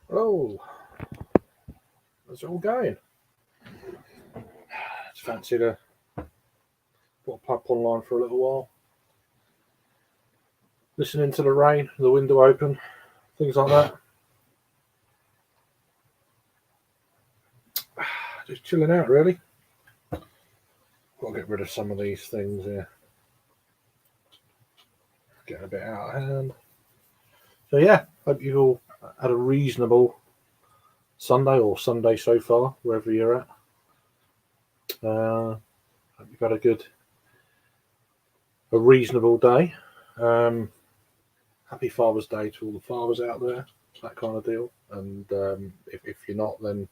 Oh, how's it all going? Just fancy to put a pub online for a little while. Listening to the rain, the window open, things like that. Just chilling out, really. Got to get rid of some of these things here. Getting a bit out of hand. So, yeah, hope you've all had a reasonable Sunday or Sunday so far, wherever you're at. Hope you've had a reasonable day. Happy Father's Day to all the fathers out there, that kind of deal. And if you're not, then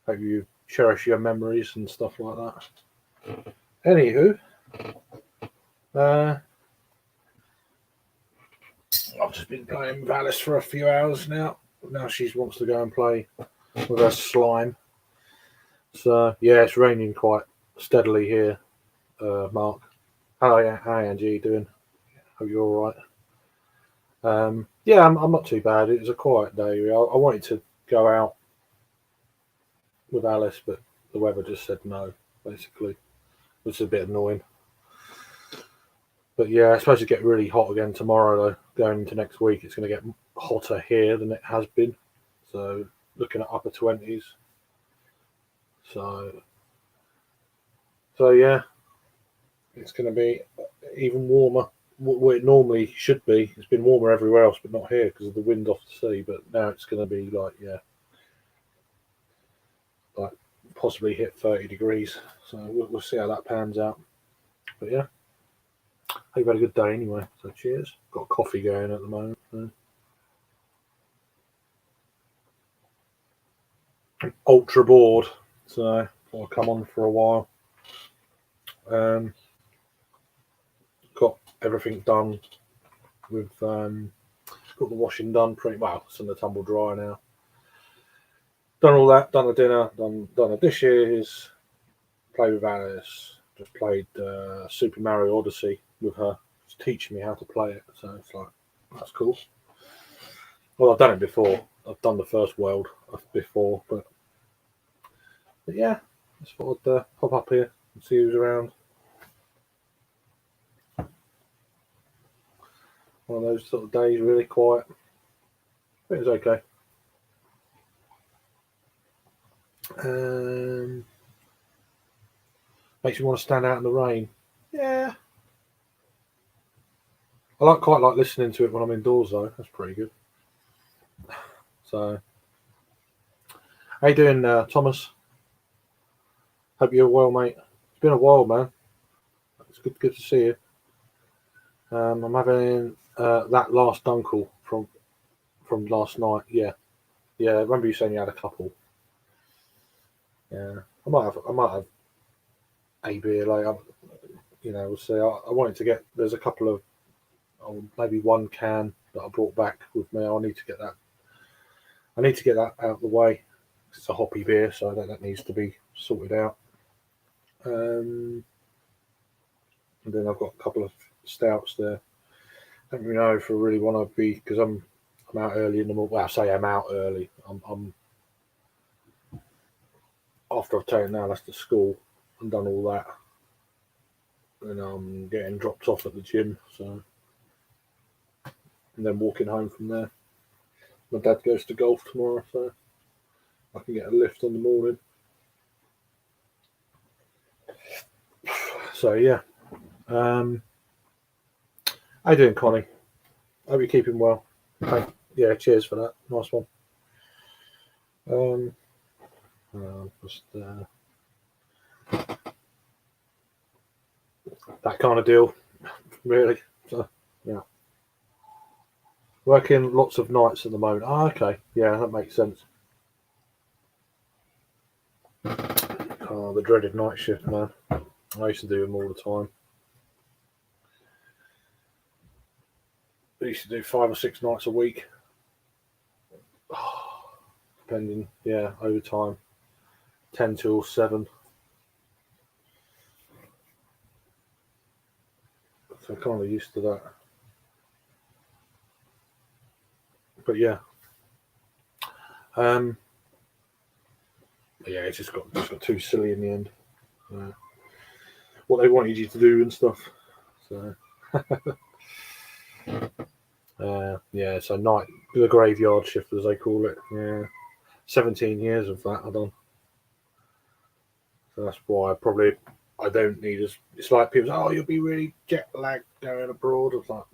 hope you cherish your memories and stuff like that. Anywho, I've just been playing with Alice for a few hours now. Now she wants to go and play with her slime. So yeah, it's raining quite steadily here. Mark, hi Angie, you doing? Hope you're all right. Yeah, I'm not too bad. It was a quiet day. I wanted to go out with Alice, but the weather just said no, basically, which is a bit annoying. But yeah, I suppose it get really hot again tomorrow, though. Going into next week, it's going to get hotter here than it has been. So looking at upper 20s. So yeah, it's going to be even warmer. What it normally should be. It's been warmer everywhere else, but not here because of the wind off the sea. But now it's going to be like possibly hit 30 degrees. So we'll see how that pans out. But yeah, hope you've had a good day anyway. So cheers. Got coffee going at the moment. So. Ultra bored, so I'll come on for a while. Got everything done with got the washing done pretty well. It's in the tumble dryer now. Done all that. Done the dinner. Done the dishes. Played with Alice. Just played Super Mario Odyssey with her. She's teaching me how to play it, so it's like that's cool. Well, I've done it before. I've done the first world before, but yeah, just thought I'd pop up here and see who's around. One of those sort of days, really quiet. It was okay. Makes me want to stand out in the rain. Yeah, I quite like listening to it when I'm indoors though. That's pretty good. So, how you doing, Thomas? Hope you're well, mate. It's been a while, man. It's good to see you. I'm having that last dunkel from last night. Yeah. I remember you saying you had a couple. Yeah, I might have a beer later. We'll see. I wanted to get. There's a couple of, maybe one can that I brought back with me. I need to get that. I need to get that out of the way. It's a hoppy beer, so that needs to be sorted out. And then I've got a couple of stouts there. I don't really know if I really want to be because I'm out early in the morning. Well, I say I'm out early. I'm after I've taken Alice to school and done all that, and I'm getting dropped off at the gym. So, and then walking home from there. My dad goes to golf tomorrow, so I can get a lift in the morning. So yeah. How you doing, Connie? Hope you're keeping well. Yeah, cheers for that. Nice one. Just that kind of deal, really. So yeah, working lots of nights at the moment. Okay, yeah, that makes sense. Oh, the dreaded night shift, man. I used to do them all the time. I used to do 5 or 6 nights a week, depending. Yeah, overtime, 10 till 7. So I'm kind of used to that. But yeah, Yeah, it's just got too silly in the end. What they wanted you to do and stuff. So yeah, so the graveyard shift as they call it. Yeah, 17 years of that I've done. So that's why I don't need as. It's like people say, oh, you'll be really jet lagged going abroad. It's like,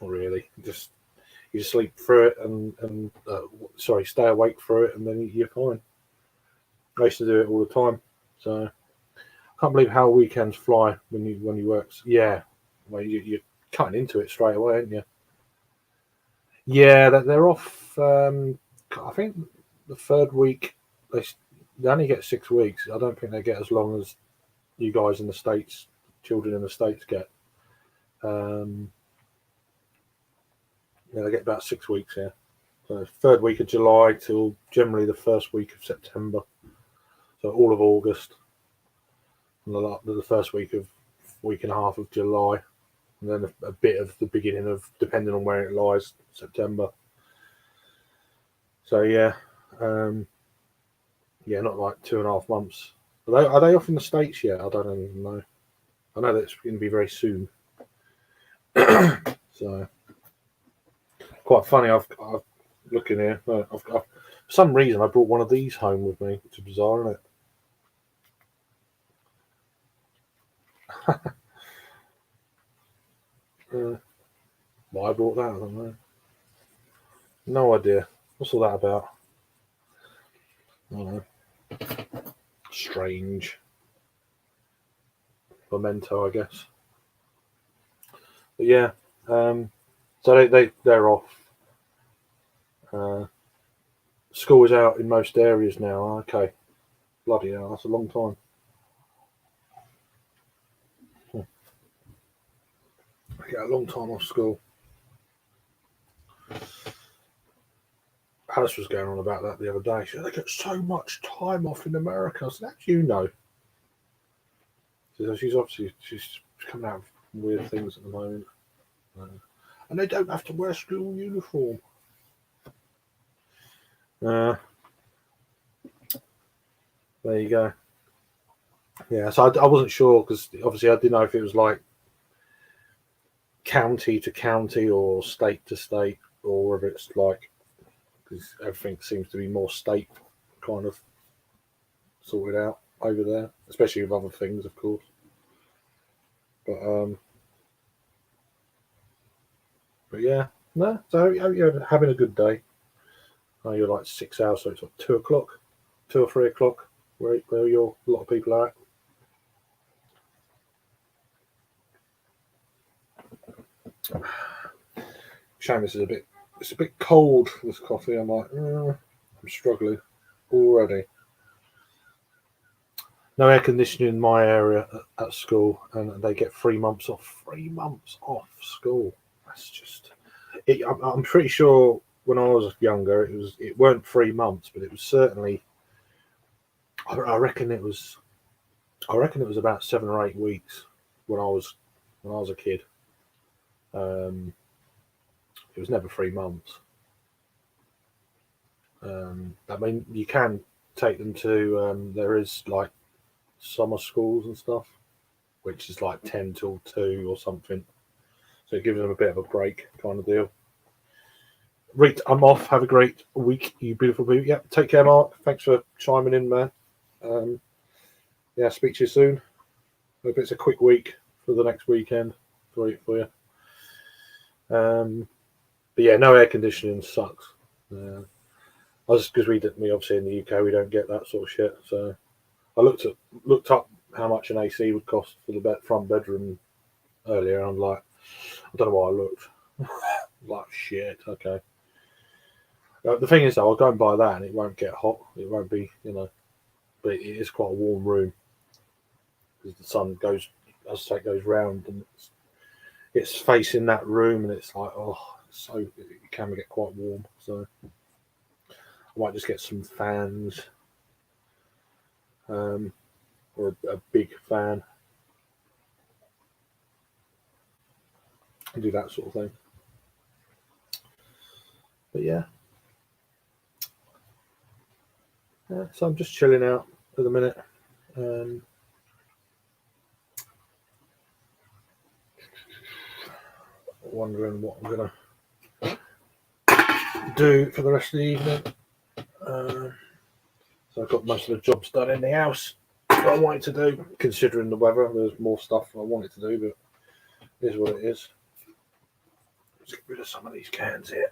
not really. You just sleep through it and stay awake through it, and then you're fine. I used to do it all the time. So I can't believe how weekends fly when you work. Yeah, well, you're cutting into it straight away, aren't you? Yeah, they're off. I think the third week they only get 6 weeks. I don't think they get as long as you guys in the States, children in the States get. Yeah, they get about 6 weeks here. So third week of July till generally the first week of September. So all of August, and the first week and a half of July, and then a bit of the beginning of, depending on where it lies, September. So yeah, not like 2.5 months. Are they off in the States yet? I don't even know. I know that it's going to be very soon. So quite funny. I've looking here. For some reason I brought one of these home with me, which is bizarre, isn't it? Why I brought that, I don't know. No idea. What's all that about? I don't know. Strange. Memento, I guess. But yeah, so they're off. School is out in most areas now. Okay, bloody hell, that's a long time. I get a long time off school. Alice was going on about that the other day. She said, they get so much time off in America. I said, how do you know? So she's coming out with weird things at the moment. And they don't have to wear school uniform. There you go. Yeah, so I wasn't sure because obviously I didn't know if it was like county to county or state to state, or whether it's like, because everything seems to be more state kind of sorted out over there, especially with other things, of course. But yeah, no. So you're having a good day. Oh, you're like 6 hours, so it's like 2 o'clock, 2 or 3 o'clock, where a lot of people are at. Shame it's a bit cold, this coffee. I'm like, I'm struggling already. No air conditioning in my area at school, and they get 3 months off. 3 months off school. That's just. I'm pretty sure when I was younger, it weren't 3 months, but it was certainly. I reckon it was. I reckon it was about 7 or 8 weeks when I was a kid. It was never 3 months. I mean, you can take them to. There is like summer schools and stuff, which is like 10 till 2 or something. So it gives them a bit of a break, kind of deal. Right, I'm off. Have a great week, you beautiful people. Yeah, take care, Mark. Thanks for chiming in, man. Yeah, speak to you soon. Hope it's a quick week for the next weekend for you. But yeah, no air conditioning sucks. Because we obviously in the UK we don't get that sort of shit. So I looked up how much an AC would cost for the front bedroom earlier. And I'm like, I don't know why I looked. Like shit. Okay. The thing is, though, I'll go and buy that, and it won't get hot. It won't be, but it is quite a warm room because the sun goes, as I say, goes round, and it's facing that room, and it's like, so it can get quite warm. So I might just get some fans, or a big fan, and do that sort of thing. But yeah. So I'm just chilling out at the minute. Wondering what I'm gonna do for the rest of the evening. So I've got most of the jobs done in the house that I wanted to do. Considering the weather, there's more stuff I wanted to do, but it is what it is. Let's get rid of some of these cans here.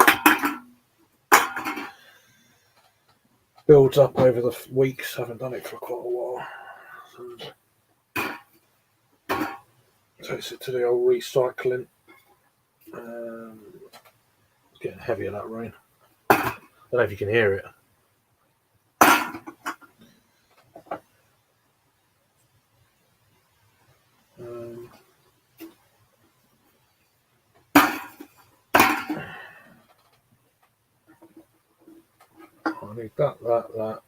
Builds up over the weeks. I haven't done it for quite a while. So it's to the old recycling. It's getting heavier, that rain. I don't know if you can hear it. I need that.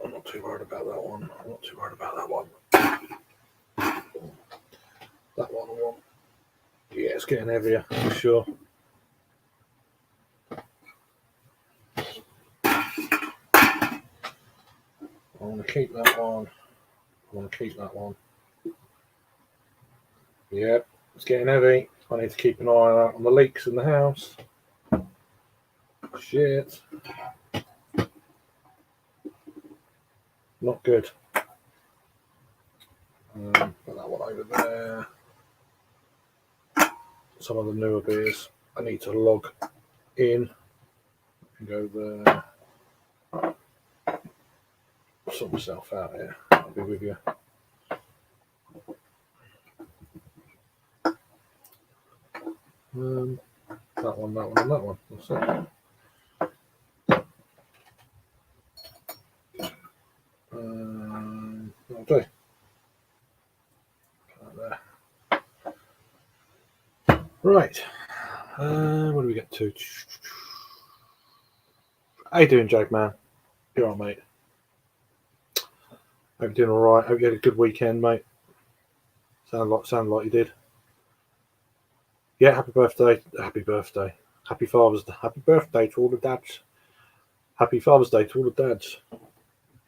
I'm not too worried about that one. I'm not too worried about that one. That one I want. Yeah, it's getting heavier for sure. I want to keep that one. I want to keep that one. Yep, it's getting heavy. I need to keep an eye out on the leaks in the house. Shit. Not good. Put that one over there. Some of the newer beers I need to log in. Go there. Sort myself out here. I'll be with you. That one, and that one. That's it. That'll do. There. Right. What do we get to? How you doing, Jake, man? You alright, mate? Hope you're doing alright. Hope you had a good weekend, mate. Sound like you did. Yeah, happy birthday. Happy birthday. Happy Father's Day. Happy birthday to all the dads. Happy Father's Day to all the dads.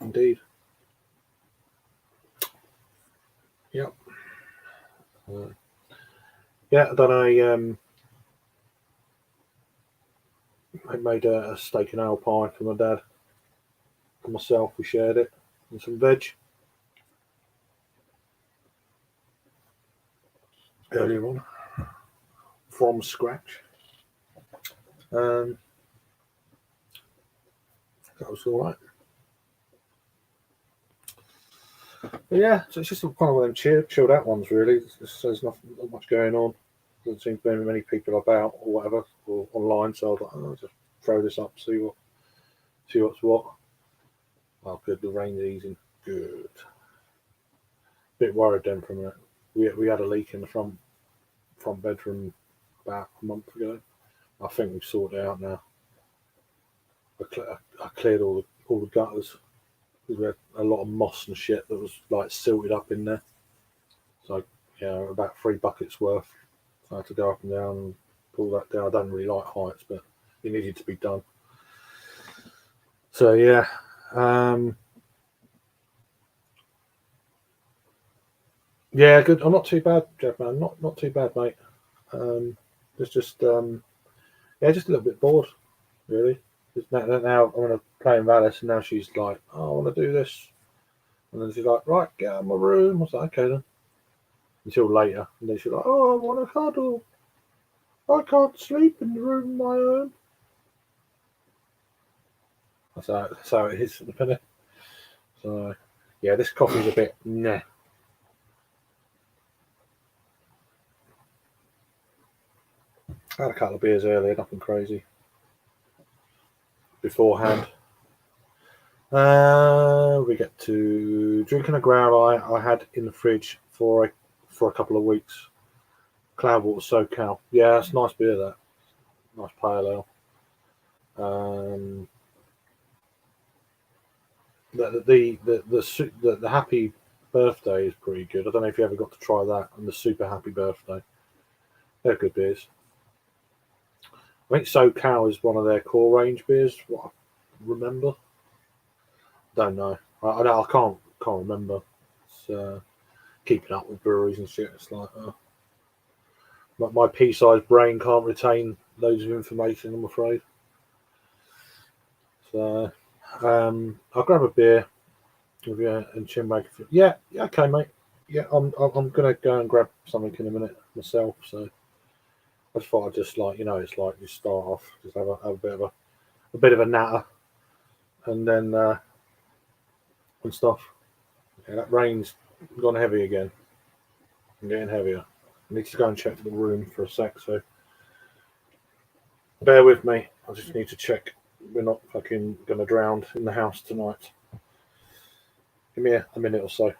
Indeed. Yep. Yeah, I done I made a steak and ale pie for my dad. For myself, we shared it. And some veg. Earlier on. From scratch. That was alright. Yeah, so it's just kind of one of them chilled out ones, really. There's not much going on. Doesn't seem to be many people about or whatever, or online. So I was like, I'll just throw this up, see what's what. Oh, good, the rain's easing. Good. Bit worried then from it. We had a leak in the front bedroom about a month ago. I think we've sorted it out now. I cleared all the gutters. We had a lot of moss and shit that was like silted up in there. So yeah, about 3 buckets worth. So I had to go up and down and pull that down. I don't really like heights, but it needed to be done. So yeah, yeah, good. I'm not too bad, Jeff, man. Not too bad, mate. Just yeah, just a little bit bored, really. Now I'm gonna play in Valis, and now she's like, oh, I want to do this, and then she's like, right, get out of my room. I was like, okay then. Until later, and then she's like, oh, I want to cuddle. I can't sleep in the room my own. That's how it is at the minute. So yeah, this coffee's a bit nah. I had a couple of beers earlier, nothing crazy. Beforehand. We get to drinking a growl I had in the fridge for a couple of weeks. Cloudwater SoCal. Yeah, it's nice beer, that. Nice pale ale. The Happy Birthday is pretty good. I don't know if you ever got to try that, and the Super Happy Birthday. They're good beers. I think SoCal is one of their core range beers, what I remember. Don't know. I can't remember. It's, keeping up with breweries and shit. It's like my pea-sized brain can't retain loads of information. I'm afraid. So I'll grab a beer with you and chinwag. Yeah, yeah, okay, mate. Yeah, I'm gonna go and grab something in a minute myself. So I just thought I'd just like it's like you start off, just have a bit of a natter, and then and stuff. Okay, that rain's gone heavy again. I'm getting heavier. I need to go and check the room for a sec. So bear with me. I just need to check we're not fucking gonna drown in the house tonight. Give me a minute or so.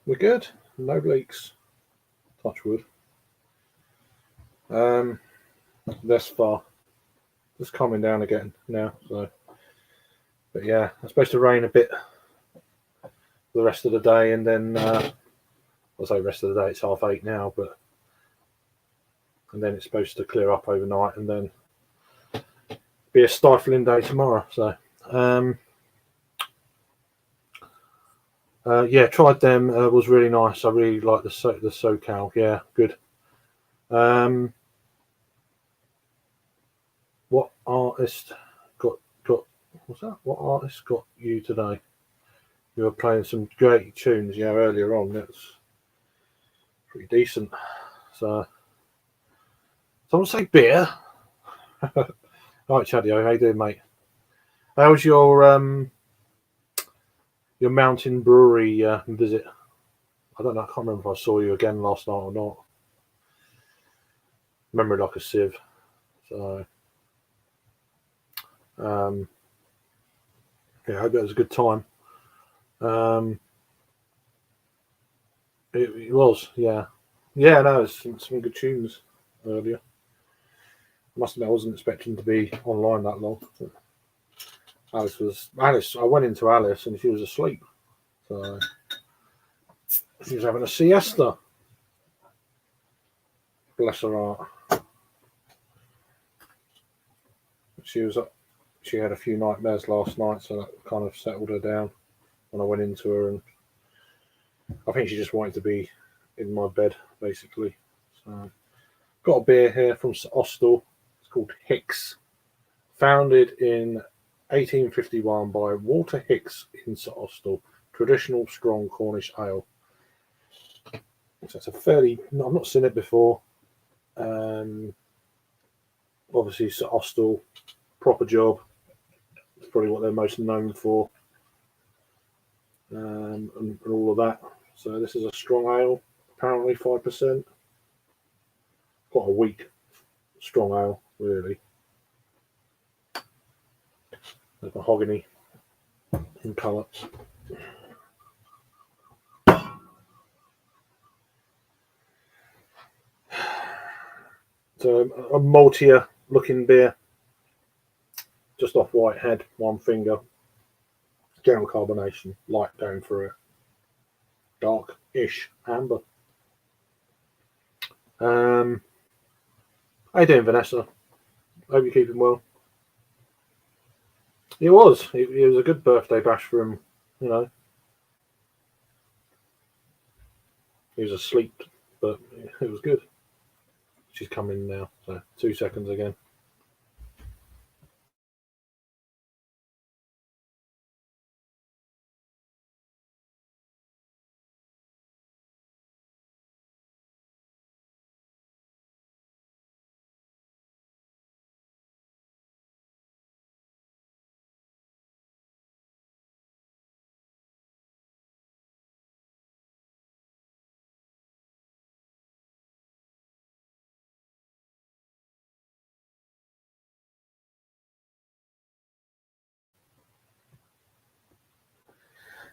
We're good. No leaks. Touch wood. Um, thus far, just calming down again now. So, but yeah, it's supposed to rain a bit for the rest of the day, and then I'll say rest of the day. It's 8:30 now, but and then it's supposed to clear up overnight, and then be a stifling day tomorrow. So, um, yeah, tried them. Was really nice. I really like the SoCal. Yeah, good. Um, what artist got? What's that? What artist got you today? You were playing some great tunes, yeah, earlier on. That's pretty decent. So, someone say beer. All right, Chadio, how you doing, mate? How's your mountain brewery visit? I don't know. I can't remember if I saw you again last night or not. Memory like a sieve. So. Yeah, I hope that was a good time. It was, yeah. Yeah, no, it's some good tunes earlier. Must admit, I wasn't expecting to be online that long. Alice. I went into Alice and she was asleep. So she was having a siesta. Bless her heart. She was up. She had a few nightmares last night, so that kind of settled her down when I went into her, and I think she just wanted to be in my bed, basically. So, got a beer here from St Austell. It's called Hicks, founded in 1851 by Walter Hicks in St Austell. Traditional strong Cornish ale. So it's a fairly. I've not seen it before. Obviously, St Austell, proper job. It's probably what they're most known for, and all of that. So this is a strong ale, apparently 5%. Quite a weak strong ale, really. There's mahogany in colour. So a maltier looking beer, just off Whitehead, one finger. General carbonation, light going through it. Dark-ish amber. How you doing, Vanessa? Hope you're keeping well. It was. It was a good birthday bash for him, you know. He was asleep, but it was good. She's coming now, so 2 seconds again.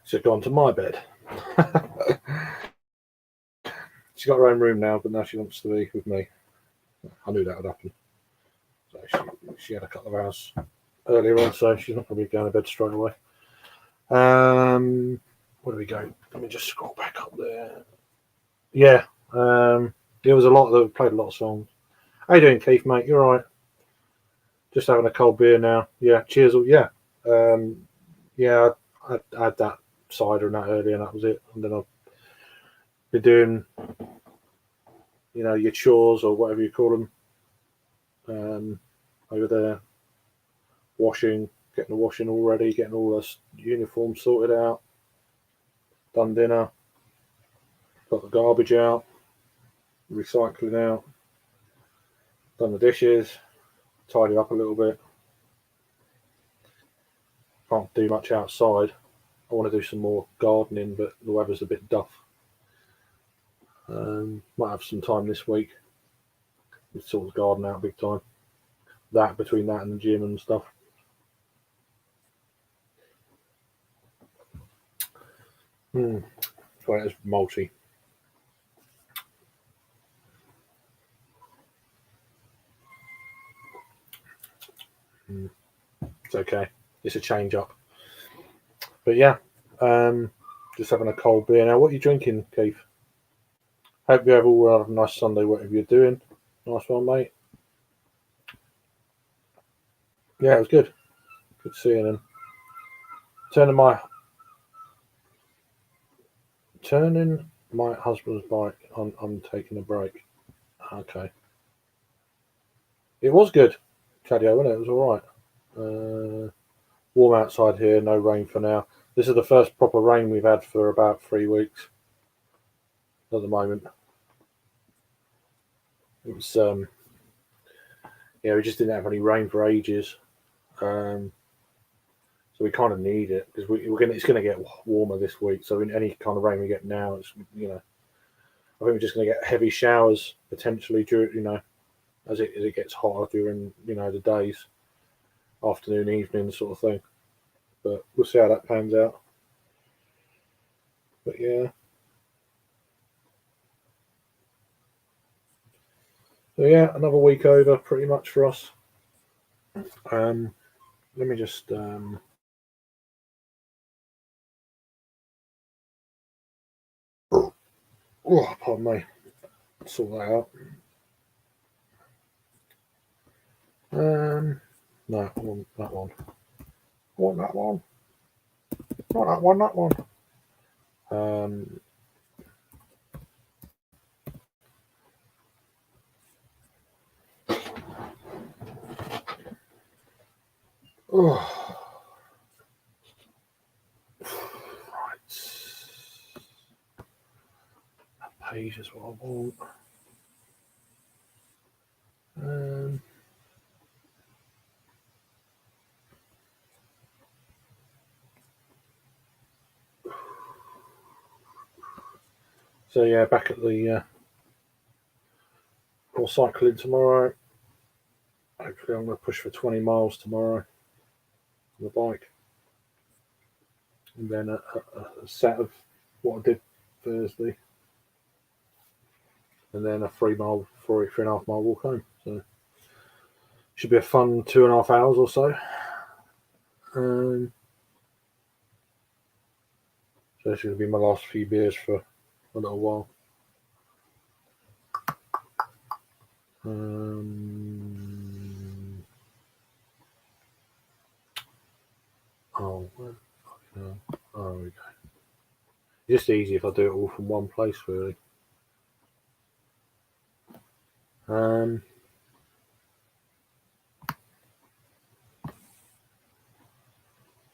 She's gone to my bed. She's got her own room now, but now she wants to be with me. I knew that would happen. So she had a couple of hours earlier on, so she's not going to be going to bed straight away. Where do we go? Let me just scroll back up there. Yeah, there was a lot that played a lot of songs. How you doing, Keith, mate? You're right. Just having a cold beer now. Yeah, cheers. Yeah, yeah. I had that cider and that earlier, and that was it. And then I've been doing, your chores or whatever you call them, over there, washing, getting the washing all ready, getting all the uniforms sorted out, done dinner, got the garbage out, recycling out, done the dishes, tidy up a little bit. Can't do much outside. I want to do some more gardening, but the weather's a bit duff. Might have some time this week. Sort of garden out big time. That between that and the gym and stuff. Well, it's multi. It's okay. It's a change up. But yeah, just having a cold beer now. What are you drinking, Keith? Hope you have all have a nice Sunday, whatever you're doing. Nice one, mate. Yeah, it was good. Good seeing him. Turning my husband's bike on. I'm taking a break. Okay. It was good, Chadio, wasn't it? It was all right. Warm outside here, no rain for now. This is the first proper rain we've had for about 3 weeks at the moment. It was, we just didn't have any rain for ages. So we kind of need it because it's going to get warmer this week. So in any kind of rain we get now, it's, I think we're just going to get heavy showers potentially during, as it gets hotter during, the days. afternoon, evening sort of thing. But we'll see how that pans out. But yeah. So yeah, another week over pretty much for us. Let me just oh, pardon me. Sort that out. No, I want that one. I want that one. Not that one, that one. Oh. Right. That page is what I want. So yeah, back at the or cycling tomorrow. Hopefully, I'm going to push for 20 miles tomorrow on the bike, and then a set of what I did Thursday, and then a 3.5 mile walk home. So should be a fun 2.5 hours or so. So this is going to be my last few beers for a little while. Oh, okay. Just easy if I do it all from one place, really.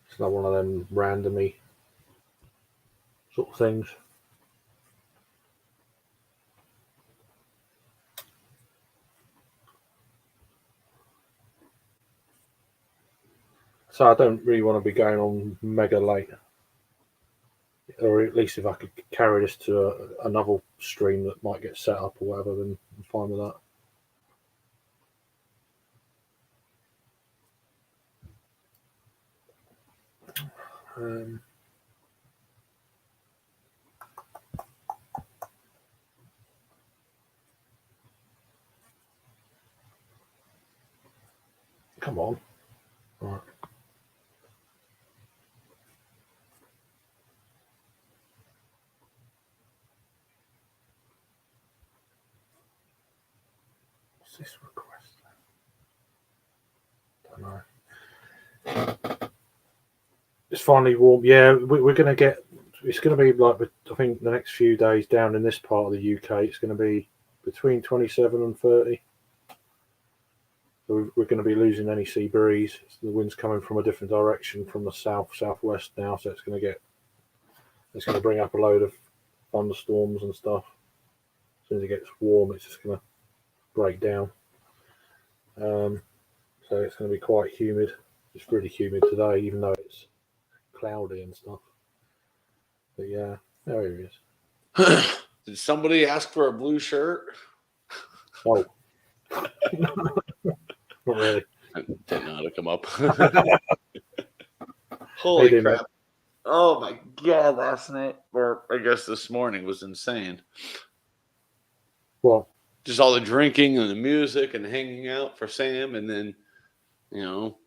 It's not one of them randomly sort of things. So I don't really want to be going on mega late. Or at least if I could carry this to another stream that might get set up or whatever, then I'm fine with that. Come on. Right. What's this request? Don't know. It's finally warm. Yeah, we're going to get. It's going to be like, I think the next few days down in this part of the UK, it's going to be between 27 and 30. So we're going to be losing any sea breeze. The wind's coming from a different direction from the southwest now, so it's going to bring up a load of thunderstorms and stuff. As soon as it gets warm, it's just going to break down. So it's going to be quite humid. It's really humid today, even though it's cloudy and stuff. But yeah, there he is. Did somebody ask for a blue shirt? Oh. Not really. I didn't know how to come up. Holy crap. Oh my God, last night, or I guess this morning, was insane. What? Just all the drinking and the music and hanging out for Sam, and then, little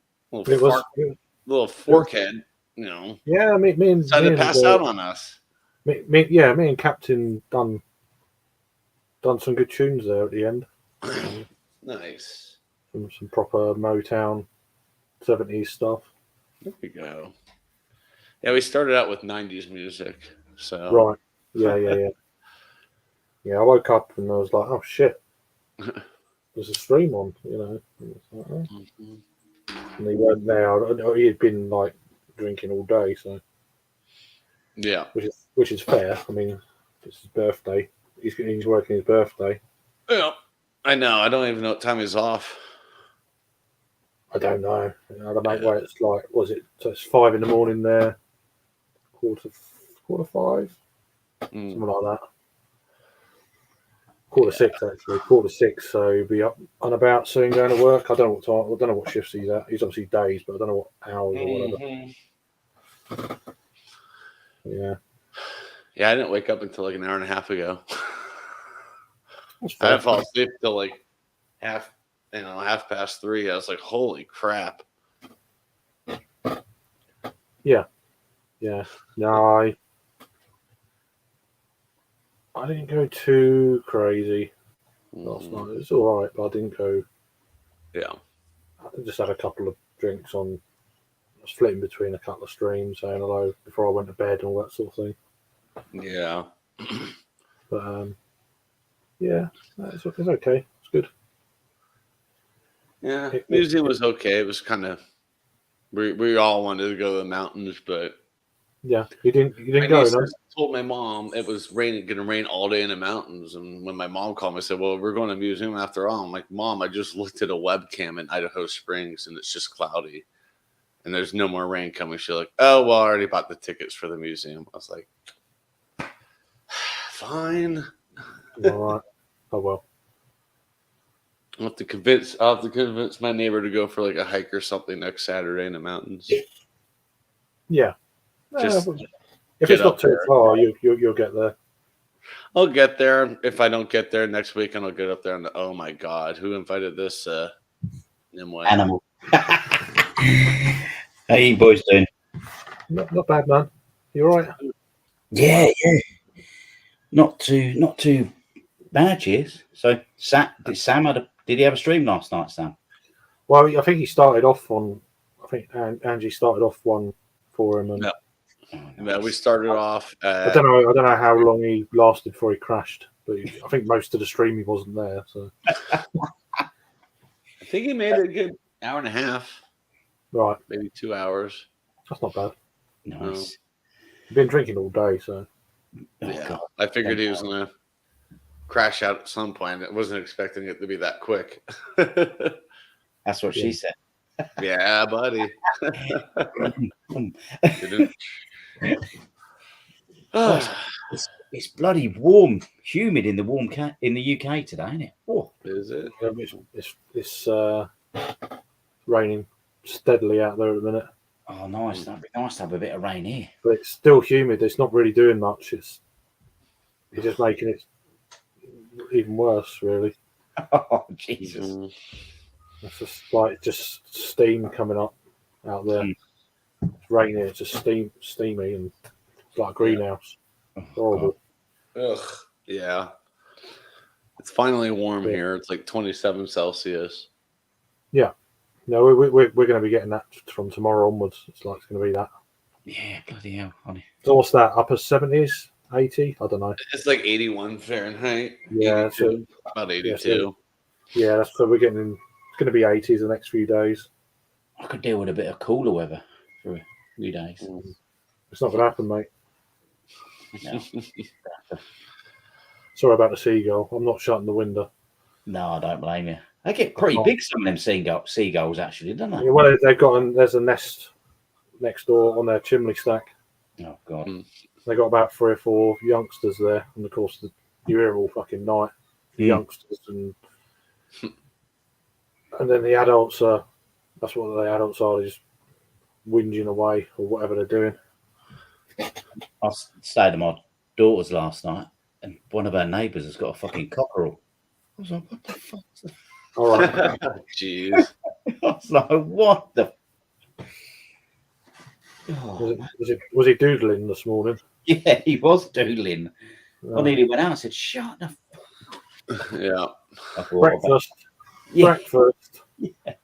forkhead, Yeah, me and decided to pass out on us. Me and Captain done some good tunes there at the end. Nice. Some proper Motown 70s stuff. There we go. Yeah, we started out with 90s music. So right. Yeah. Yeah, I woke up and I was like, oh shit. There's a stream on, Like, oh. And he weren't there. He had been like drinking all day, so yeah. Which is fair. I mean, it's his birthday. He's working his birthday. Yeah. I know. I don't even know what time he's off. I don't know. I don't know where it's like. Was it? So it's 5 a.m. there. Quarter 5. Something like that. 6 actually. 6. So he'll be up and about soon, going to work. I don't know what time. I don't know what shifts he's at. He's obviously days, but I don't know what hours or whatever. Yeah. Yeah, I didn't wake up until like an hour and a half ago. That's I fair. didn't fall asleep till like half past 3. I was like, holy crap. Yeah. No, I didn't go too crazy last night. It was all right, but I didn't go. Yeah. I just had a couple of drinks on. I was flitting between a couple of streams, saying hello before I went to bed and all that sort of thing. Yeah. But yeah, it's okay. It's good. Yeah. Museum was okay. It was kind of we all wanted to go to the mountains, but yeah, you didn't my go. niece No? told my mom it was going to rain all day in the mountains, and when my mom called me, I said, "Well, we're going to museum after all." I'm like, "Mom, I just looked at a webcam in Idaho Springs, and it's just cloudy, and there's no more rain coming." She's like, "Oh, well, I already bought the tickets for the museum." I was like, "Fine." All right. Oh well. I'll have to convince my neighbor to go for like a hike or something next Saturday in the mountains. Yeah. Just if get it's not up too there. far, you'll get there. I'll get there. If I don't get there next week, and I'll get up there and oh my god, who invited this Nimue? Animal. How you boys doing? Not bad, man. You all right? Yeah. Not too bad, cheers. So did he have a stream last night, Sam? Well, I think he started off on. I think Angie started off one for him, and No. Yeah, we started off. I don't know how long he lasted before he crashed, but I think most of the stream he wasn't there. So I think he made it a good hour and a half, right, maybe 2 hours. that's not bad. Nice. I've been drinking all day, so Yeah, God. I figured he was gonna crash out at some point. I wasn't expecting it to be that quick. That's what she said. Yeah, buddy. It's bloody warm, humid in the UK today, isn't it? Oh. Is it? it's raining steadily out there at the minute. Oh, nice. That'd be nice to have a bit of rain here. But it's still humid. It's not really doing much. It's just making it even worse, really. Oh, Jesus. It's just steam coming up out there. It's raining. It's just steamy, and it's like a greenhouse. Horrible. Ugh. Yeah. It's finally warm here. It's like 27 Celsius. Yeah. No, we're going to be getting that from tomorrow onwards. It's going to be that. Yeah, bloody hell, honey. So what's that? Upper 70s, 80? I don't know. It's like 81 Fahrenheit. Yeah, 82, about 82. Yeah, that's so we're getting. It's going to be 80s the next few days. I could deal with a bit of cooler weather for a few days. It's not going to happen, mate. No. Sorry about the seagull. I'm not shutting the window. No, I don't blame you. They get pretty big, some of them seagulls, actually, don't they? Yeah, well, they've got there's a nest next door on their chimney stack. Oh, God. They got about 3 or 4 youngsters there, and of course, you hear all fucking night. The youngsters and then the adults are. That's what the adults are. They're just whinging away or whatever they're doing. I stayed at my daughter's last night, and one of our neighbours has got a fucking cockerel. I was like, what the fuck? All right. Jeez. I was like, what the? Was he doodling this morning? Yeah, he was doodling. I nearly went out and said, shut the fuck. Yeah. Breakfast. Yeah. Breakfast. Yeah.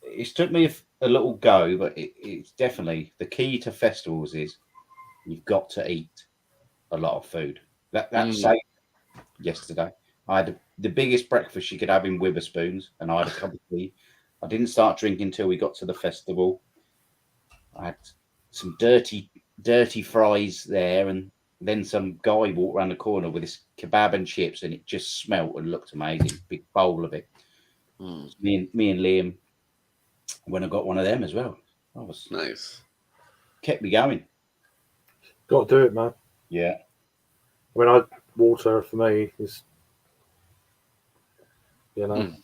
It's took me a little go, but it's definitely the key to festivals is you've got to eat a lot of food. That's safe. Yesterday, I had the biggest breakfast you could have in Witherspoons, and I had a cup of tea. I didn't start drinking till we got to the festival. I had some dirty fries there, and then some guy walked around the corner with this kebab and chips, and it just smelt and looked amazing. Big bowl of it. Me and Liam when I got one of them as well. That was nice. Kept me going. Got to do it, man. Yeah. I mean, water for me is, you know, Mm.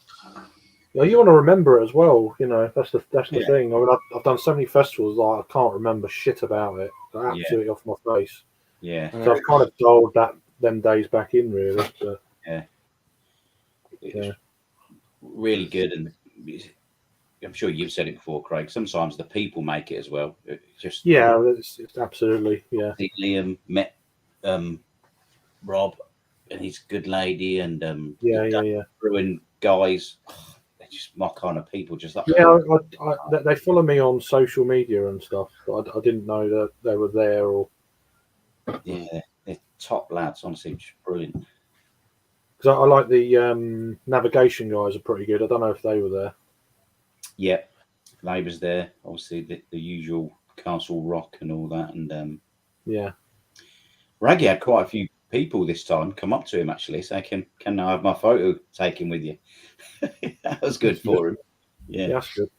you know, you want to remember it as well. You know, that's the Yeah. thing. I mean, I've done so many festivals, like I can't remember shit about it. They're absolutely off my face. Yeah. So I've kind of dialed them days back in, really. But, It's really good, and I'm sure you've said it before, Craig. Sometimes the people make it as well. It's just yeah, it's absolutely, yeah. Liam met Rob and his good lady, and Yeah. Bruin guys. They're just my kind of people. Just like Yeah, they follow me on social media and stuff, but I didn't know that they were there. Or yeah, they're top lads. Honestly, just brilliant. because I like the navigation guys are pretty good. I don't know if they were there. Yeah, they was there. Obviously, the usual Castle Rock and all that, and Yeah, Raggy had quite a few people this time come up to him actually, say, "Can I have my photo taken with you?" That was good for him. yeah, Yeah, that's good.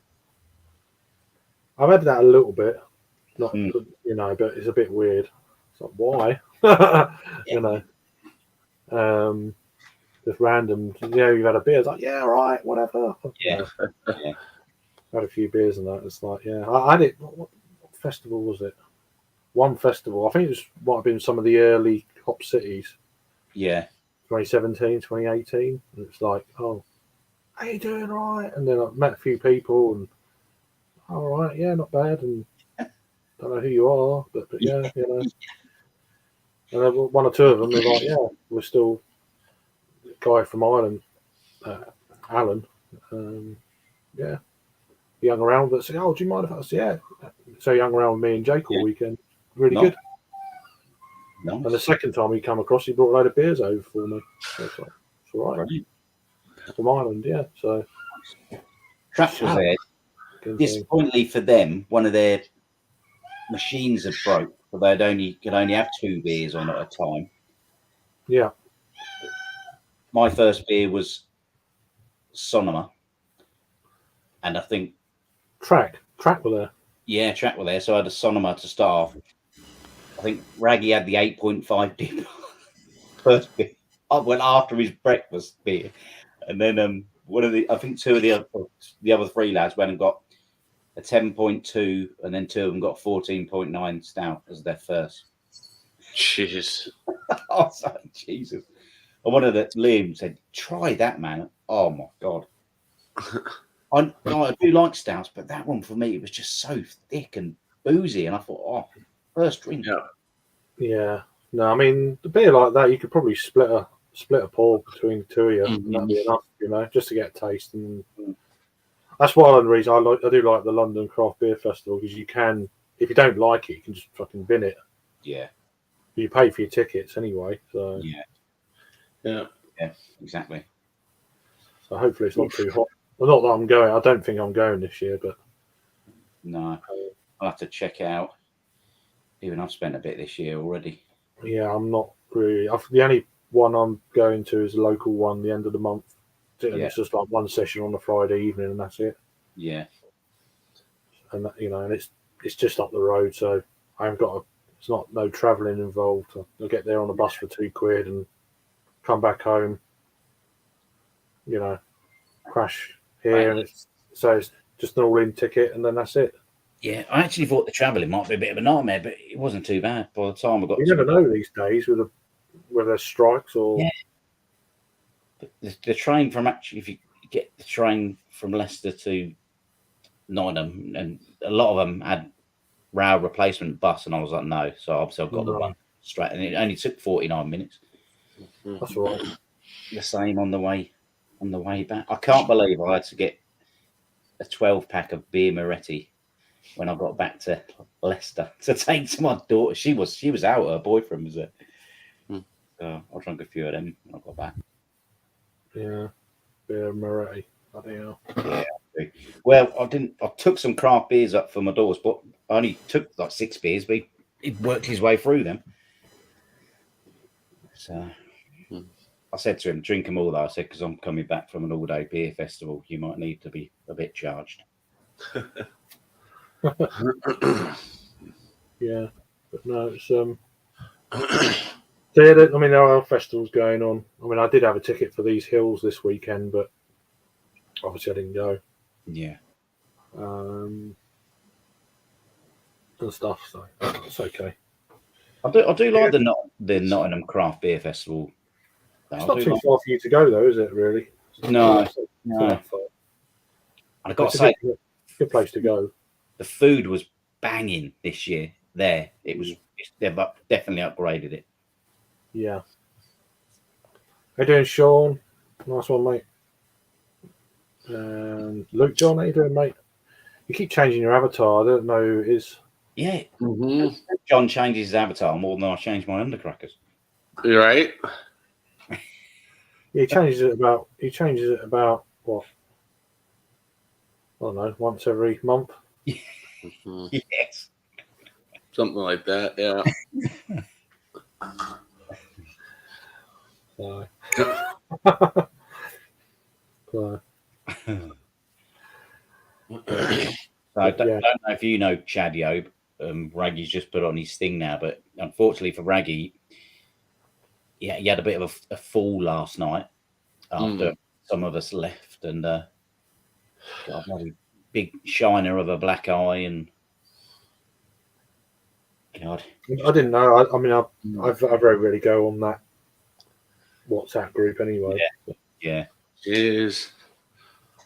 I've had that a little bit, not Mm. you know, but it's a bit weird. It's like why, you know, just random. You know, you've had a beer. It's like yeah, right, whatever. Yeah. No, Yeah. had a few beers and that. It's like yeah, I had it. What festival was it? One festival. I think it might have been some of the early Hop Cities. Yeah. 2017, 2018. And it's like, oh, how you doing, right? And then I met a few people and, all right, yeah, not bad. And don't know who you are, but yeah, you know. And then one or two of them were like, yeah, we're still a guy from Ireland, Alan. Yeah, he hung around, but said, oh, do you mind if I said, yeah. So he hung around with me and Jake all weekend. Really Nice. good. Nice. And the second time he come across, he brought a load of beers over for me. So it's like, it's all right. Brilliant. From Ireland, yeah. So Traps was there. good thing. Disappointingly for them, one of their machines had broke, but could only have 2 beers on at a time. Yeah. My first beer was Sonoma, and I think Track were there. yeah, Track were there, so I had a Sonoma to start off. I think Raggy had the 8.5 dip first beer. I went after his breakfast beer, and then I think two of the other 3 lads went and got a 10.2, and then 2 of them got 14.9 stout as their first. Jeez. I was like, Jesus. And one of Liam said, "Try that, man." Oh my god. I do like stouts, but that one for me, it was just so thick and boozy, and I thought, oh, first drink. Yeah. No, I mean the beer like that, you could probably split a pour between the two of you, and that'd be enough, you know, just to get a taste. And that's one of the reasons I do like the London Craft Beer Festival, because you can, if you don't like it, you can just fucking bin it. Yeah. You pay for your tickets anyway, so Yeah, exactly. So hopefully it's not too hot. Well, not that I'm going. I don't think I'm going this year, but No, I'll have to check it out. Even I've spent a bit this year already. yeah, I'm not really. The only one I'm going to is a local one, the end of the month. And it's just like one session on a Friday evening, and that's it. Yeah. And that, you know, and it's just up the road, so I haven't got. It's not no travelling involved. I'll get there on a bus for £2 and come back home. You know, crash here, and it's just an all-in ticket, and then that's it. Yeah, I actually thought the travelling might be a bit of a nightmare, but it wasn't too bad by the time I got. You never know these days whether there's strikes or. Yeah. But the train from if you get the train from Leicester to Nottingham, and a lot of them had rail replacement bus, and I was like, no. So obviously I've got the one straight, and it only took 49 minutes. That's all right. The same on the way back. I can't believe I had to get a 12-pack of beer Moretti when I got back to Leicester to take to my daughter. She was out. Her boyfriend was there. So I drank a few of them when I got back. Yeah, beer Moretti. Bloody hell. Yeah. Well, I took some craft beers up for my daughters, but I only took like 6 beers, but he worked his way through them. So I said to him, drink them all, though. I said, because I'm coming back from an all-day beer festival. You might need to be a bit charged. Yeah, but no, it's So yeah, I mean, there are festivals going on. I mean, I did have a ticket for these hills this weekend, but obviously I didn't go. Yeah. And stuff, so it's okay. I do like the Nottingham Craft Beer Festival. It's not too far for you to go, though, is it? Really? No, It's not that far. I got to It's say, a good place to go. the food was banging this year. They've definitely upgraded it. Yeah. How you doing, Sean? Nice one, mate. And Luke, John, how you doing, mate? You keep changing your avatar. I don't know who it is. Yeah. Mm-hmm. John changes his avatar more than I change my undercrackers. You right? Yeah, he changes it about what? I don't know, once every month. Mm-hmm. Yes. Something like that. Yeah. So. So, So I don't know if you know Chad Yobe. Raggy's just put on his thing now, but unfortunately for Raggy, yeah, he had a bit of a fall last night after some of us left, and God, what a big shiner of a black eye, and God, I didn't know. I mean, I very rarely go on that WhatsApp group anyway. Yeah. Jeez.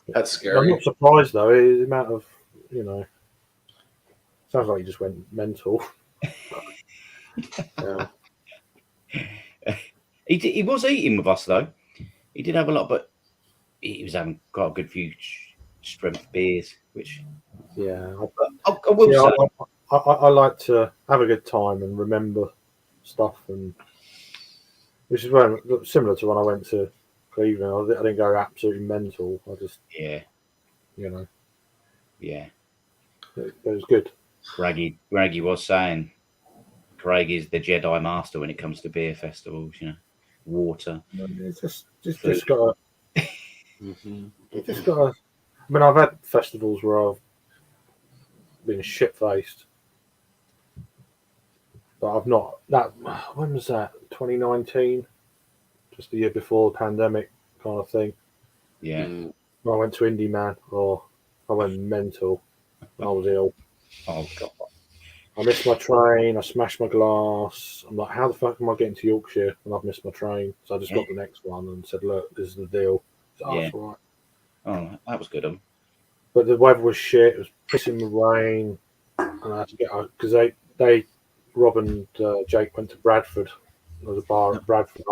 That's I'm scary. not surprised though. The amount of sounds like he just went mental. Yeah. He was eating with us though. He did have a lot, but he was having quite a good few strength beers, which Yeah, I will say. I like to have a good time and remember stuff, and which is similar to when I went to Cleveland. I didn't go absolutely mental. I just Yeah. it was good. Raggy was saying Craig is the Jedi master when it comes to beer festivals. Water. It's just got to. Mm-hmm. You just got to. I mean, I've had festivals where I've been shit faced, but I've not. When was that? 2019, just the year before the pandemic, kind of thing. Yeah. I went to Indie Man, or I went mental. I was ill. Oh God. I missed my train. I smashed my glass. I'm like, how the fuck am I getting to Yorkshire when I've missed my train? So I just got the next one and said, look, this is the deal. So, Yeah. that's all right. Oh, that was good. But the weather was shit. It was pissing with rain, and I had to get out because they Rob and Jake went to Bradford. There was a bar at Bradford.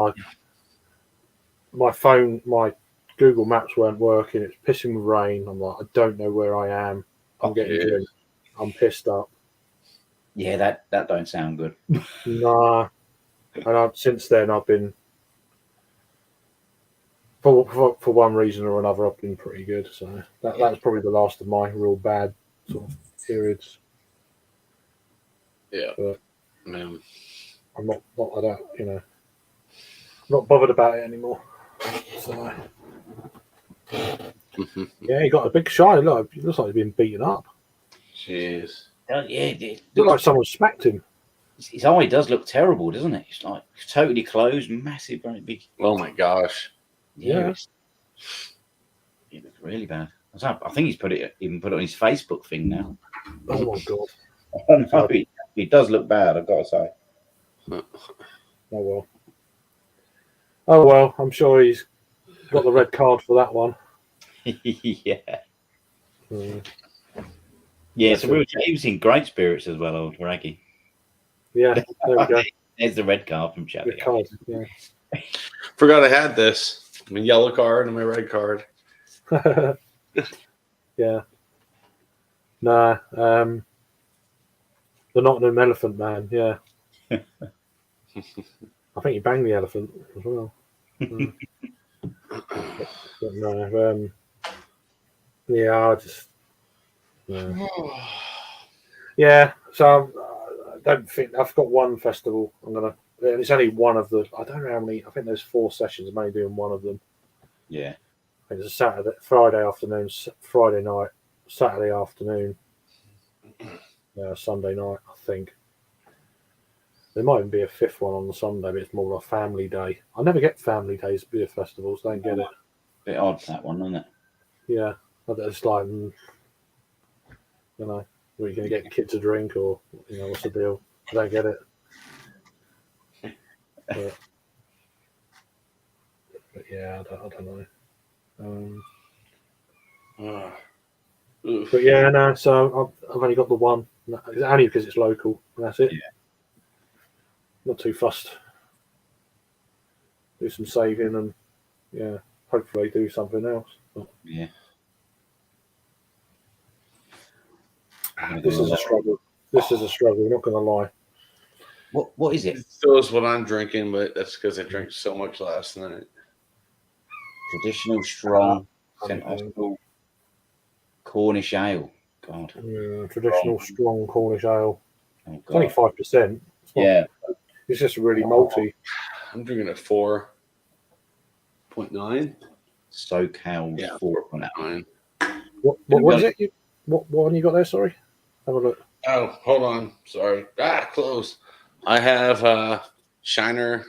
My Google Maps weren't working. It's pissing with rain. I'm like, I don't know where I am. I'm getting drunk. I'm pissed up. Yeah, that don't sound good. Nah. And since then, I've been for one reason or another, I've been pretty good. So that was probably the last of my real bad sort of periods. Yeah, but man. I'm not like that. I'm not bothered about it anymore. So yeah, he got a big shine. Look, it looks like he's been beaten up. Jeez. Yeah, it Looked like someone smacked him. His eye does look terrible, doesn't it? It's like totally closed, massive, very big. Oh my gosh. Yeah. It looks really bad. I think he's even put it on his Facebook thing now. Oh my god. No, it does look bad, I've got to say. Oh well. I'm sure he's got the red card for that one. Yeah. Mm. Yeah, so he was in great spirits as well, old Raggy. Yeah, there we go. There's the red card from Chad. Red card, yeah. Forgot I had this. My yellow card and my red card. Yeah. Nah. The Nottingham Elephant Man. Yeah. I think he banged the elephant as well. But no. Yeah. I just. Yeah. So I don't think I've got one festival. And it's only one of the. I don't know how many. I think there's 4 sessions. I'm only doing one of them. Yeah. I think it's a Saturday, Friday afternoon, Friday night, Saturday afternoon, Sunday night, I think. There might even be a fifth one on the Sunday, but it's more of a family day. I never get family days at beer festivals. Don't get it. Bit odd that one, isn't it? Yeah, it's like, you know, are you going to get kids a drink or, what's the deal? I don't get it. But yeah, I don't know. But yeah, no. So I've only got the one. It's only because it's local, and that's it. Yeah. Not too fussed. Do some saving and hopefully do something else. But Yeah. this is a struggle. This is a struggle. Not going to lie. What is it? It shows what I'm drinking, but that's because I drank so much last night. Traditional strong Sentinel Cornish ale. God. Traditional strong Cornish ale. Oh, It's only God. 5%. Yeah. It's just really malty. I'm drinking a 4.9. SoCal Yeah, 4.9. What is it? What one you got there? Sorry. Have a look. Oh, hold on. Sorry. Close. I have Shiner,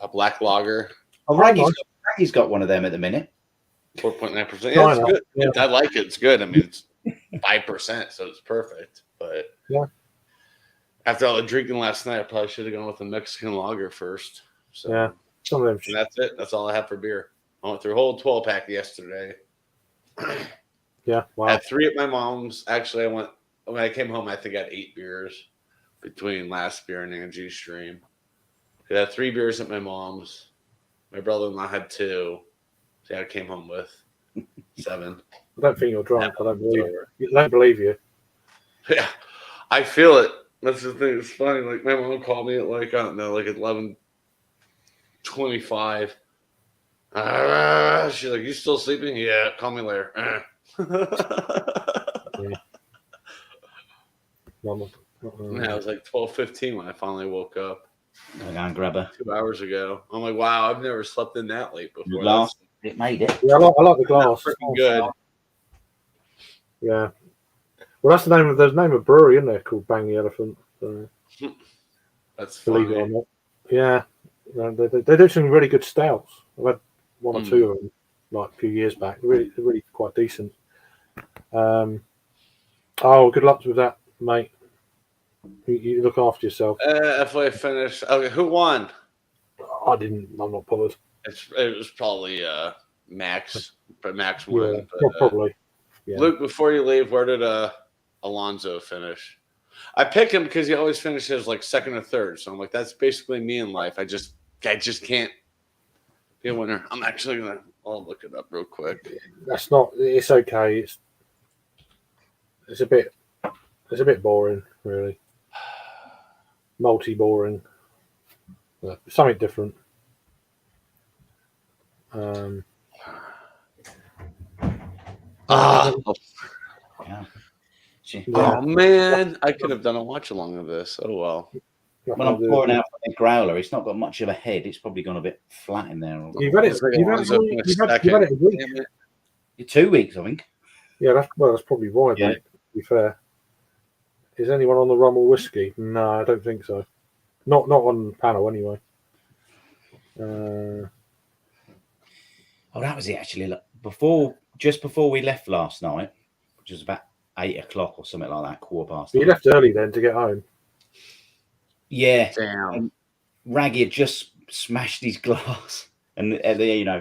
a black lager, Oh, Raggy's got one of them at the minute. 4.9%. Yeah, it's Shiner, good. yeah. I like it. It's good. I mean, it's 5%, so it's perfect. But Yeah. after all the drinking last night, I probably should have gone with the Mexican lager first. So Yeah. Some of them. and that's it. That's all I have for beer. I went through a whole 12-pack yesterday. Yeah. I Wow. had 3 at my mom's. Actually, when I came home, I think I had 8 beers between last beer and Angie's stream. I had 3 beers at my mom's. My brother-in-law had 2. So I came home with 7. I don't think you're drunk. I don't believe you. I don't believe you. Yeah, I feel it. That's the thing. It's funny. Like my mom called me at like I don't know, like 11:25. She's like, "You still sleeping?" Yeah. Call me later. Mama. Yeah, it was like 12:15 when I finally woke up Go and grab her. 2 hours ago. I'm like, wow, I've never slept in that late before. Last, it made it. Yeah, I like the glass. That's freaking good. Yeah. Well, that's the name of there's a name of brewery in there called Bang the Elephant. So, That's believe it or funny. not. Yeah. They do some really good stouts. I've had 1 or 2 of them like a few years back. They're really quite decent. Good luck with that, mate. You look after yourself. If I finish, okay, who won? I'm not bothered. It was probably Max, but Max won. Yeah, But, probably. Yeah. Luke, before you leave, where did Alonso finish? I pick him because he always finishes like second or third. So I'm like, that's basically me in life. I just can't be a winner. I'm actually I'll look it up real quick. That's not. It's okay. It's a bit boring, really. Multi-boring. But something different. Yeah. Oh man, I could have done a watch along of this. Oh well. When I'm pouring out from the growler, it's not got much of a head. It's probably gone a bit flat in there. You've had it. You've had it a week. 2 weeks, I think. Yeah, that's probably why, mate. To be fair, is anyone on the rum or whiskey? No, I don't think so. Not on panel anyway. Oh, that was it actually. Look, just before we left last night, which was about 8 o'clock or something like that, 8:15. You left early then to get home. Yeah. Damn. Raggy had just smashed his glass. And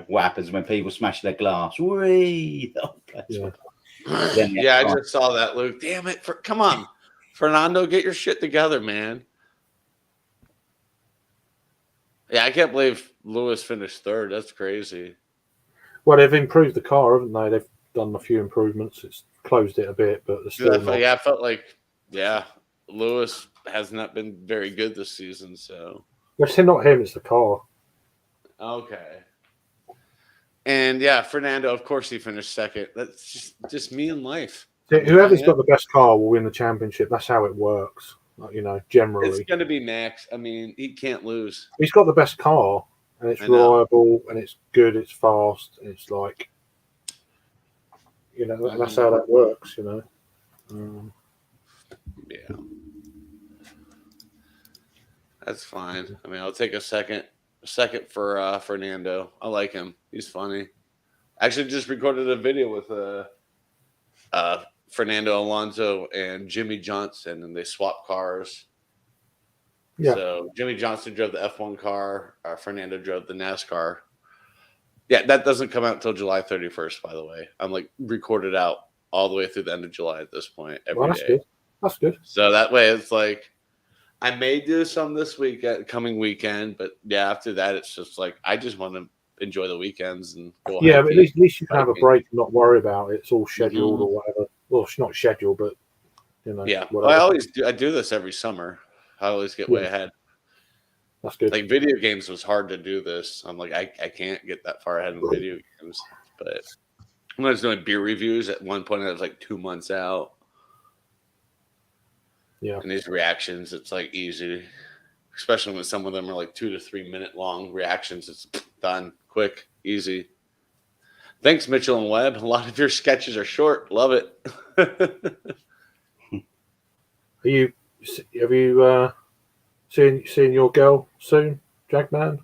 what happens when people smash their glass? Whee! Yeah. Yeah, I just saw that, Luke. Damn it. Come on. Fernando, get your shit together, man. Yeah, I can't believe Lewis finished third. That's crazy. Well, they've improved the car, haven't they? They've done a few improvements. It's closed it a bit, but it's still not. Yeah, I felt like, Lewis has not been very good this season, so. It's not him, it's the car. Okay. And Fernando, of course, he finished second. That's just me in life. Whoever's got the best car will win the championship. That's how it works, generally. It's going to be Max. I mean, he can't lose. He's got the best car, and it's reliable, and it's good, it's fast, and it's like, that's how that works, Yeah. That's fine. I mean, I'll take a second for Fernando. I like him. He's funny. Actually, just recorded a video with Fernando Alonso and Jimmy Johnson, and they swapped cars. Yeah. So Jimmy Johnson drove the F1 car. Fernando drove the NASCAR. Yeah, that doesn't come out until July 31st, by the way. I'm like recorded out all the way through the end of July at this point every Well, that's day. good. That's good. So that way it's like I may do some this coming weekend, but yeah, after that it's just like I just want to enjoy the weekends and go. Yeah, but at hiking. least you can have a break and not worry about it. It's all scheduled Mhm. or whatever. Well, it's not scheduled, but you know. Yeah, whatever. I do this every summer. I always get way Yeah. ahead. That's good. Like video games was hard to do this. I'm like I can't get that far ahead in video games. But when I was doing beer reviews at one point, I was like 2 months out. Yeah. And these reactions, it's like easy, especially when some of them are like 2 to 3 minute long reactions. It's done quick, easy. Thanks, Mitchell and Webb. A lot of your sketches are short. Love it. Have you seen your girl soon, Jagman?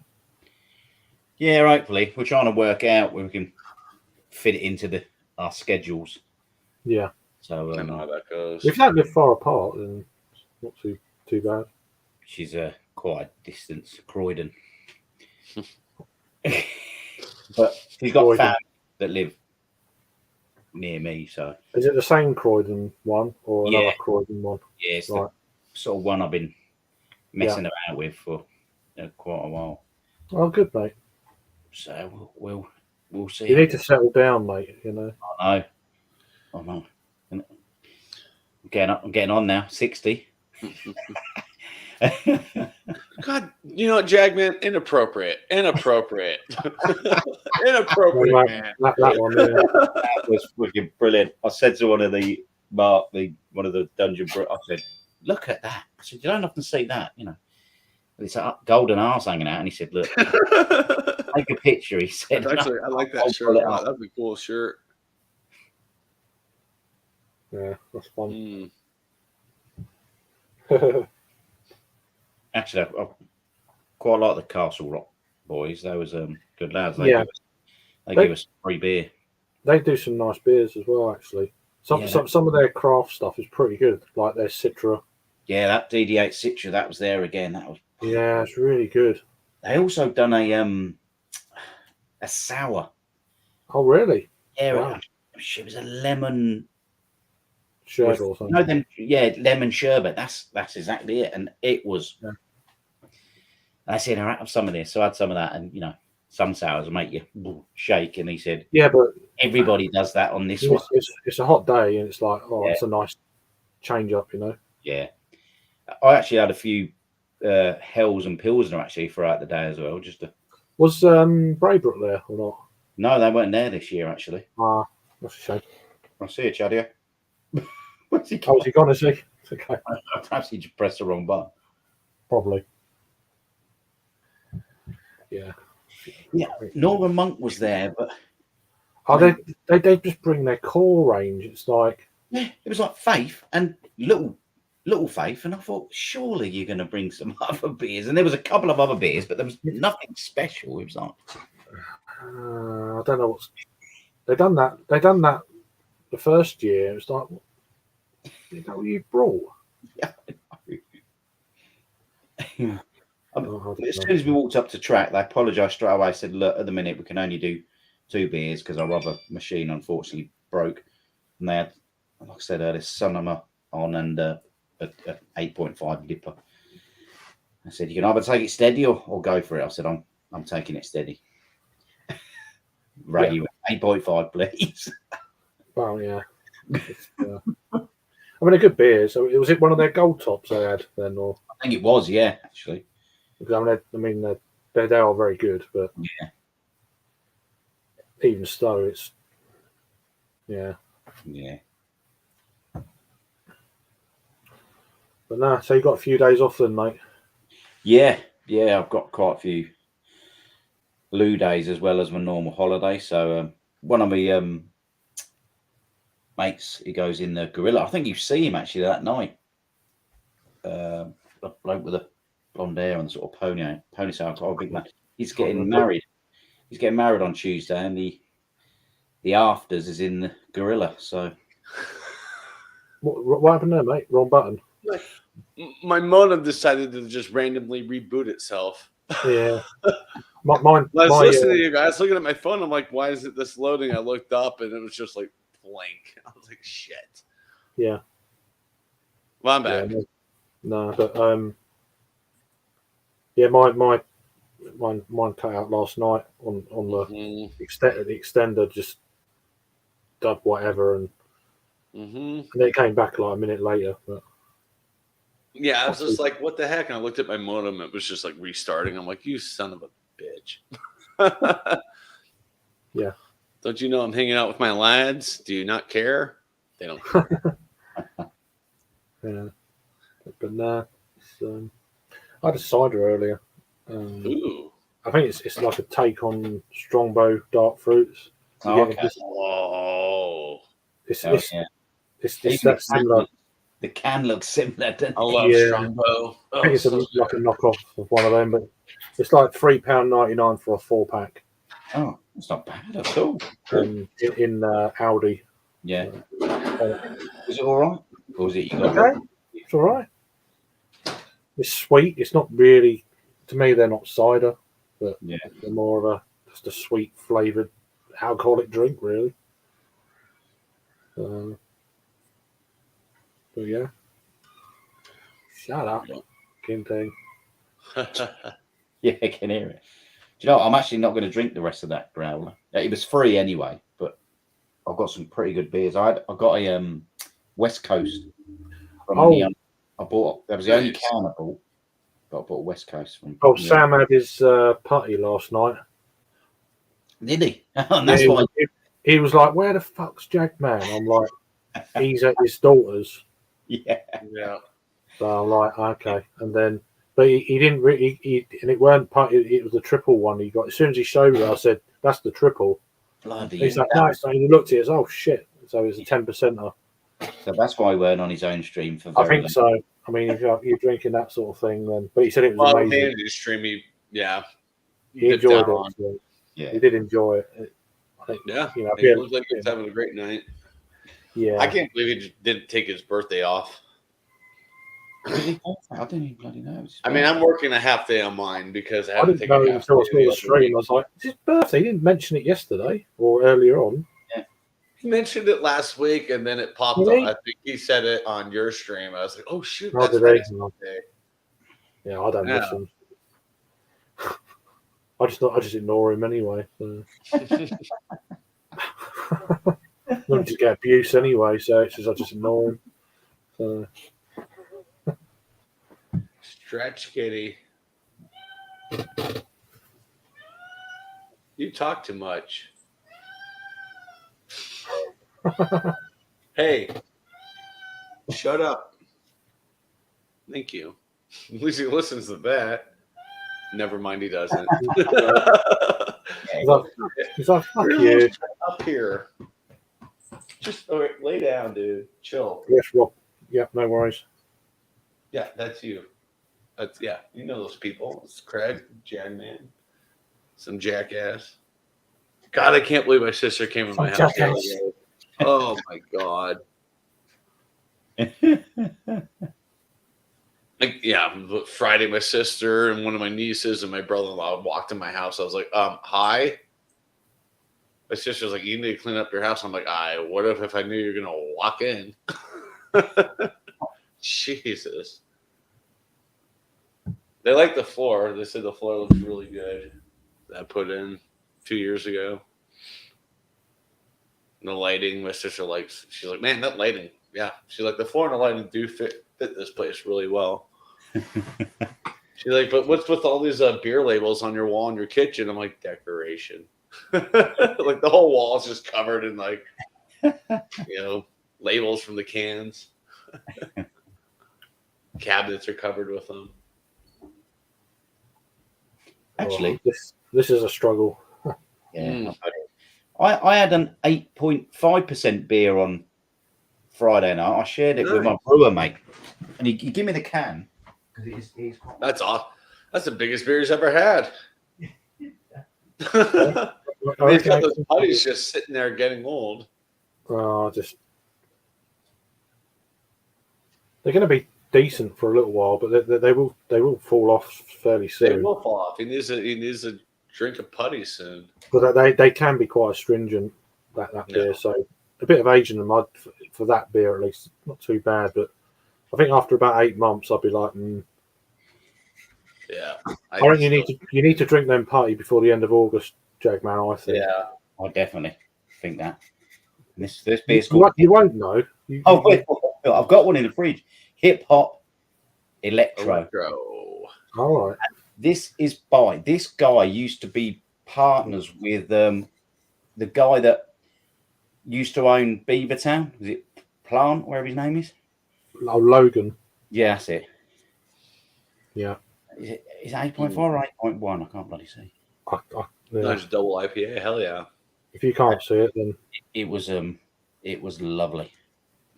Yeah, hopefully. We're trying to work out where we can fit it into our schedules. Yeah. So I know how that goes. If you don't live far apart, then it's not too bad. she's quite a distance, Croydon. But she's got Croydon. family that live near me, so Is it the same Croydon one or another Yeah. Croydon one? yeah, it's Right. the sort of one I've been messing about with for quite a while. Oh, good, mate. So we'll see. You need to settle down, mate. You know. I know. I'm getting on now. 60. God, you know what, Jagman? Inappropriate. Inappropriate, Well, man. that one. Yeah. That was freaking brilliant. I said to one of the dungeon I said, "Look at that." I said, "You don't often see that, you know." It's a golden arse hanging out, and he said, "Look, take a picture." He said, Actually, I like I'll that shirt. pull it up. That'd be a cool shirt. Yeah, that's fun. Actually, I quite like the Castle Rock boys. They was good lads. They Yeah. give us free beer. They do some nice beers as well, actually. Some of their craft stuff is pretty good, like their Citra. Yeah, that DD8 Citra, that was there again. That was. Yeah, it's really good. They also done a sour. Oh, really? Yeah, Wow. it was a lemon. Sherbet or something. No, then lemon sherbet. That's exactly it, and it was. Yeah. I said, "All right, have some of this." So I had some of that, and you know, some sours will make you shake. And he said, Yeah, but "Everybody does that on this one." it's a hot day, and it's like, Yeah. it's a nice change up, you know. Yeah, I actually had a few Hells and Pilsner actually throughout the day as well. Just to... Was Braybrook there or not? No, they weren't there this year actually. Ah, that's a shame. I see you, Chadia. What's he Oh, is he gone? Is he? Okay, Perhaps he just pressed the wrong button. probably. Yeah. Yeah, Norman Monk was there, but Oh, they just bring their core range. It's like, yeah, it was like Faith and little Faith, and I thought surely you're going to bring some other beers, and there was a couple of other beers, but there was nothing special. It was like, I don't know what's they done that. They done that the first year. It was like, is that what you brought? yeah. Oh, I don't As know. soon as we walked up to track, they apologised straight away. Said, "Look, at the minute we can only do 2 beers because our other machine unfortunately broke." And they had, like I said, this Sonoma on and a 8.5 dipper. I said, "You can either take it steady or go for it." I said, "I'm taking it steady." Radio 8.5, please. Well, yeah. I mean, a good beer. So was it one of their gold tops they had then, or? I think it was, yeah, actually. Because they are very good, but Yeah. even so, it's yeah. Yeah. But nah, so you got a few days off then, mate. Yeah, I've got quite a few loo days as well as my normal holiday. So one of my mates, he goes in the Gorilla. I think you see him actually that night. A bloke with a blonde hair and sort of ponytail. Quite a big man. He's getting married. He's getting married on Tuesday, and the afters is in the Gorilla. So What happened there, mate? Wrong button. My modem decided to just randomly reboot itself. Yeah. Mine. I was listening to you guys, looking at my phone. I'm like, why is it this loading? I looked up and it was just like blank. I was like, shit. Yeah. Well, I'm back. Yeah, no, but yeah, mine cut out last night on the extender. Just did whatever, and then it came back like a minute later. But yeah, I was just like, what the heck? And I looked at my modem. It was just like restarting. I'm like, you son of a bitch. Yeah. Don't you know I'm hanging out with my lads? Do you not care? They don't care. Yeah. But nah, I had a cider earlier. Ooh. I think it's like a take on Strongbow dark fruits. okay. Oh. It's Even that similar. The can looks similar. Doesn't I it? love Yeah. Strongbow. I think it's like a knockoff of one of them, but it's like £3.99 for a 4-pack. Oh, it's not bad at all. In Aldi. Yeah. Is it all right? Or is it you got? Okay, it's all right. It's sweet. It's not really, to me, they're not cider, but Yeah. they're more of just a sweet flavoured alcoholic drink, really. But yeah. Shut up, King Thing. Yeah, I can hear it. Do you know what? I'm actually not going to drink the rest of that growler. It was free anyway, but I've got some pretty good beers. I got a West Coast from I bought. That was the only can I bought. But I bought a West Coast from. Oh, Sam had his party last night. Did he? And that's why he was like, "Where the fuck's Jagman?" I'm like, "He's at his daughter's." Yeah. Yeah. So I'm like, "Okay," and then. But he didn't really, and it weren't part. It was the triple one he got. As soon as he showed me, I said, "That's the triple." Bloody. He's like, "Nice." And he looked at it, oh shit! So it was a 10%er. So that's why he weren't on his own stream for. I think so. I mean, if you're drinking that sort of thing, then. But he said it was amazing. Stream, yeah. He enjoyed it. So yeah. He did enjoy it. I think. Yeah. You know, It looked like he was having a great night. Yeah. I can't believe he just didn't take his birthday off. Did he? I didn't even bloody know. I mean, I'm working a half day on mine because I I had to didn't take know a it half until I day saw the the other stream. week. I was like, "It's his birthday." He didn't mention it yesterday or earlier on. He mentioned it last week, and then it popped Really? up. I think he said it on your stream. I was like, "Oh shoot, Oh, that's did right, he? his birthday." Yeah, I don't Yeah. listen. I just ignore him anyway. So. Not to get abuse anyway, so it's just I just ignore him. So. Stretch kitty. You talk too much. Hey, shut up. Thank you. At least he listens to that. Never mind, he doesn't. He's like, fuck Really? you. Up here. Just all right, lay down, dude. Chill. Yes, Rob. Yep, no worries. Yeah, that's you. That's you know those people. It's Craig, Jagman, some jackass. God, I can't believe my sister came in my house. The other day. Oh my God. Like, Friday, my sister and one of my nieces and my brother-in-law walked in my house. I was like, hi. My sister's like, you need to clean up your house. I'm like, what if I knew you're gonna walk in? Jesus. They like the floor. They said the floor looks really good. That I put in 2 years ago. And the lighting, my sister likes. She's like, man, that lighting. Yeah. She's like, the floor and the lighting do fit this place really well. She's like, but what's with all these beer labels on your wall in your kitchen? I'm like, decoration. Like the whole wall is just covered in like, labels from the cans. Cabinets are covered with them. Actually, this is a struggle. yeah. I had an 8.5% beer on Friday night. I shared it with my brewer mate, and he gave me the can because it's quite. That's awesome. That's the biggest beer he's ever had. I I mean, he's got those reckon putties just sitting there getting old. just they're going to be decent for a little while, but they will fall off fairly They soon. will fall off. He needs to drink a putty soon. But they can be quite astringent, that beer. Yeah. So a bit of age in the mud for that beer at least, not too bad. But I think after about 8 months, I'll be like, Yeah. I think you need to drink them putty before the end of August, Jagman. I think. Yeah. I definitely think that. And this You, beer's called. you won't know. Oh, wait, I've got one in the fridge. Hip Hop Electro. Electro. All right. This guy used to be partners with the guy that used to own Beavertown. Was it Plant, wherever his name is? Oh, Logan. Yeah, that's it. Yeah. Is it 8.4 or 8.1? I can't bloody see. Yeah. Nice double IPA. Hell yeah. If you can't see it, then It was lovely.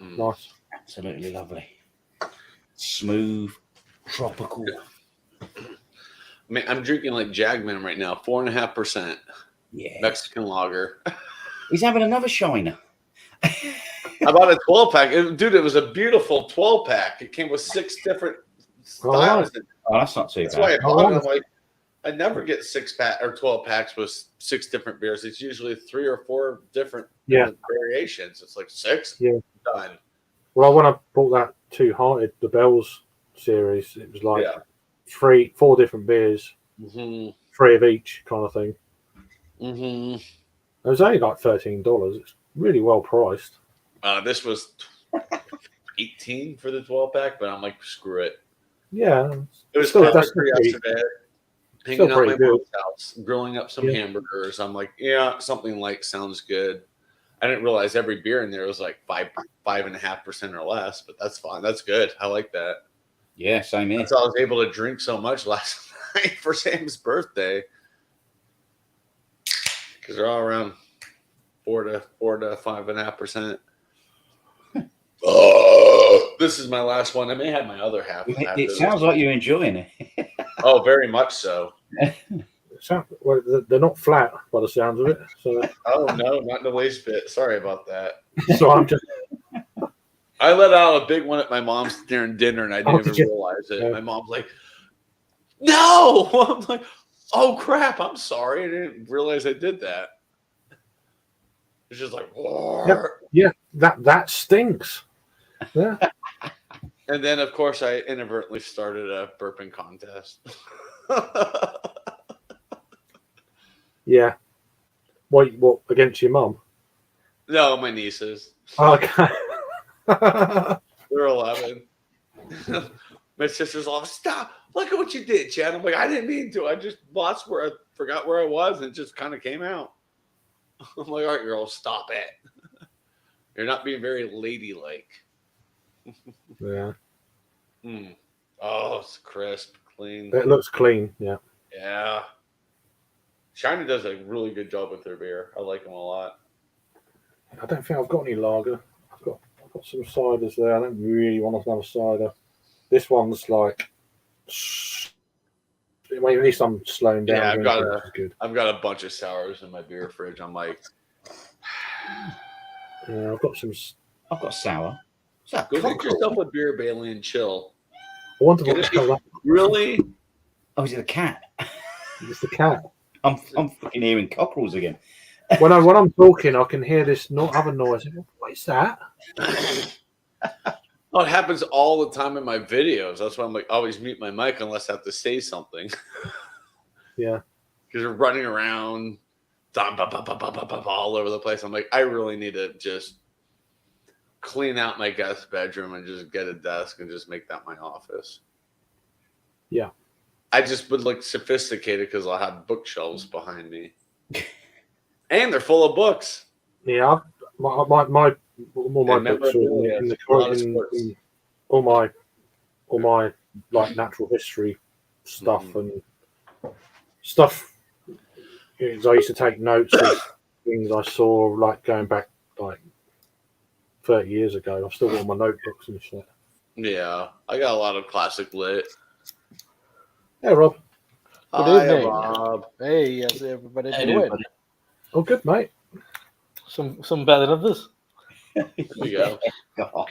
Mm. nice. Absolutely lovely. Smooth, tropical. I mean, I'm drinking like Jagman right now, 4.5% Yeah. Mexican lager. He's having another shiner. I bought a 12-pack. Dude, it was a beautiful 12-pack. It came with 6 different styles. Oh, that's not too That's why I bad. bought it. I'm like, I never get 6-pack or 12 packs with 6 different beers. It's usually 3 or 4 different variations. It's like 6. Yeah. Done. Well, when I bought that Two Hearted, the Bells series, it was like Yeah. 4 different beers, Mm-hmm. 3 of each kind of thing. Mm-hmm. It was only like $13. It's really well priced. This was 18 for the 12-pack, but I'm like, screw it. Yeah. It was Still, perfect that's for pretty- yesterday. still Hanging out at my pretty good. mom's house, grilling up some hamburgers. I'm like, yeah, something like sounds good. I didn't realize every beer in there was like 5.5% or less, but that's fine. That's good. I like that. Yeah, same here. So I was able to drink so much last night for Sam's birthday because they're all around 4 to 5.5%. Oh, this is my last one. I may have my other half. It sounds like you're enjoying it. Oh, very much so. Well, they're not flat by the sounds of it. So, Oh no, not in the least bit. Sorry about that. so I'm just I let out a big one at my mom's during dinner, and I didn't did even you? realize it. Yeah. My mom's like, "No!" I'm like, "Oh crap! I'm sorry. I didn't realize I did that." It's just like, that stinks. Yeah. And then of course I inadvertently started a burping contest. Yeah. What against your mum? No, my nieces. Okay. They're 11. My sister's all, "Stop! Look at what you did, Chad." I'm like, "I didn't mean to. I just lost where I forgot where I was, and it just kind of came out." I'm like, "All right, girl, stop it. You're not being very ladylike." Yeah. Oh, it's crisp, clean. It looks clean. Yeah. Yeah. China does a really good job with their beer. I like them a lot. I don't think I've got any lager. I've got some ciders there. I don't really want another cider. This one's like, well, at least I'm slowing down. Yeah, which is good. I've got a bunch of sours in my beer fridge. I'm like, Yeah, I've got some. I've got sour. Is that go get cockerel? yourself a beer, Bailey, and chill. I wonder what Get the hell that Really? Oh, is it a cat? is. The cat. I'm fucking hearing cockerels again. When I'm talking, I can hear this other noise. What is that? Oh, it happens all the time in my videos. That's why I'm like always mute my mic unless I have to say something. Yeah. Because you're running around all over the place. I'm like, I really need to just clean out my guest bedroom and just get a desk and just make that my office. Yeah. I just would look sophisticated because I'll have bookshelves behind me. And they're full of books. Yeah. All my And books are in a lot of sports. in all my like natural history stuff and stuff. Because I used to take notes of things I saw, like going back like 30 years ago. I've still got all my notebooks and shit. Yeah, I got a lot of classic lit. Hey, Rob. Good Hi, evening. Rob. Hey, how's everybody Hey, doing? everybody. Oh, good, mate. Some better than others. There we go. God.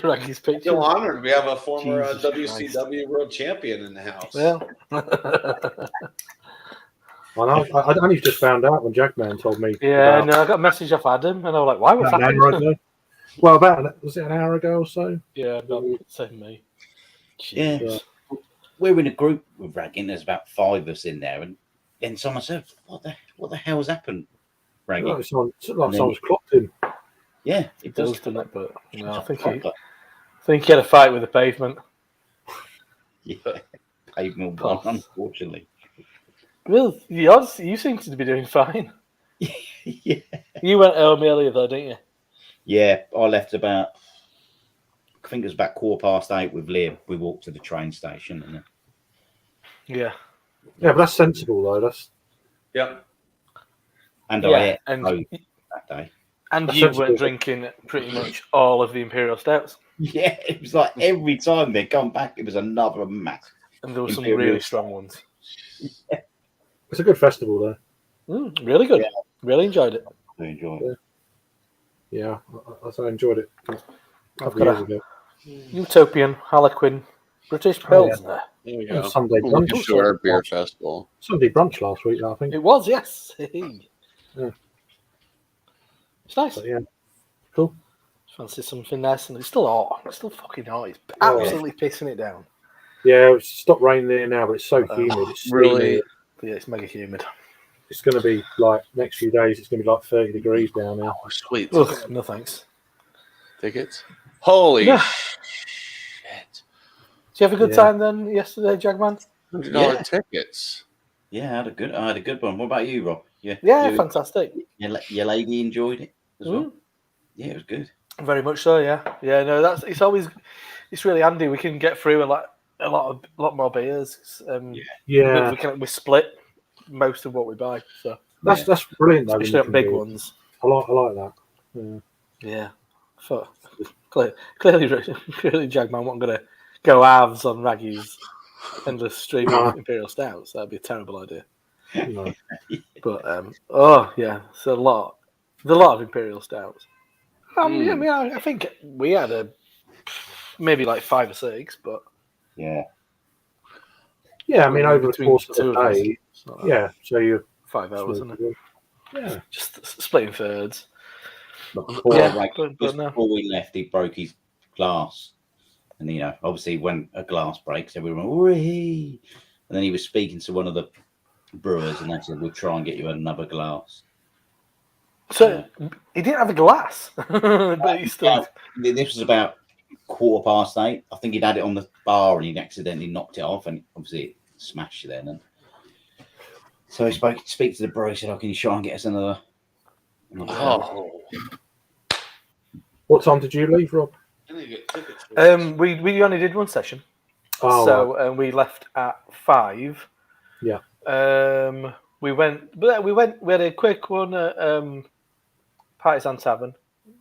Raggy's picture. Feel honored. We have a former Jesus WCW World Champion in the house. Well, I only just found out when Jackman told me. yeah, about no, I got a message off Adam, and I was like, "Why? What's an happened?" hour ago. Well, was it an hour ago or so? Yeah, no, same me. Yeah. Jeez. We're in a group with Ragging. There's about 5 of us in there, and then someone said, "What the hell's happened, Raggy?" Oh, it's like And then- someone's clocked him. Yeah, It does, doesn't it? But no, I think proper. he had a fight with the pavement. Yeah, pavement Oh. one, unfortunately. Well, you seem to be doing fine. Yeah. You went home earlier though, didn't you? Yeah, I left about, I think it was about 8:15 with Liam. We walked to the train station, and Yeah. Yeah, but that's sensible though. That's Yep. I Yeah, ate and both that day. and That's you sensible. were drinking pretty much all of the Imperial Stouts. Yeah, it was like every time they come back, it was another mass. And there were some Imperial really strong ones. it's a good festival though. Really good. Yeah. Really enjoyed it. I enjoy it. Yeah, I enjoyed it. A I've couple got of years a ago. Utopian Harlequin British Oh, yeah. Pilsner. There we Yeah, go. Sunday We brunch. can do our beer festival. Sunday brunch last week, I think. It was, yes. Yeah. It's nice. But yeah, cool. Fancy something nice, and it's still hot. It's still fucking hot. It's Oh. absolutely pissing it down. Yeah, it's stopped raining there now, but it's so humid. It's really? steamy. But yeah, it's mega humid. It's going to be like next few days. It's going to be like 30 degrees down there. Oh, sweet. Ugh, no thanks. Tickets? Holy Yeah. shit. Did you have a good Yeah. time then yesterday, Jagman? $100 Yeah. tickets. Yeah, I had a good one. What about you, Rob? Yeah, Yeah, you- fantastic. your lady enjoyed it as well. Mm, Yeah, it was good. very much so. Yeah, yeah. No, it's really handy. We can get through a lot more beers. Yeah, We split most of what we buy, so that's brilliant though. when especially you on can big do it. ones. I like that. Yeah. Yeah. Clearly, Jagman wasn't going to go halves on Raggy's endless stream of Imperial Stouts. That'd be a terrible idea. No. But oh yeah, it's a lot. There's a lot of Imperial Stouts. Yeah, I mean, I think we had maybe like 5 or 6, but Yeah, Yeah, I mean over the Between course of two the of us. day. it's not that Yeah, so you're 5 hours, isn't it? Yeah, Just splitting thirds. but before, Yeah, like, but just no. before we left, he broke his glass, and obviously when a glass breaks, everyone "Whee!" And then he was speaking to one of the brewers, and they said, "We'll try and get you another glass." So he didn't have a glass, but he still. This was about 8:15. I think he'd had it on the bar, and he'd accidentally knocked it off, and obviously it smashed then. And so he speak to the brewer. He said, "Oh, can you try and get us another?" Oh. What time did you leave, Rob? I need to get tickets for this. We only did one session, Oh, so we left at 5. Yeah. We had a quick one at Partisan Tavern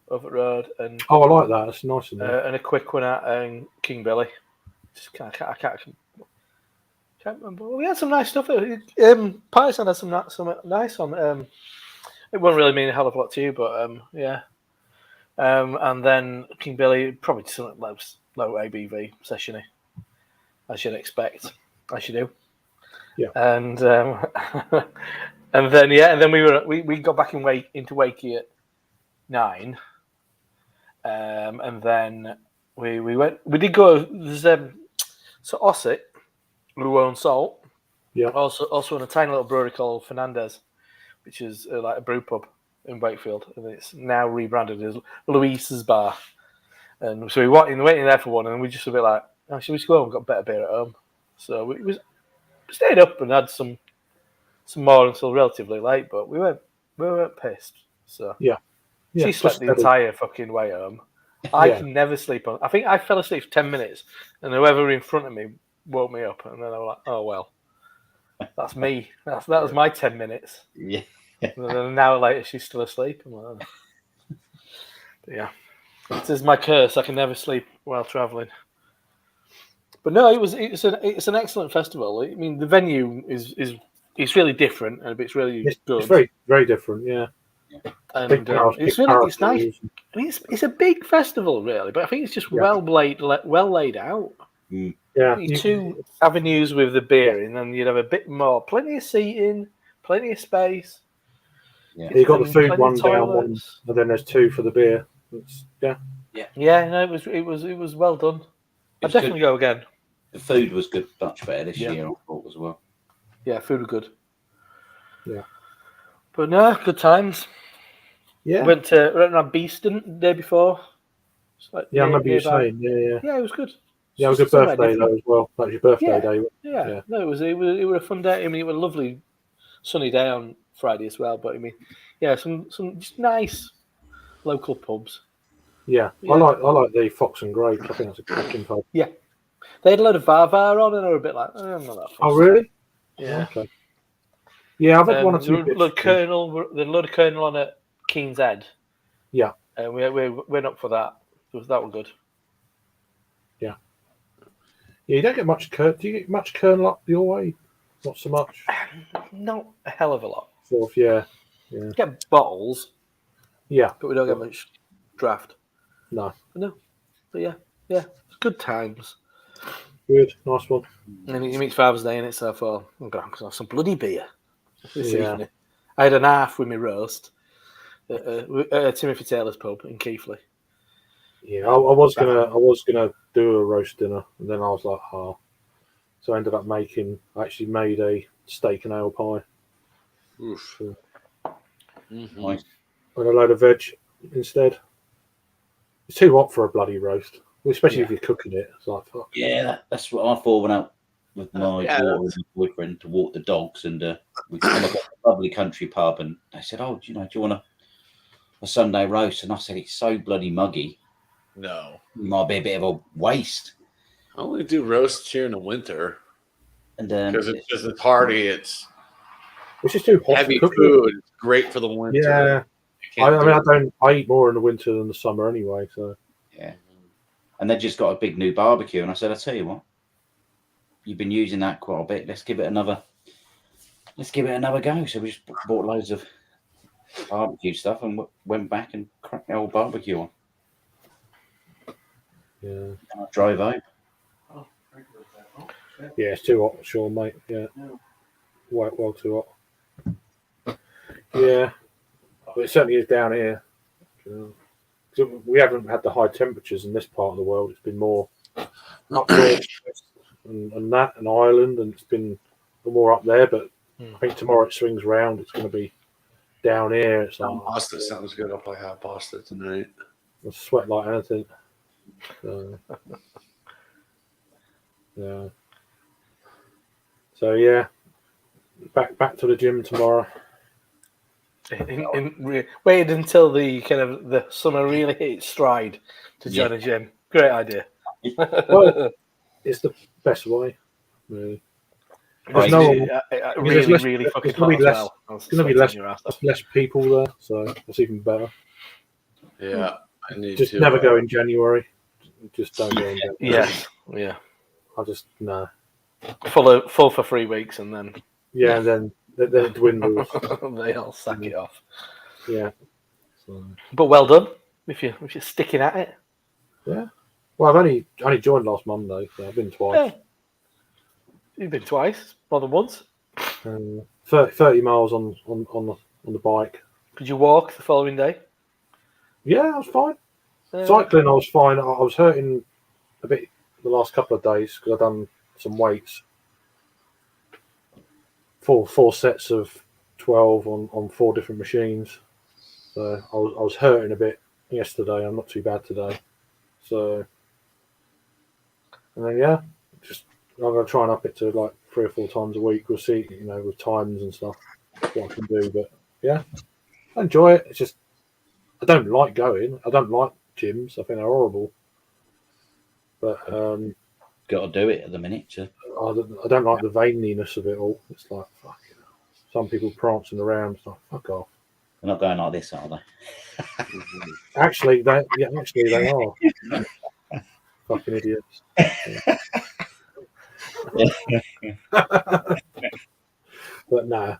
over the road, and I like that. It's nice in there. and a quick one at King Billy. I can't remember. We had some nice stuff. Partisan had some nice on. It won't really mean a hell of a lot to you, but yeah. And then King Billy, probably something low ABV sessiony, as you'd expect, as you do. Yeah. And and then we got back into Wakey at 9. And then we did go. There's so Ossett, who owns Salt, Yeah. also in a tiny little brewery called Fernandez, which is like a brew pub in Wakefield, and it's now rebranded as Luis's Bar. And so we waiting there for one, and we just a bit like, oh, should we just go home and got better beer at home? So we stayed up and had some more until relatively late, but we weren't pissed. So Yeah, she slept just the steady. entire fucking way home. I Yeah. can never sleep on. I think I fell asleep for 10 minutes, and whoever in front of me woke me up, and then I was like, oh well, that's me. That was my 10 minutes. Yeah. And then an hour later, she's still asleep. I'm like, oh. But yeah, it is my curse. I can never sleep while traveling. But no, it's an excellent festival. I mean, the venue is it's really different, and it's really good. It's very, very different, yeah. And Big cars, it's big really it's nice. parasols. I mean, it's a big festival, really, but I think it's just Yeah. well laid out. Yeah, Two avenues with the beer, and then you'd have a bit more, plenty of seating, plenty of space. Yeah. you got the and food plenty one of down, toilets. and then there's two for the beer. Yeah. Yeah, no, it was well done. I'd was definitely go again. The food was good, much better this Yeah. year, I thought, as well. Yeah, food was good. Yeah. But no, good times. Yeah. Went around Beeston the day before. It's like Yeah, I remember you nearby. saying, yeah. Yeah, it was good. Yeah, it was a good Somewhere birthday different. though as well. That was your birthday Yeah. day. Yeah, Yeah. no, it was a fun day. I mean, it was a lovely sunny day on Friday as well. But I mean, yeah, some just nice local pubs. Yeah. Yeah. I like the Fox and Grapes. I think that's a cracking pub. They had a load of Varvar on, and they were a bit like, I'm not that fussed. Oh really? Yeah. Okay. Yeah, I've had one or There two were a bits. load of Colonel on at Keen's Head. Yeah. And we went up for that. That was good. Yeah, you don't get much do you get much Kernel up your way? Not so much. Not a hell of a lot. Sort of, yeah. We get bottles, Yeah. but we don't get much draft. No. But yeah, it's good times. Good. Nice one. And then it meets Father's Day in it, so I thought, I'm going to have some bloody beer this Yeah. evening. I had an half with my roast at Timothy Taylor's pub in Keighley. Yeah, I was gonna do a roast dinner, and then I was like, so I ended up I actually made a steak and ale pie Oof. So- Mhm. Nice. and a load of veg instead. It's too hot for a bloody roast, especially if Yeah. you're cooking it. It's like, fuck. Yeah, that's what I thought when out with my Yeah, daughter and my boyfriend to walk the dogs, and we come across a lovely country pub, and they said, "Oh, do you want a Sunday roast?" And I said, "It's so bloody muggy. No. It might be a bit of a waste." I only do roasts here in the winter And because it's hearty. It's It's just too hot heavy for cooking. food. It's great for the winter. Yeah, You I can't mean, do I eat more in the winter than the summer anyway. So yeah, and they just got a big new barbecue, and I said, "I tell you what, you've been using that quite a bit. Let's give it another go." So we just bought loads of barbecue stuff and went back and cracked the old barbecue on. yeah, And I drove home. yeah, it's too hot, sure, mate. Yeah, well too hot. Yeah, but it certainly is down here. So we haven't had the high temperatures in this part of the world. It's been more up north and Ireland, and it's been more up there. But I think tomorrow it swings round. It's going to be down here. It's like Pasta sounds good. I'll probably have pasta tonight. I sweat like anything. Yeah. So yeah, back to the gym tomorrow. Wait until the summer really hit its stride to join a gym. Great idea. Well, it's the best way, really. Right. no one- really, less- really there's fucking gonna be hot as less- well. I was There's going to be sweating your ass off. less people there, so that's even better. Yeah, I need Just to never go in January. Just don't go in January. Yeah. I just no. Full for 3 weeks, and then Yeah, and then it dwindles. they all sack it off. Yeah. So, But well done if you're sticking at it. well, I've only joined last Monday, so I've been twice. Yeah. You've been twice, more than once. 30 miles on the bike. Could you walk the following day? Yeah, I was fine. Cycling, I was fine. I was hurting a bit the last couple of days because I've done some weights. Four sets of 12 on 4 different machines. So I was hurting a bit yesterday. I'm not too bad today. So, and then yeah, just I'm gonna try and up it to like 3 or 4 times a week. We'll see, with times and stuff, what I can do. But yeah, I enjoy it. It's just I don't like going. I don't like gyms. I think they're horrible. But Got to do it at the minute. I don't like the veininess of it all. It's like fuck. Some people prancing around. It's like fuck off. They're not going like this, are they? Actually, they are. Fucking idiots. But nah.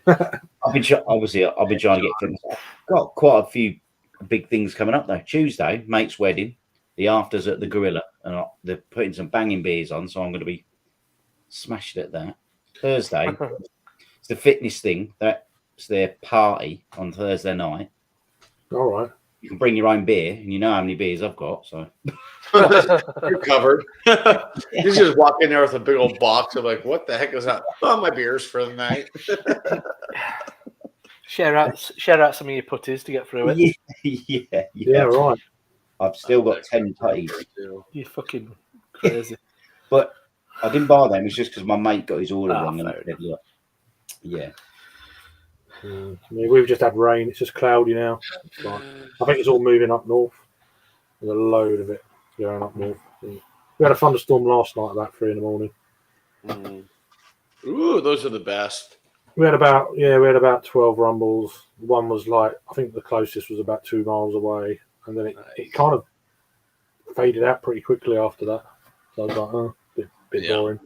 I've been obviously I've been trying to get things. I've got quite a few big things coming up though. Tuesday, mate's wedding. The afters at the Gorilla, and they're putting some banging beers on, so I'm going to be smashed at that. Thursday, it's the fitness thing. That's their party on Thursday night. All right. You can bring your own beer, and you know how many beers I've got. So You're covered. You just walk in there with a big old box of like, what the heck is that? Oh, my beers for the night. Share out some of your putties to get through it. Yeah, right. I've still got 10 putties. You're fucking crazy. But I didn't buy them. It's just because my mate got his order wrong. And I fair said, look, yeah. I mean, we've just had rain. It's just cloudy now. It's like, I think it's all moving up north. There's a load of it going up north. We had a thunderstorm last night about 3 a.m. Ooh, those are the best. We had about 12 rumbles. One was like, I think the closest was about 2 miles away, and then it kind of faded out pretty quickly after that. So I was like, oh, bit boring.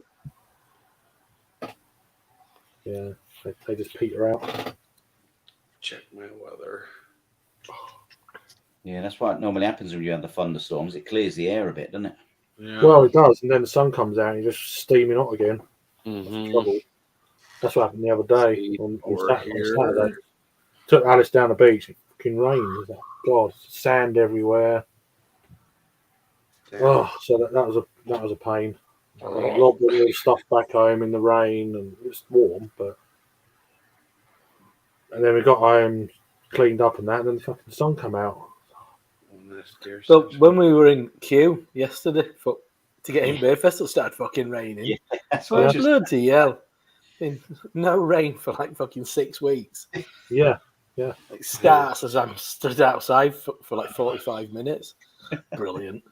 Yeah, they just peter out. Check my weather. Yeah, that's what normally happens when you have the thunderstorms. It clears the air a bit, doesn't it? Yeah. Well, it does, and then the sun comes out and you're just steaming hot again. Mhm. Trouble. That's what happened the other day on Over Saturday. Took Alice down the beach. It fucking rained. God, sand everywhere. Yeah. Oh, so that was a pain. Lobbed all the stuff back home in the rain, and it was warm, and then we got home, cleaned up and that, and then the fucking sun come out. So when we were in queue yesterday to get in Beer Festival, it started fucking raining. Yeah, that's Oh, what just bloody hell. No rain for like fucking 6 weeks. Yeah. It starts as I'm stood outside for like 45 minutes. Brilliant.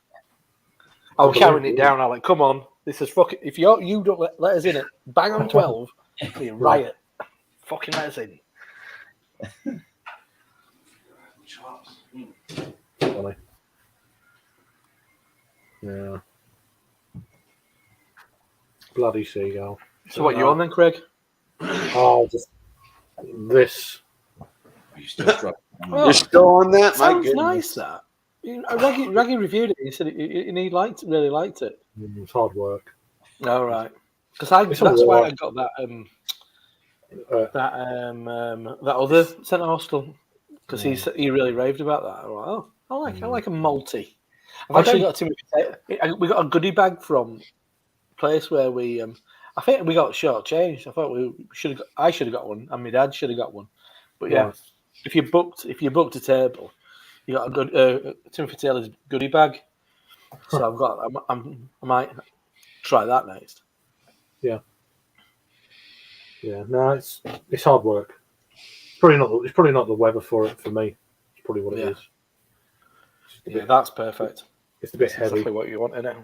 I was counting it down. I'm like, come on, this is fucking. If you don't let us in it, bang on 12, be a riot. Fucking let us in. Funny. Yeah. Bloody seagull. So what you on then, Craig? Oh, just this. you still struggling. Oh, You're still on that? My sounds goodness. nice. That Raggy reviewed it. He said he really liked it. It's hard work. All right, because It's that's all why right. I got that Uh, that other centre hostel because he really raved about that. I'm like, oh, I like a multi. I've actually got we got a goodie bag from a place where we I think we got shortchanged. I thought I should have got one, and my dad should have got one. But yeah, Right. if you booked a table, you got a good Timothy Taylor's goodie bag. So I've got. I might try that next. Yeah, no, it's hard work. It's probably not the weather for it for me. It's probably what it is. Yeah, that's perfect. It's a bit That's heavy. exactly what you want in it.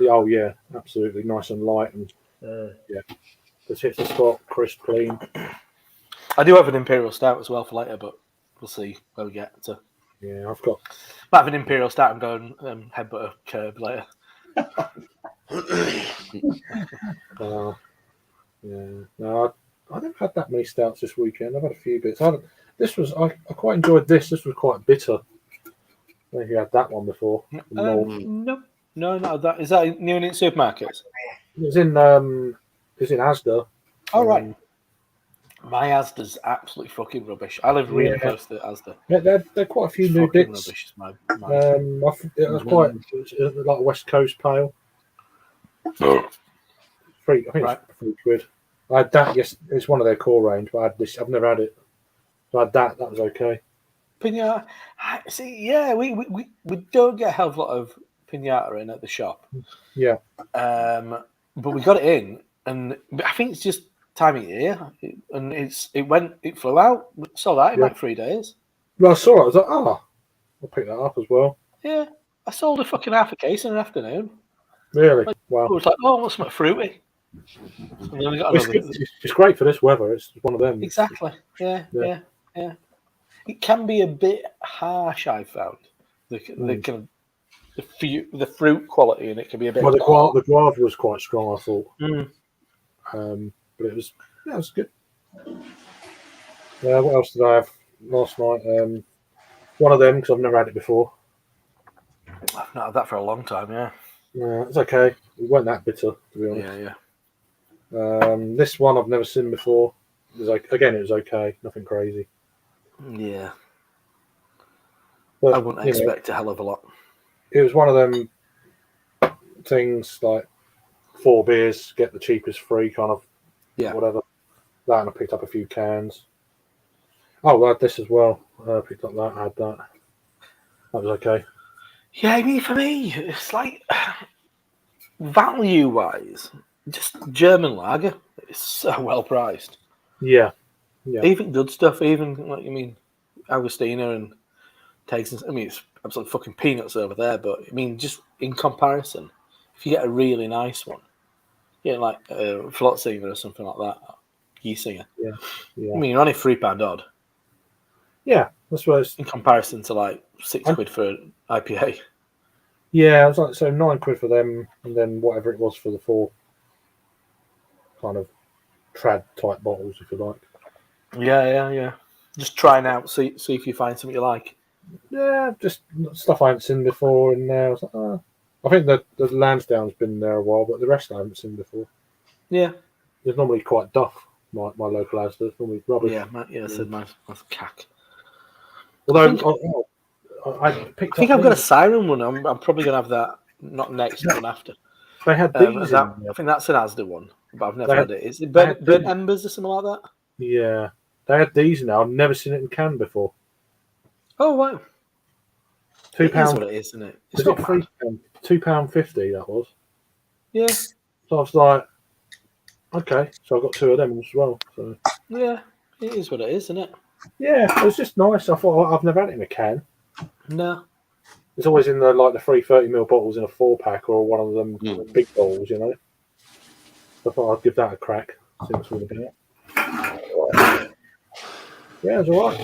Oh yeah, absolutely nice and light and just hits the spot, crisp, clean. I do have an Imperial Stout as well for later, but we'll see where we get to. Yeah, I've got. Might have an Imperial Stout and go and headbutt a curb later. Yeah, no, I haven't had that many stouts this weekend. I've had a few bits. I quite enjoyed this. This was quite bitter. I don't know if you had that one before. No, not that. Is that new in supermarkets? It was in Asda. All right. My Asda's absolutely fucking rubbish. I live really close to Asda. Yeah, there are quite a few new Fucking bits. rubbish is my It was quite like a West Coast pale. I think Right. it's £3. I had that. Yes, it's one of their core range, but I had this. I've never had it. So I had that. That was okay. Pinata. See, yeah, we don't get a hell of a lot of pinata in at the shop. Yeah. But we got it in, and I think it's just time of year, and it flew out, saw that in like 3 days. Well, I saw it. I was like, I'll pick that up as well. Yeah, I sold a fucking half a case in an afternoon. Really? I Wow. was like, oh, what's my fruity? And then we got another. It's great for this weather. It's one of them. Exactly. Yeah. It can be a bit harsh, I found. The kind of the fruit quality in it can be a bit. Well, the guava was quite strong, I thought. But it was good. What else did I have last night? One of them, because I've never had it before. I've not had that for a long time. Yeah. It's okay. It wasn't that bitter, to be honest. Yeah. This one I've never seen before. It was it was okay. Nothing crazy. Yeah. But, I wouldn't expect a hell of a lot. It was one of them things like 4 beers, get the cheapest free kind of whatever. That, and I picked up a few cans. Oh, I had this as well. I picked up that, I had that. That was okay. Yeah, I mean, for me, it's like value-wise, just German lager. It's so well priced. Yeah. Even good stuff, even like Augustina and takes. I mean, it's absolute fucking peanuts over there. But I mean, just in comparison, if you get a really nice one, like Flotsinger or something like that, Giesinger. Yeah. I mean, you're only £3 odd. Yeah, I suppose. In comparison to like £6 for an IPA. Yeah, it was like so £9 for them, and then whatever it was for the 4 kind of trad type bottles, if you like. Yeah. Just trying out, see if you find something you like. Yeah, just stuff I haven't seen before, and I was like, oh. I think the Lansdowne's been there a while, but the rest I haven't seen before. Yeah. There's normally quite duff, my local Asda. It's normally rubbish. I said my cack. Although I picked I think I've got a Siren one. I'm probably going to have that, not next, one after. They had these. I think that's an Asda one, but I've never had it. Is it Burnt Embers or something like that? Yeah. They had these now. I've never seen it in can before. Oh, wow. £2. It is what it is, isn't it? It's not bad. £2.50 that was. Yeah. So I was like, okay. So I got 2 of them as well. So yeah, it is what it is, isn't it? Yeah, it was just nice. I thought I've never had it in a can. No. It's always in the free 30ml bottles in a 4-pack or one of them big bottles, So I thought I'd give that a crack. See what's all about. Yeah, it's all right.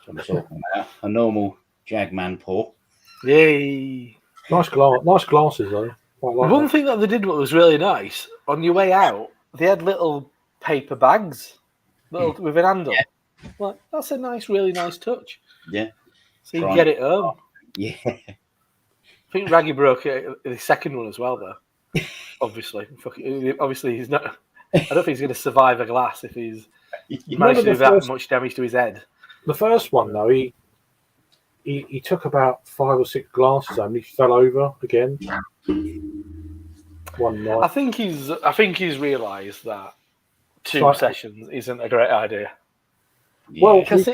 I'm talking about a normal Jagman pour. Yay! Nice glasses though. Quite like One that. thing that they did what was really nice, on your way out, they had little paper bags, with an handle. Yeah. Like, that's a really nice touch. Yeah. So you can get it home. Yeah. I think Raggy broke the second one as well, though. Obviously he's not. I don't think he's going to survive a glass if he's managed to do that much damage to his head. The first one though, he took about 5 or 6 glasses and he fell over again. One night. I think he's realised that 2 sessions isn't a great idea. Yeah. Well, Because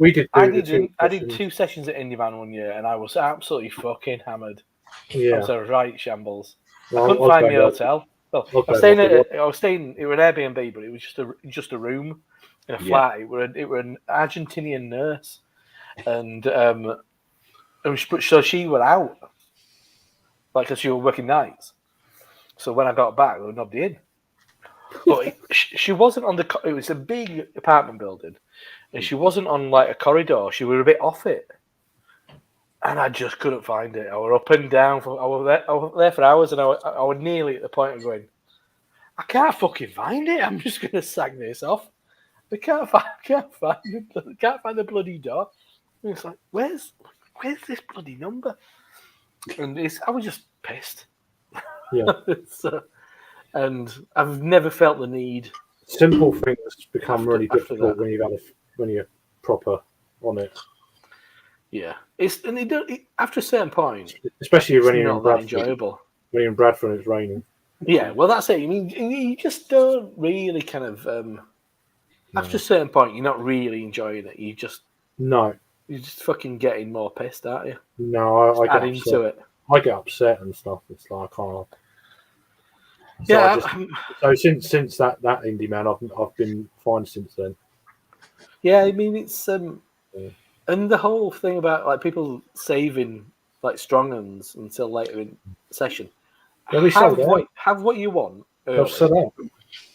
we did. I did 2 sessions at Indieman one year, and I was absolutely fucking hammered. Yeah. I was a right shambles. Well, I couldn't find my hotel. Well, Okay, I was staying. It was an Airbnb, but it was just a room in a flat. It were an Argentinian nurse, and so she were out, like, because she were working nights. So when I got back, there was nobody in. But she wasn't on it was a big apartment building, and she wasn't on like a corridor. She was a bit off it, and I just couldn't find it. I was up and down. I was there for hours, and I was nearly at the point of going, I can't fucking find it. I'm just gonna sag this off. I can't find the bloody door. And it's like, where's this bloody number? And I was just pissed. Yeah. And I've never felt the need. Simple things become really after difficult that. when you're proper on it. Yeah, after a certain point, Especially when it's you're not in that Bradford. enjoyable. When you're in Bradford and it's raining. Yeah, well, that's it. I mean, you just don't really kind of. After a certain point, you're not really enjoying it. You're just fucking getting more pissed, aren't you? No, I get adding upset. to it. I get upset and stuff. It's like I can't. So since that indie man, I've been fine since then. Yeah, I mean it's and the whole thing about like people saving like strong uns until later in session. Yeah, we have what you want early,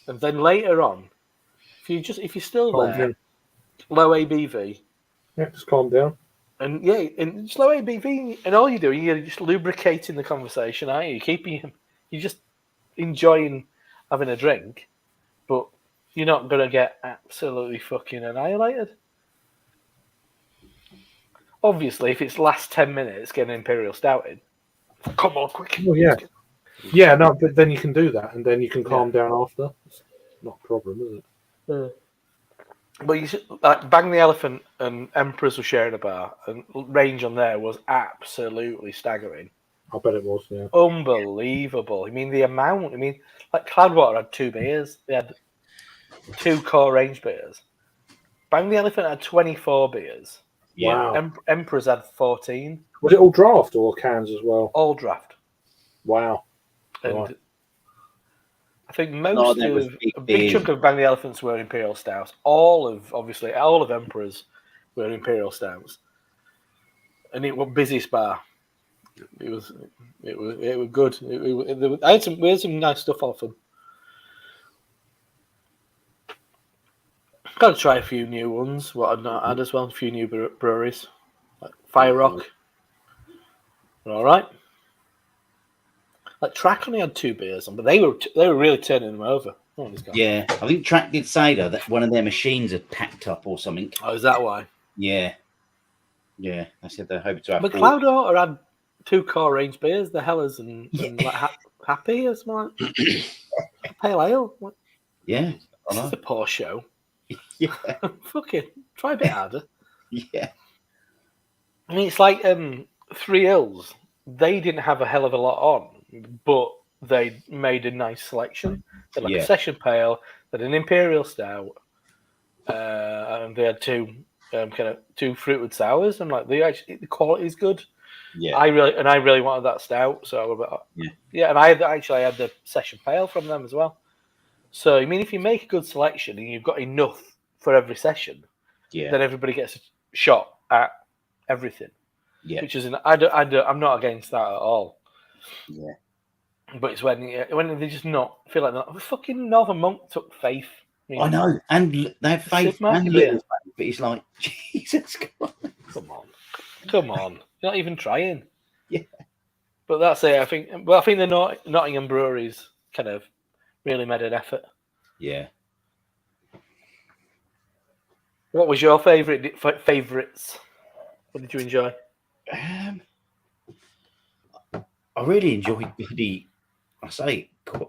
and then later on, if you're still there, low ABV, just calm down. And yeah, in slow ABV, and all you're doing, you're just lubricating the conversation, aren't you? You're just enjoying having a drink, but you're not gonna get absolutely fucking annihilated. Obviously, if it's last 10 minutes getting Imperial Stout in, come on, quick. Oh, yeah. Yeah, no, but then you can do that, and then you can calm down after. It's not a problem, is it? But you should, like, Bang the Elephant and Emperors were sharing a bar, and range on there was absolutely staggering. I bet it was, yeah. Unbelievable. I mean, the amount. I mean, like Cloudwater had 2 beers. They had 2 core range beers. Bang the Elephant had 24 beers. Yeah. Wow. Emperors had 14. Was it all draft or cans as well? All draft. Wow. And Right. I think No, there was a big beers. chunk of Bang the Elephants were Imperial Stouts. All of Emperors were Imperial Stouts. And it was busy bar. It was good. We had some nice stuff off them. Got to try a few new ones. What I've not had as well. A few new breweries, like Fire Rock. They're all right. Like Track only had 2 beers on, but they were really turning them over. Oh, he's gone. Yeah, I think Track did say though that one of their machines had packed up or something. Oh, is that why? Yeah, yeah. I said they're hoping to have. But 4. Cloudwater had 2 core range beers, the Hellers and Yeah. like Happy or something like Pale Ale. What? Yeah, I This know. is a poor show. Yeah, Fucking try a bit harder. yeah, I mean, it's like 3 Hills. They didn't have a hell of a lot on, but they made a nice selection. They had like Yeah. a session pale, they had an Imperial Stout, and they had 2 2 fruited sours. And like the quality is good. yeah. I really wanted that stout, so and I had the session pale from them as well. So I mean, if you make a good selection and you've got enough for every session, Yeah, then everybody gets a shot at everything. yeah, Which is I'm not against that at all. yeah. But it's when they just not feel like that. Fucking Northern Monk took Faith. I know, and they have faith Sid Mark and a little bit. faith, but it's like Jesus Christ. Come on, you're not even trying. Yeah. But that's it. I think the Nottingham breweries kind of really made an effort. Yeah. What was your favourites? What did you enjoy? I really enjoyed I say it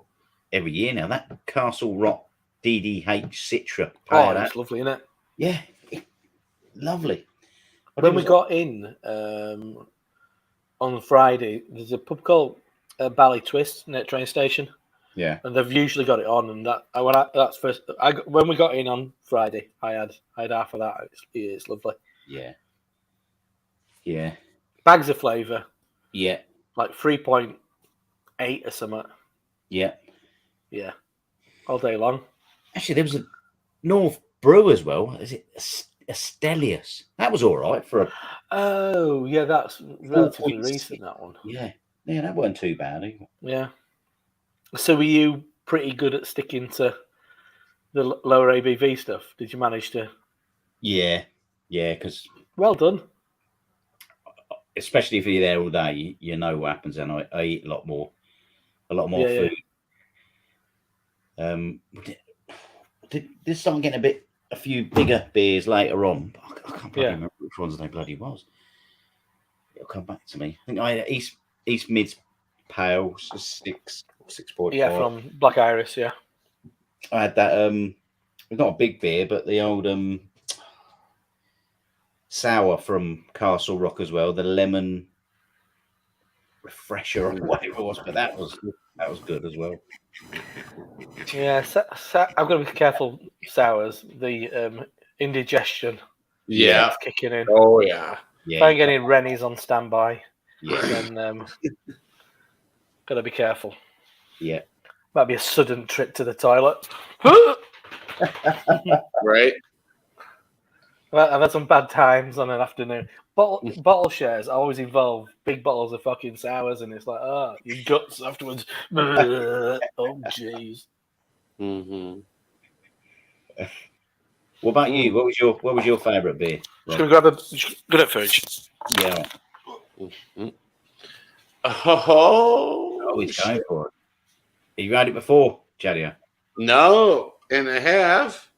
every year now, that Castle Rock DDH Citra. Oh, it's lovely, isn't it? Yeah, lovely. When we got in on Friday, there's a pub called Bally Twist near the train station, Yeah, and they've usually got it on. And when we got in on Friday, I had half of that. It's lovely. yeah, yeah, Bags of flavour, yeah, like 3.8 or something. yeah. Yeah, all day long. Actually, there was a North Brew as well. Is it Estelius? That was all right for a Oh, yeah, that's relatively 4.6. recent, that one. yeah. That wasn't too bad either. Yeah. So were you pretty good at sticking to the lower ABV stuff? Did you manage to? Yeah, because Well done. especially if you're there all day, you know what happens. And I eat a lot more Yeah, food. This started getting a few bigger beers later on. But I can't bloody remember which ones they bloody was. It'll come back to me. I think I had East Mid's Pale 6.5. Yeah, from Black Iris. Yeah. I had that. It's not a big beer, but the old sour from Castle Rock as well. The lemon refresher or whatever it was, but that was good as well. Yeah, I've got to be careful. Sours, the indigestion. Yeah. It's kicking in. Oh yeah. Yeah, If I get any Rennies on standby, yeah, then got to be careful. yeah. Might be a sudden trip to the toilet. Right. I've had some bad times on an afternoon. Bottle shares always involve big bottles of fucking sours, and it's like, your guts afterwards. Oh, jeez. Mm-hmm. What about you? What was your favourite beer? Just gonna grab a good at first. Yeah. Oh, He's going for it. Have you had it before, Jadio? no, and I have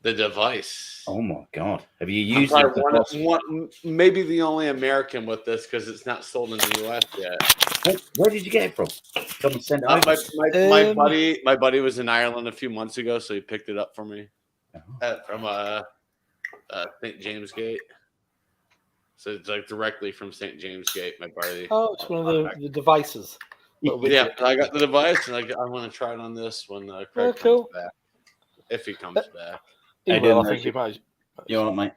the device. Oh my god! Have you I'm used it? probably maybe the only American with this because it's not sold in the U.S. yet. Where did you get it from? Someone sent it over. My buddy was in Ireland a few months ago, so he picked it up for me from St. James Gate. So it's like directly from St. James Gate. My buddy. Oh, it's one of the devices. Yeah, I got the device, and I want to try it on this when Craig cool. comes back, if he comes back. He I will, I didn't think he might. You all right, mate?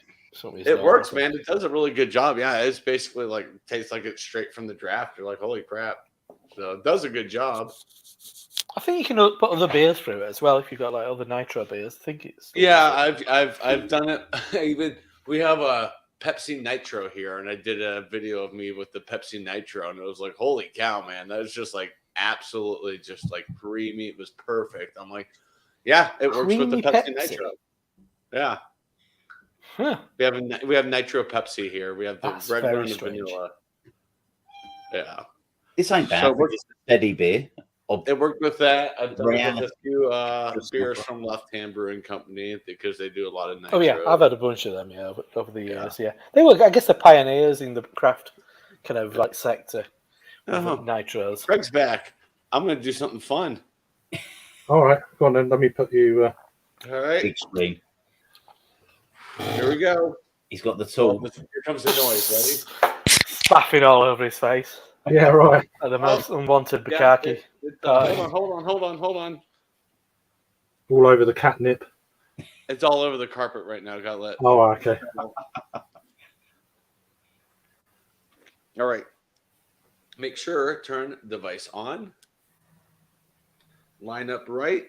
It works, man. It does a really good job. Yeah, it's basically like tastes like it's straight from the draft. You're like, holy crap! So it does a good job. I think you can put other beers through it as well if you've got like other nitro beers. I think it's I've done it. Even we have a Pepsi Nitro here, and I did a video of me with the Pepsi Nitro, and it was like, holy cow, man! That was just like absolutely just like creamy. It was perfect. I'm like, yeah, it works with the Pepsi Nitro. Yeah. Huh. We have Nitro Pepsi here. We have the regular and the vanilla. Yeah. This ain't bad. So It's a steady beer. It worked with that. I've done it with a few Just beers not- from Left Hand Brewing Company because they do a lot of nitro. Oh yeah, I've had a bunch of them. Yeah, over the years. Yeah, they were. I guess the pioneers in the craft kind of like sector of nitros. Craig's back. I'm going to do something fun. All right, go on then. Let me put you. All right. Big screen. Here we go. He's got the tool. Here comes the noise. Ready? Spaffing all over his face. Yeah, right. At the most unwanted Yeah, bukkake. hold on. All over the catnip. It's all over the carpet right now. Got let. Oh, okay. All right. Make sure turn device on. Line up right.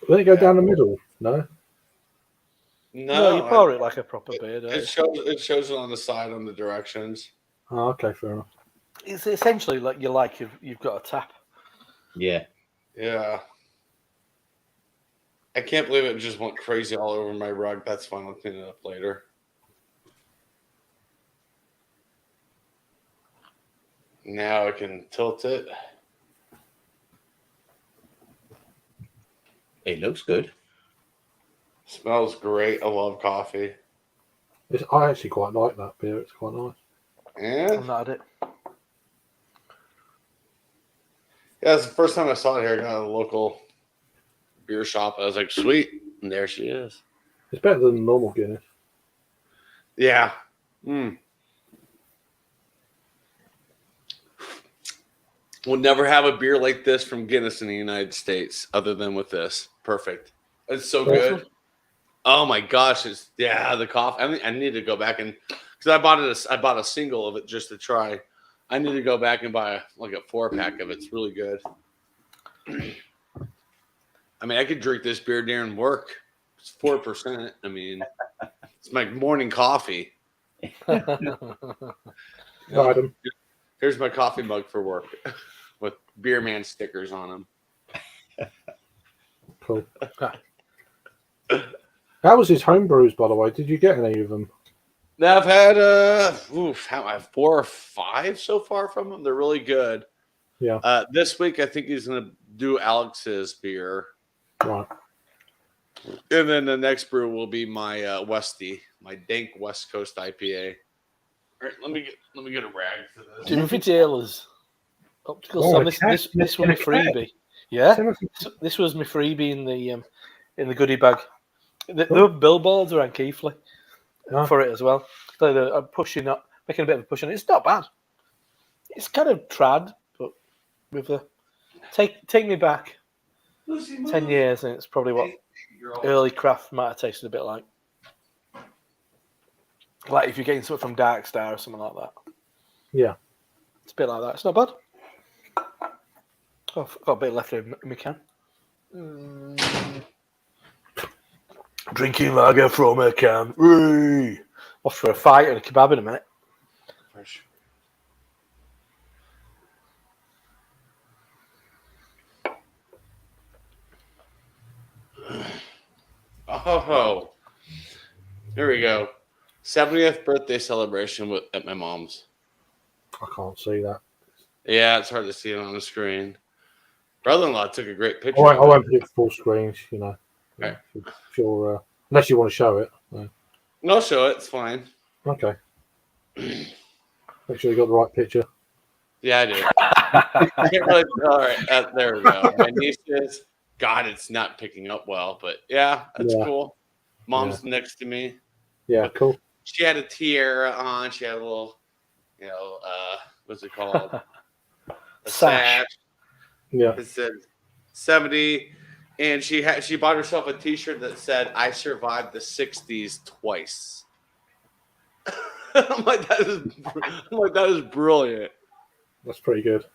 Let it go down the middle. No. No, you pour it like a proper beer. Don't It shows it on the side on the directions. Oh, okay, fair enough. It's essentially like you've got a tap. Yeah. Yeah. I can't believe it just went crazy all over my rug. That's fine. I'll clean it up later. Now I can tilt it. It looks good. Smells great. I love coffee. I actually quite like that beer. It's quite nice. And I've not had it. yeah, it's the first time I saw it here. I got at a local beer shop. I was like, sweet. And there she is. It's better than normal Guinness. Yeah. We'll never have a beer like this from Guinness in the United States other than with this. Perfect. It's so good. Oh my gosh. The coffee. I need to go back and because I bought a single of it just to try. I need to go back and buy a 4-pack of it. It's really good. I mean, I could drink this beer during work. It's 4%. I mean, it's my morning coffee. Adam. Here's my coffee mug for work with Beer Man stickers on them. Cool. How was his home brews, by the way? Did you get any of them? Now I've had I have 4 or 5 so far from them. They're really good. Yeah. This week I think he's gonna do Alex's beer, Right. and then the next brew will be my Westy, my dank West Coast IPA. All right, let me get a rag for this. Timothy Taylor's optical. Oh, Sam, this was my freebie. Yeah, this was my freebie in the goodie bag. There were billboards around Keighley for it as well. So they're pushing up, making a bit of a push on it. It's not bad. It's kind of trad, but with the take me back 10 years, and it's probably what early craft might have tasted a bit like. Like if you're getting something from Dark Star or something like that. Yeah. It's a bit like that. It's not bad. Oh, I've got a bit left in my can. Drinking lager from a can. Whee! Off for a fight and a kebab in a minute. Fresh. Oh, here we go. 70th birthday celebration at my mom's. I can't see that. Yeah, it's hard to see it on the screen. Brother-in-law took a great picture. I of it. won't put it full screen, you know. Right. If you're, unless you want to show it. No. No, show it. It's fine. Okay. Make sure you got the right picture. Yeah, I do. I can't really. All right, there we go. My nieces. God, it's not picking up well, but yeah, that's Yeah. cool. Mom's next to me. Yeah, cool. She had a tiara on. She had a little, what's it called? A Sash. Yeah. It said 70, and she bought herself a T-shirt that said "I survived the '60s twice." I'm like, that is brilliant. That's pretty good.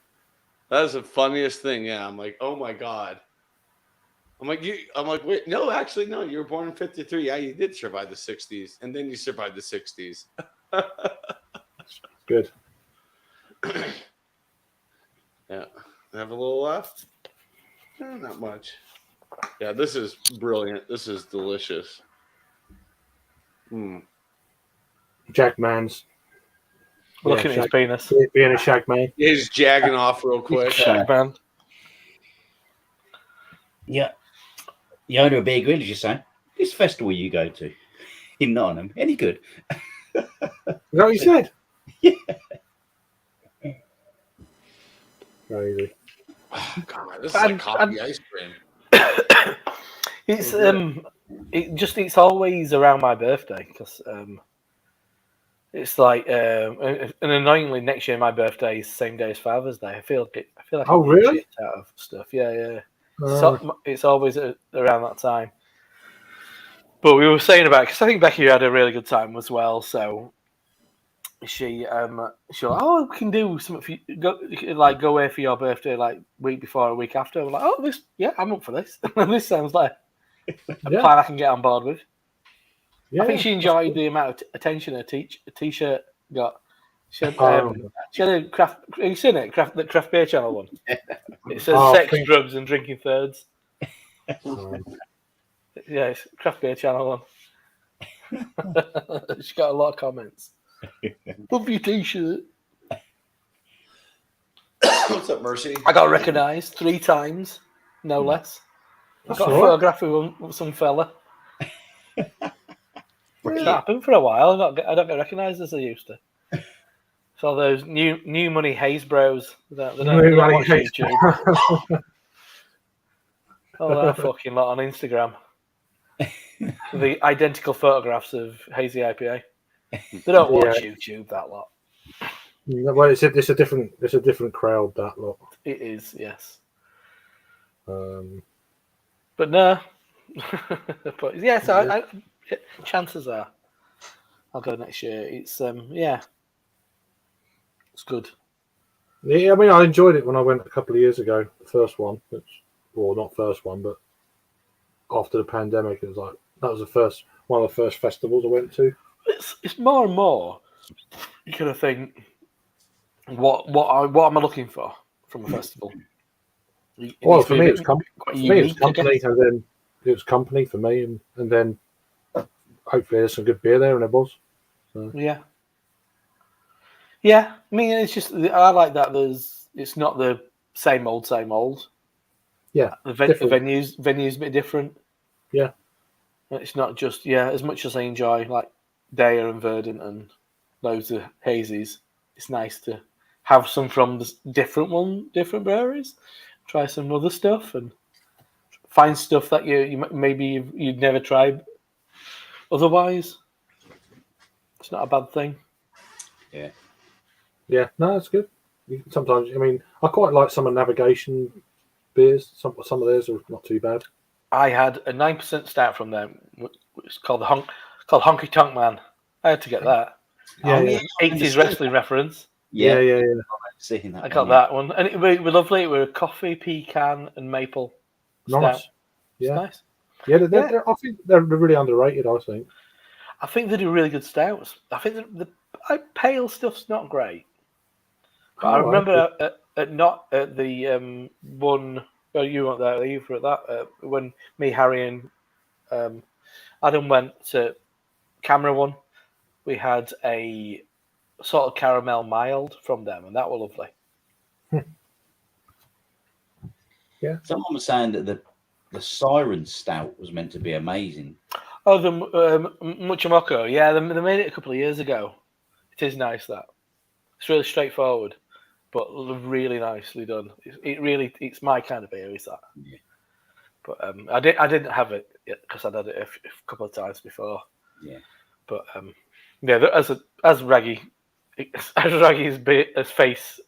That is the funniest thing. Yeah, I'm like, oh my god. I'm like, wait, no, actually, no. You were born in '53. Yeah, you did survive the '60s, and then you survived the '60s. Good. Yeah, have a little left. Not much. Yeah, this is brilliant. This is delicious. Jack man's Looking at his penis. being a shag man. He's jagging off real quick. Shag man. Yeah. The owner of Beer Grill is just saying, this festival you go to in Nottingham, any good? Is that what you said? Yeah. Crazy. Oh, God, this is like coffee ice cream. It's always around my birthday because it's like and annoyingly next year my birthday is the same day as Father's Day. I feel like Oh, I'm really? shit out of stuff. Yeah. Oh. So it's always around that time. But we were saying about because I think Becky had a really good time as well. So she we can do something for you, go away for your birthday like week before or week after. I'm like, I'm up for this. This sounds like a plan I can get on board with. Yeah, I think she enjoyed the amount of attention a t-shirt got. She had a craft. Have you seen it? The Craft Beer Channel one. It says sex, drugs, and drinking thirds. Yeah, it's Craft Beer Channel one. She got a lot of comments. Love your t-shirt. What's up, Mercy? I got recognised 3 times, no less. I got a photograph with some fella. It's not happened for a while. I don't get recognised as I used to. So those new money Hayes bros, they don't watch YouTube. Oh, that fucking lot on Instagram. The identical photographs of Hazy IPA. They don't watch YouTube, that lot. Well, it's a different crowd, that lot. It is, yes. But no. But yeah, so chances are I'll go next year. It's it's good. Yeah, I mean, I enjoyed it when I went a couple of years ago. The first one, not first one, but after the pandemic, it was like that was one of the first festivals I went to. It's more and more. You kind of think, what am I looking for from a festival? Well, for me, it was company, again. and then it was company for me, and then hopefully there's some good beer there, and there was. So. Yeah. I mean, it's just I like that. It's not the same old. Yeah, the venues a bit different. Yeah, it's not just as much as I enjoy like Daya and Verdant and loads of hazies. It's nice to have some from the different breweries. Try some other stuff and find stuff that you'd never tried otherwise. It's not a bad thing. Yeah, no, it's good. Sometimes, I mean, I quite like some of Navigation beers. Some of theirs are not too bad. I had a 9% stout from them. It's called Honky Tonk Man. I had to get that. Yeah. 80s wrestling reference. Yeah. Seeing that. I got that one, and it was lovely. It was coffee, pecan, and maple. Nice. Stout. Yeah, nice. Yeah, I think they're really underrated. I think. I think they do really good stouts. I think the pale stuff's not great. But I Oh, remember at the one. Oh, you weren't there. You were at that when me, Harry, and Adam went to Camera One. We had a sort of caramel mild from them, and that was lovely. Someone was saying that the Siren Stout was meant to be amazing. Oh, the Muchomoko. Yeah, they made it a couple of years ago. It is nice, that. It's really straightforward, but really nicely done. It's my kind of beer, is that? Yeah. But I didn't have it yet because I'd had it a couple of times before. Yeah. But yeah, as Raggy's face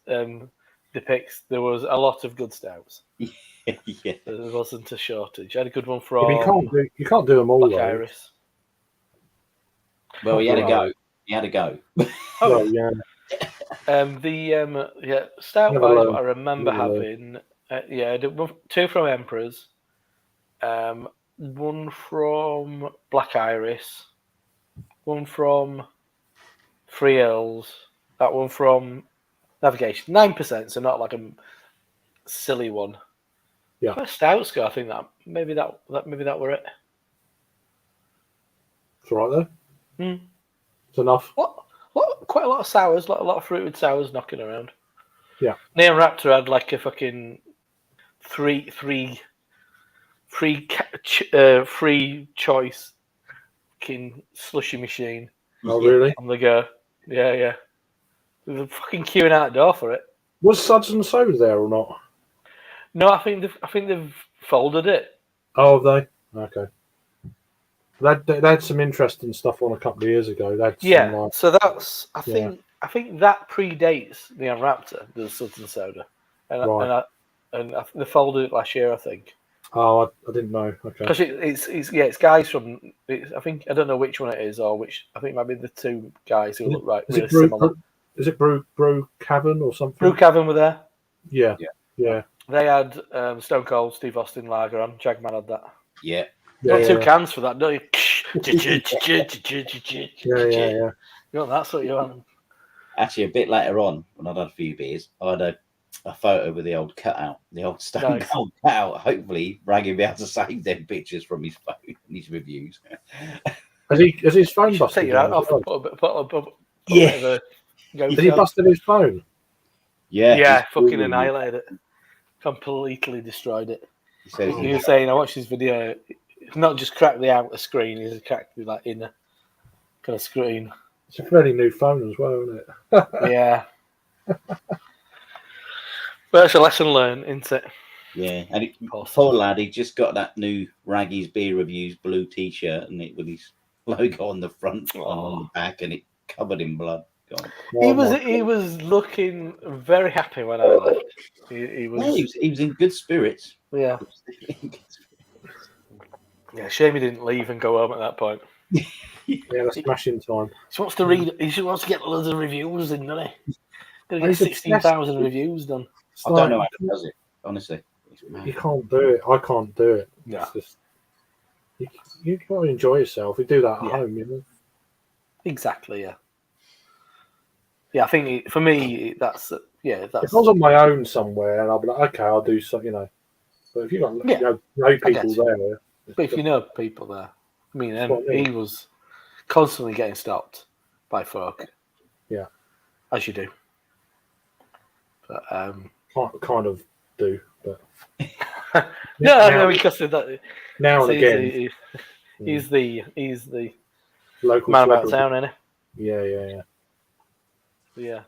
depicts, there was a lot of good stouts. Yeah. There wasn't a shortage. I had a good one from you can't do them all. Black Though. Iris. Well, he had a Right. go. He had a go. Oh, Well, yeah. stout Never wise, learned. what I remember Never having, I did two from Emperors, one from Black Iris, one from Free Earls, that one from Navigation. 9%, so not like a silly one. Yeah. Quite stouts go, I think that maybe that were it. It's all right though. Hmm. It's enough. Quite a lot of sours, a lot of fruited sours knocking around. Yeah. Neon Raptor had like a fucking free choice fucking slushy machine Oh, really? on the go. Yeah. There's a fucking queuing out the door for it. Was Suds and Soda there or not? No, I think they've folded it. Oh, have they? Okay. They had some interesting stuff on a couple of years ago. They had some, Yeah. So that's I Yeah. think that predates Neon Raptor, the Suds and Soda, Right. and they folded it last year, I think. Oh, I didn't know. Okay. Because it's guys from I think I don't know which one it is or which I think it might be the two guys who look Is really it Brew, similar. is it Brew Cavern or something? Brew Cavern were there. Yeah. Yeah. Yeah. They had Stone Cold Steve Austin lager on. Jagman had that. Yeah. You want two Yeah. cans for that, don't you? Yeah. You want that sort of you want? Actually, a bit later on, when I'd had a few beers, I had a photo with the old cutout, the old Stone Nice. Cold cutout. Hopefully, Raggy will be able to save them pictures from his phone and his reviews. Has his phone Take busted? your hat down off as well? and put a bit Yeah. of a Has he busted his phone? Yeah. Yeah, he's fucking really- annihilated it. Completely destroyed it. He said He was saying, I watched his video, it's not just cracked the outer screen, he's cracked the like inner kind of screen. It's a fairly new phone as well, isn't it? Yeah. But that's a lesson learned, isn't it? yeah. And Awesome. poor lad, he just got that new Raggy's Beer Reviews blue T-shirt, and it with his logo on the front and on the back, and it covered in blood. God. He Oh, was looking very happy when I left. He No, was, he was in good spirits. yeah. Yeah, shame he didn't leave and go home at that point. Yeah, that's smashing time. He wants to read. He wants to get loads of reviews in, doesn't he? Gonna get He's obsessed. 16,000 reviews done. It's I don't know like, how he does it, honestly. It's mad. you can't do it. I can't do it. Yeah. It's just, you can't enjoy yourself. You do that at Yeah. home, you know. Exactly. Yeah. Yeah, I think for me that's If I was on my own somewhere, and I'll be like, okay, I'll do something, you know. But if you got Yeah. no I people get you. there, But if you know people there, I mean, That's what I mean. he was constantly getting stopped by folk. Yeah. As you do. But kind of do, but no, now, because of that. now and again, He's the local man about celebrity. town, isn't Yeah. he? Yeah.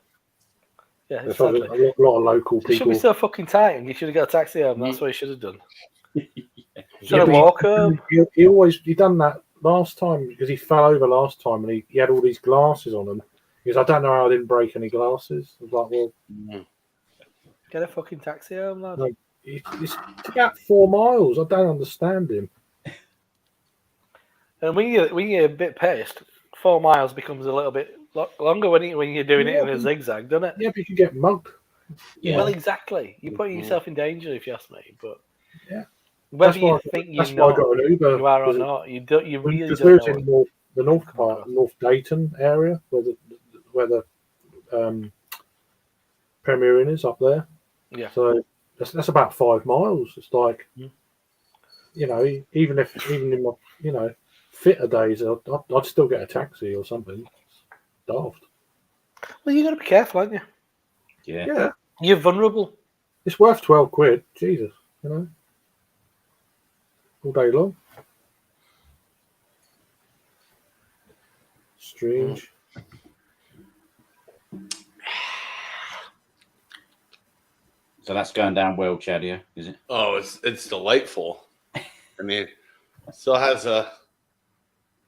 Yeah. There's probably Exactly. a lot of local It should people. be so fucking tight, and you should have got a taxi home. That's what you should have done. Should Yeah, have but walked home. he done that last time because he fell over last time and he had all these glasses on him. He goes, I don't know how I didn't break any glasses. I was like, well, Get a fucking taxi home, lad. No. It's about 4 miles. I don't understand him. And when you're a bit pissed, 4 miles becomes a little bit longer when you're doing it in a zigzag, doesn't it? Yeah, but you can get mugged. Yeah. Well, exactly. You're putting yourself in danger if you ask me. But Yeah. whether That's why you I- think That's why I got an Uber. you are or because not, you really Because don't know. the north part, North Dayton area, where the Premier Inn is up there. Yeah. So that's about 5 miles. It's like, Mm. even in my fitter days, I'd still get a taxi or something. It's daft. Well, you got to be careful, aren't you? Yeah. Yeah, You're vulnerable. it's worth 12 quid. Jesus, all day long. Strange. So that's going down well, Chad, yeah, is it? Oh, it's delightful. I mean, it still has a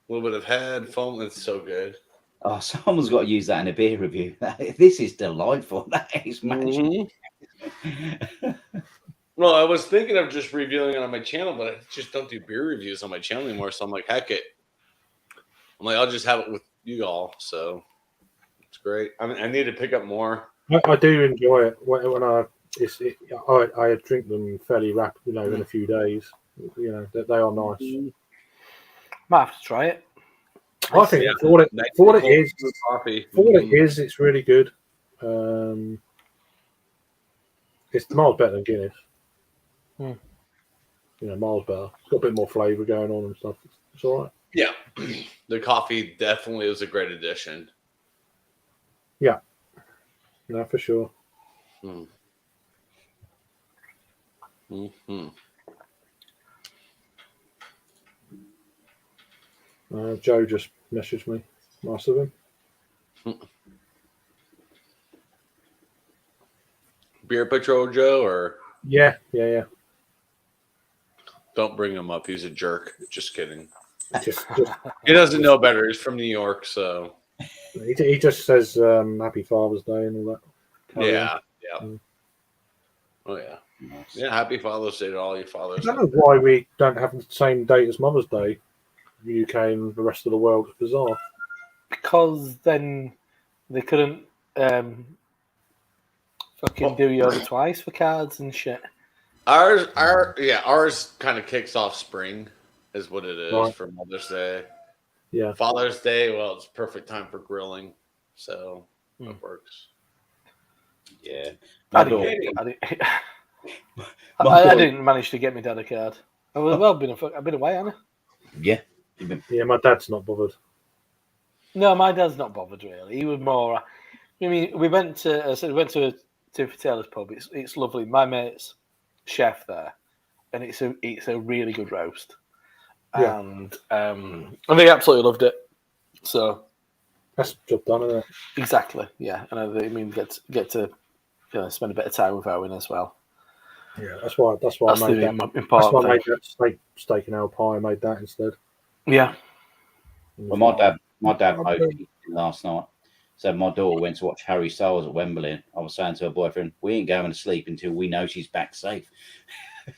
little bit of head foam. It's so good. Oh, someone's got to use that in a beer review. This is delightful. That is magic. Well, I was thinking of just reviewing it on my channel, but I just don't do beer reviews on my channel anymore. So I'm like, heck it. I'm like, I'll just have it with you all. So it's great. I need to pick up more. I do enjoy it when I drink them fairly rapidly, in a few days. They are nice. Might have to try it. I think Yeah. for what it is, Coffee. it's really good. It's miles better than Guinness. Miles better. It's got a bit more flavour going on and stuff. It's all right. Yeah, the coffee definitely was a great addition. No, for sure. Mm-hmm. Joe just messaged me. Nice of him. Beer Patrol Joe, or Yeah. don't bring him up. He's a jerk. Just kidding. Just He doesn't know better. He's from New York, so he just says Happy Father's Day and all that. yeah. Mm. Oh yeah. Nice. Yeah, happy Father's Day to all you I fathers. don't know why we don't have the same date as Mother's Day. The UK and the rest of the world. It's bizarre. Because then they couldn't fucking do you over twice for cards and shit. Ours kind of kicks off spring, is what it is Right. for Mother's Day. Yeah. Father's Day, well, it's perfect time for grilling, so it works. Yeah. I My daughter- didn't manage to get my dad a card. I've been away, haven't I? Yeah. Yeah, my dad's not bothered. No, my dad's not bothered really. He was more. I mean, we went to Timothy Taylor's pub. It's lovely. My mate's chef there, and it's a really good roast. Yeah. And they absolutely loved it. So That's the job done, isn't it? exactly, yeah. And I mean, get to spend a bit of time with Owen as well. Yeah, that's why That's I the made that. That's important why I thing. made that steak and ale pie. I made that instead. Yeah. Well, my dad hosted last night. So my daughter went to watch Harry Styles at Wembley. I was saying to her boyfriend, "We ain't going to sleep until we know she's back safe."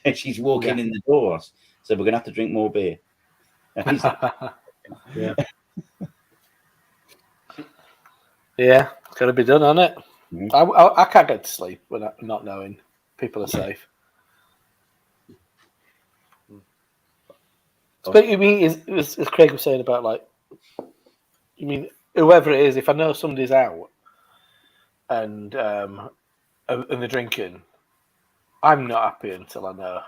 And she's walking in the door. So we're gonna have to drink more beer. And he's like, Yeah. Yeah, it's got to be done, hasn't it? Mhm. I can't get to sleep without not knowing people are safe. But you mean, as Craig was saying about, like, you mean, whoever it is, if I know somebody's out and they're drinking, I'm not happy until I know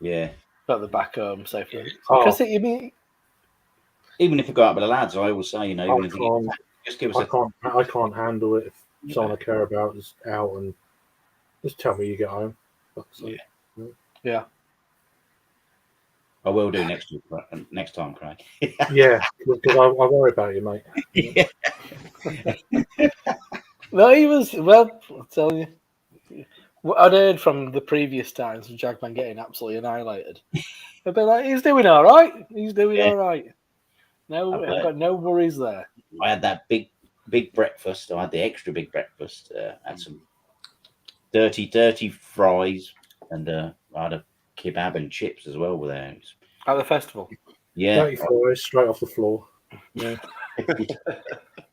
yeah. that they're back home safely. Oh. Because you mean, Even if I go out with the lads, I always say, even if you just give us I can't handle it if someone I care about is out and just tell me you get home. yeah. I will do next time, Craig. Yeah, because I worry about you, mate. No, he was, well, I'll tell you. I'd heard from the previous times of Jagman getting absolutely annihilated. I'd be like, he's doing all right. He's doing all right. No, I've got no worries there. I had that big breakfast. I had the extra big breakfast. Had some dirty fries, and I had a kebab and chips as well with there. At the festival. Yeah. 34 straight off the floor. Yeah.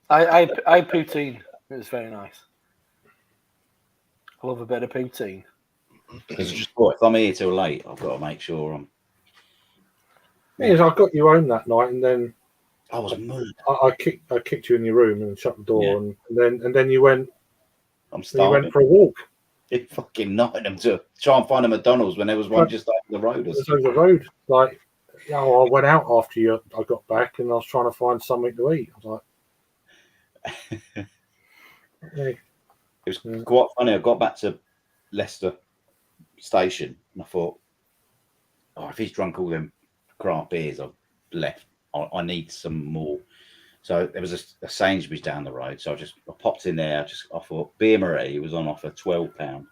I had poutine. It was very nice. I love a bit of poutine. Because just thought, if I'm here till late, I've got to make sure I'm. Yes, I got you home that night, and then I was mullered. I kicked you in your room and shut the door, and then you went I'm you starving. went for a walk. It fucking Nottingham to try and find a McDonald's when there was one just over the road. It was over the road. Like, I went out after I got back, and I was trying to find something to eat. I was like, hey. It was quite funny. I got back to Leicester station and I thought, oh, if he's drunk all them craft beers I've left, I need some more. So there was a Sainsbury's down the road. So I popped in there. I thought Beer Marie was on offer £12.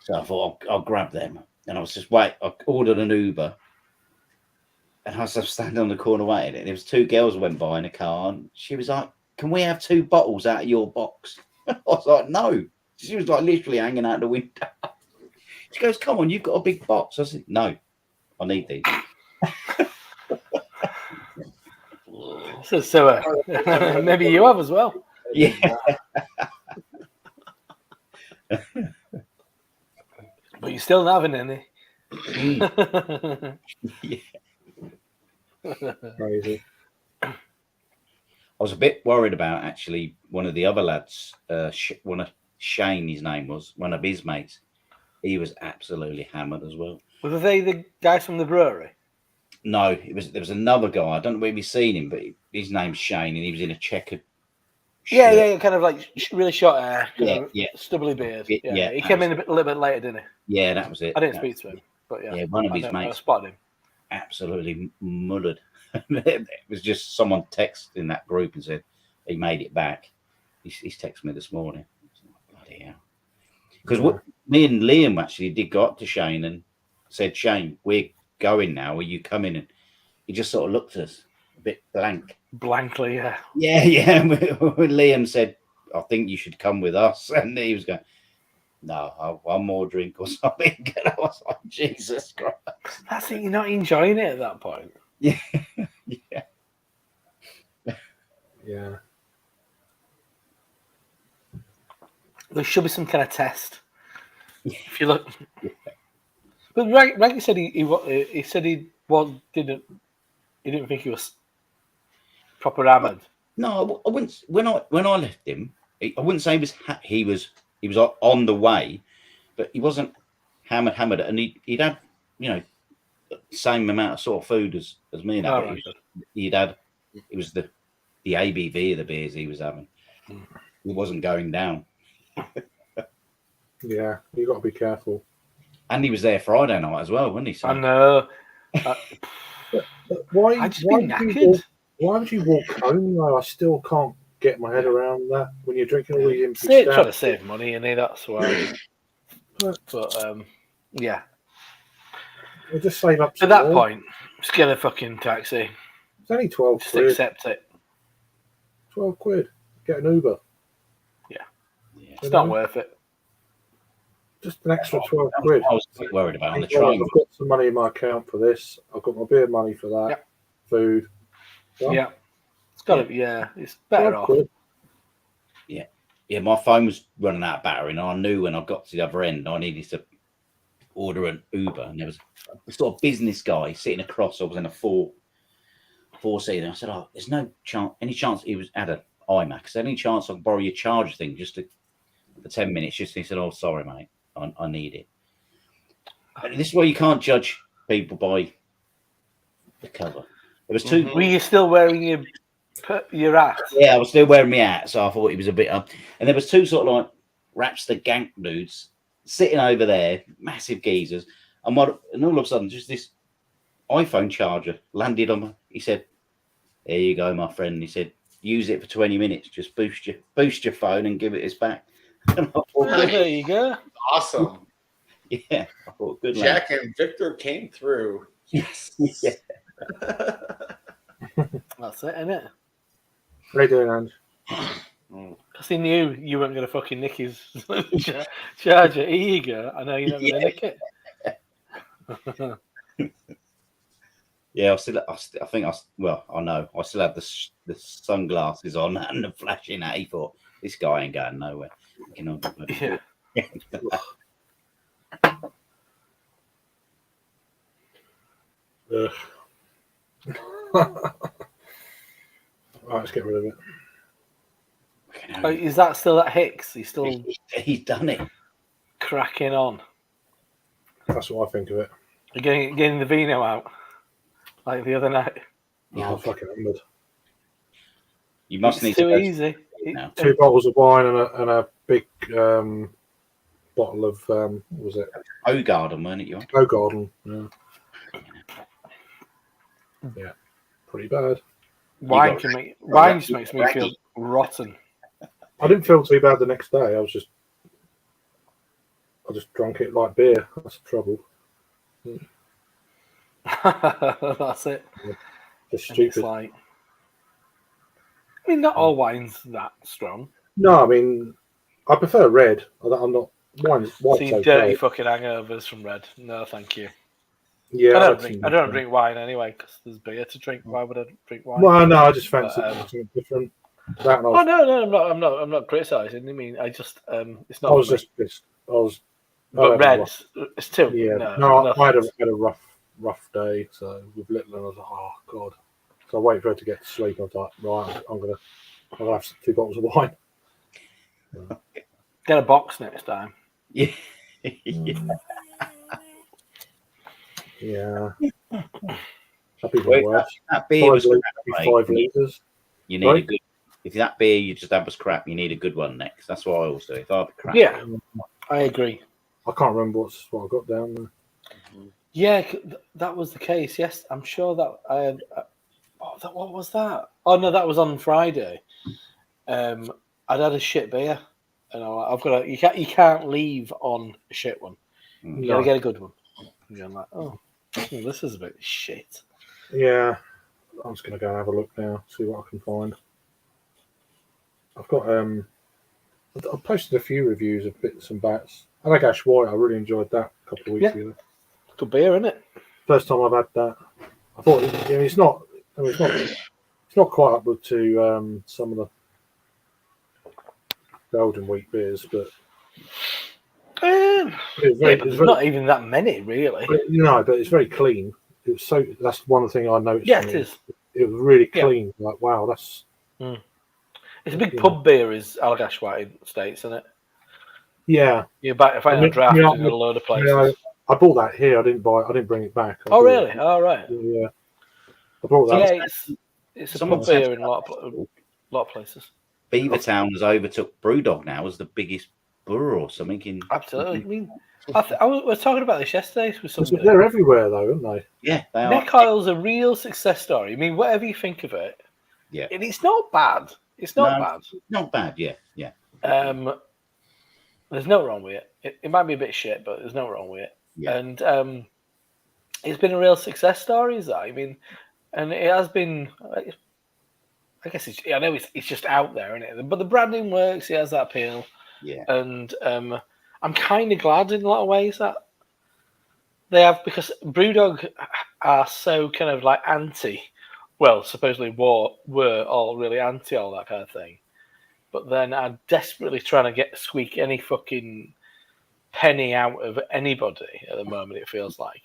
So I thought I'll grab them. And I was just I ordered an Uber. And I was just standing on the corner waiting. And there was two girls went by in a car. And she was like, can we have 2 bottles out of your box? I was like, no. She was like literally hanging out the window. She goes, come on, you've got a big box. I said, no, I need these. So maybe you have as well. Yeah. But you're still not having any. Yeah. Crazy. I was a bit worried about actually one of the other lads, Shane, his name was, one of his mates. He was absolutely hammered as well. Were they the guys from the brewery? No, there was another guy. I don't know whether you've seen him, but his name's Shane, and he was in a checkered shirt. Yeah, kind of like really short hair, stubbly beard. Yeah, he came in a little bit later, didn't he? Yeah, that was it. I didn't speak to him, but yeah, one of his I mates spotted him. absolutely mullered. It was just someone texted in that group and said he made it back. He's texted me this morning. Bloody hell. Because me and Liam actually did go up to Shane and said, Shane, we're going now. Are you coming? And he just sort of looked at us a bit blank. Blankly, yeah. Yeah. When Liam said, I think you should come with us. And he was going, no, I'll have one more drink or something. And I was like, Jesus Christ. That's it. You're not enjoying it at that point. Yeah. Yeah. There should be some kind of test. If you look, but Ranky said he said he didn't think he was proper hammered. No, I wouldn't. When I left him, I wouldn't say he was on the way, but he wasn't hammered, and he'd had same amount of sort of food as me. Now, right. He'd had it was the ABV of the beers he was having. It wasn't going down. Yeah, you got to be careful. And he was there Friday night as well, wasn't he? So, I know. Why would you walk home though? I still can't get my head around that when you're drinking all these empty Trying to save money, and that's why. But yeah. We'll just save up. At that point, just get a fucking taxi. It's only 12 Just quid. accept it. 12 quid. Get an Uber. yeah. It's not worth it. Just an extra 12 quid. I was a bit worried about on the Well, train. I've got some money in my account for this. I've got my beer money for that. Yep. Food. Done. Yeah. It's got to. Yeah, it's better 12 off. quid. Yeah, my phone was running out of battery, and I knew when I got to the other end, I needed to order an Uber, and there was a sort of business guy sitting across. I was in a four-seater. And I said, "Oh, there's no chance. Any chance he had an iMac? Is there any chance I can borrow your charger thing for 10 minutes?" Just he said, "Oh, sorry, mate, I need it." And this is why you can't judge people by the cover. There was two. Were you still wearing your hat? Yeah, I was still wearing my hat, so I thought he was a bit up. And there was two sort of like Rapster gank dudes sitting over there, massive geezers, and all of a sudden, just this iPhone charger landed on. He said, "There you go, my friend." He said, "Use it for 20 minutes. Just boost your phone and give it us back." And I thought, There you go. Awesome. yeah, I thought, good Jack and Victor came through. Yes. Yeah. That's it, isn't it? How you doing, Ange? Because he knew you weren't going to fucking nick his charger. Here you go. I know you're not going to nick it. Yeah, I still had the sunglasses on and the flashing hat. He thought, this guy ain't going nowhere. Yeah. Right, let's get rid of it. Oh, is that still at Hicks? He's still He's done it. cracking on. That's what I think of it. You're getting the vino out like the other night. Oh, I'm fucking hammered. You must need It's too to go easy. now. 2 bottles of wine and a big bottle of what was it? O'Garden, weren't it? You? O'Garden. Yeah, pretty bad. Wine just makes me feel rotten. I didn't feel too bad the next day. I just drank it like beer. That's the trouble. That's it. Just And it's stupid. like, I mean, not all wine's that strong. No, I mean, I prefer red. I'm not wine's See, okay. dirty fucking hangovers from red. No, thank you. Yeah, I don't drink wine anyway because there's beer to drink. Why would I drink wine? Well, no, I just fancy But, something different. That and Oh no, I'm not criticizing. I mean, I just it's not. I was for me. just pissed. I But had a red, rough- it's too. Yeah, No, I had a rough day. So with little, and I was like, oh god. So I waited for her to get to sleep. I was like, right, I'll have 2 bottles of wine. Get a box next time. Yeah. Yeah. That'd be Well, the worst. that beer was 5 crap, mate. litres. You need Sorry? a good. If that beer you just had was crap, you need a good one next. That's what I always do. If I have a crap, Yeah, I agree. I can't remember what I got down there. Yeah, that was the case. Yes, I'm sure that I had. What was that? Oh no, that was on Friday. I'd had a shit beer, and I've got to. You can't leave on a shit one. You gotta get a good one. And you're like, oh, this is a bit shit. Yeah, I'm just gonna go and have a look now, see what I can find. I've got I've posted a few reviews of bits and bats. I like Ash White. I really enjoyed that a couple of weeks ago. Good beer, isn't it? First time I've had that. I thought it's not. I mean, it's not quite up to some of the Belgian wheat beers, but it's very, There's not even that many, really. but it's very clean. It was so. That's one thing I noticed. Yeah, it is. It was really Yeah. clean. Like wow, that's. It's a big pub beer, is Allagash White in the States, isn't it? Yeah. You find a draft in a load of places. Yeah, I bought that here. I didn't bring it back. I Oh, bought really? it. All right. Yeah. I brought that. Yeah, it's a Someone pub said- beer in a lot of places. Beavertown has overtook Brewdog now as the biggest brewer or something. Absolutely. I mean, I was talking about this yesterday with somebody. They're everywhere though, aren't they? Yeah, they are. Neck Oil's a real success story. I mean, whatever you think of it, Yeah. and it's not bad. It's not No. bad. Not bad. Yeah, yeah. There's no wrong with it. It might be a bit shit, but there's no wrong with it. Yeah. And it's been a real success story, is that? I mean, and it has been. I guess I know it's just out there, isn't it? But the branding works. It has that appeal. Yeah. And I'm kind of glad in a lot of ways that they have, because Brewdog are so kind of like anti. Well, supposedly were all really anti all that kind of thing, but then are desperately trying to squeak any fucking penny out of anybody at the moment. It feels like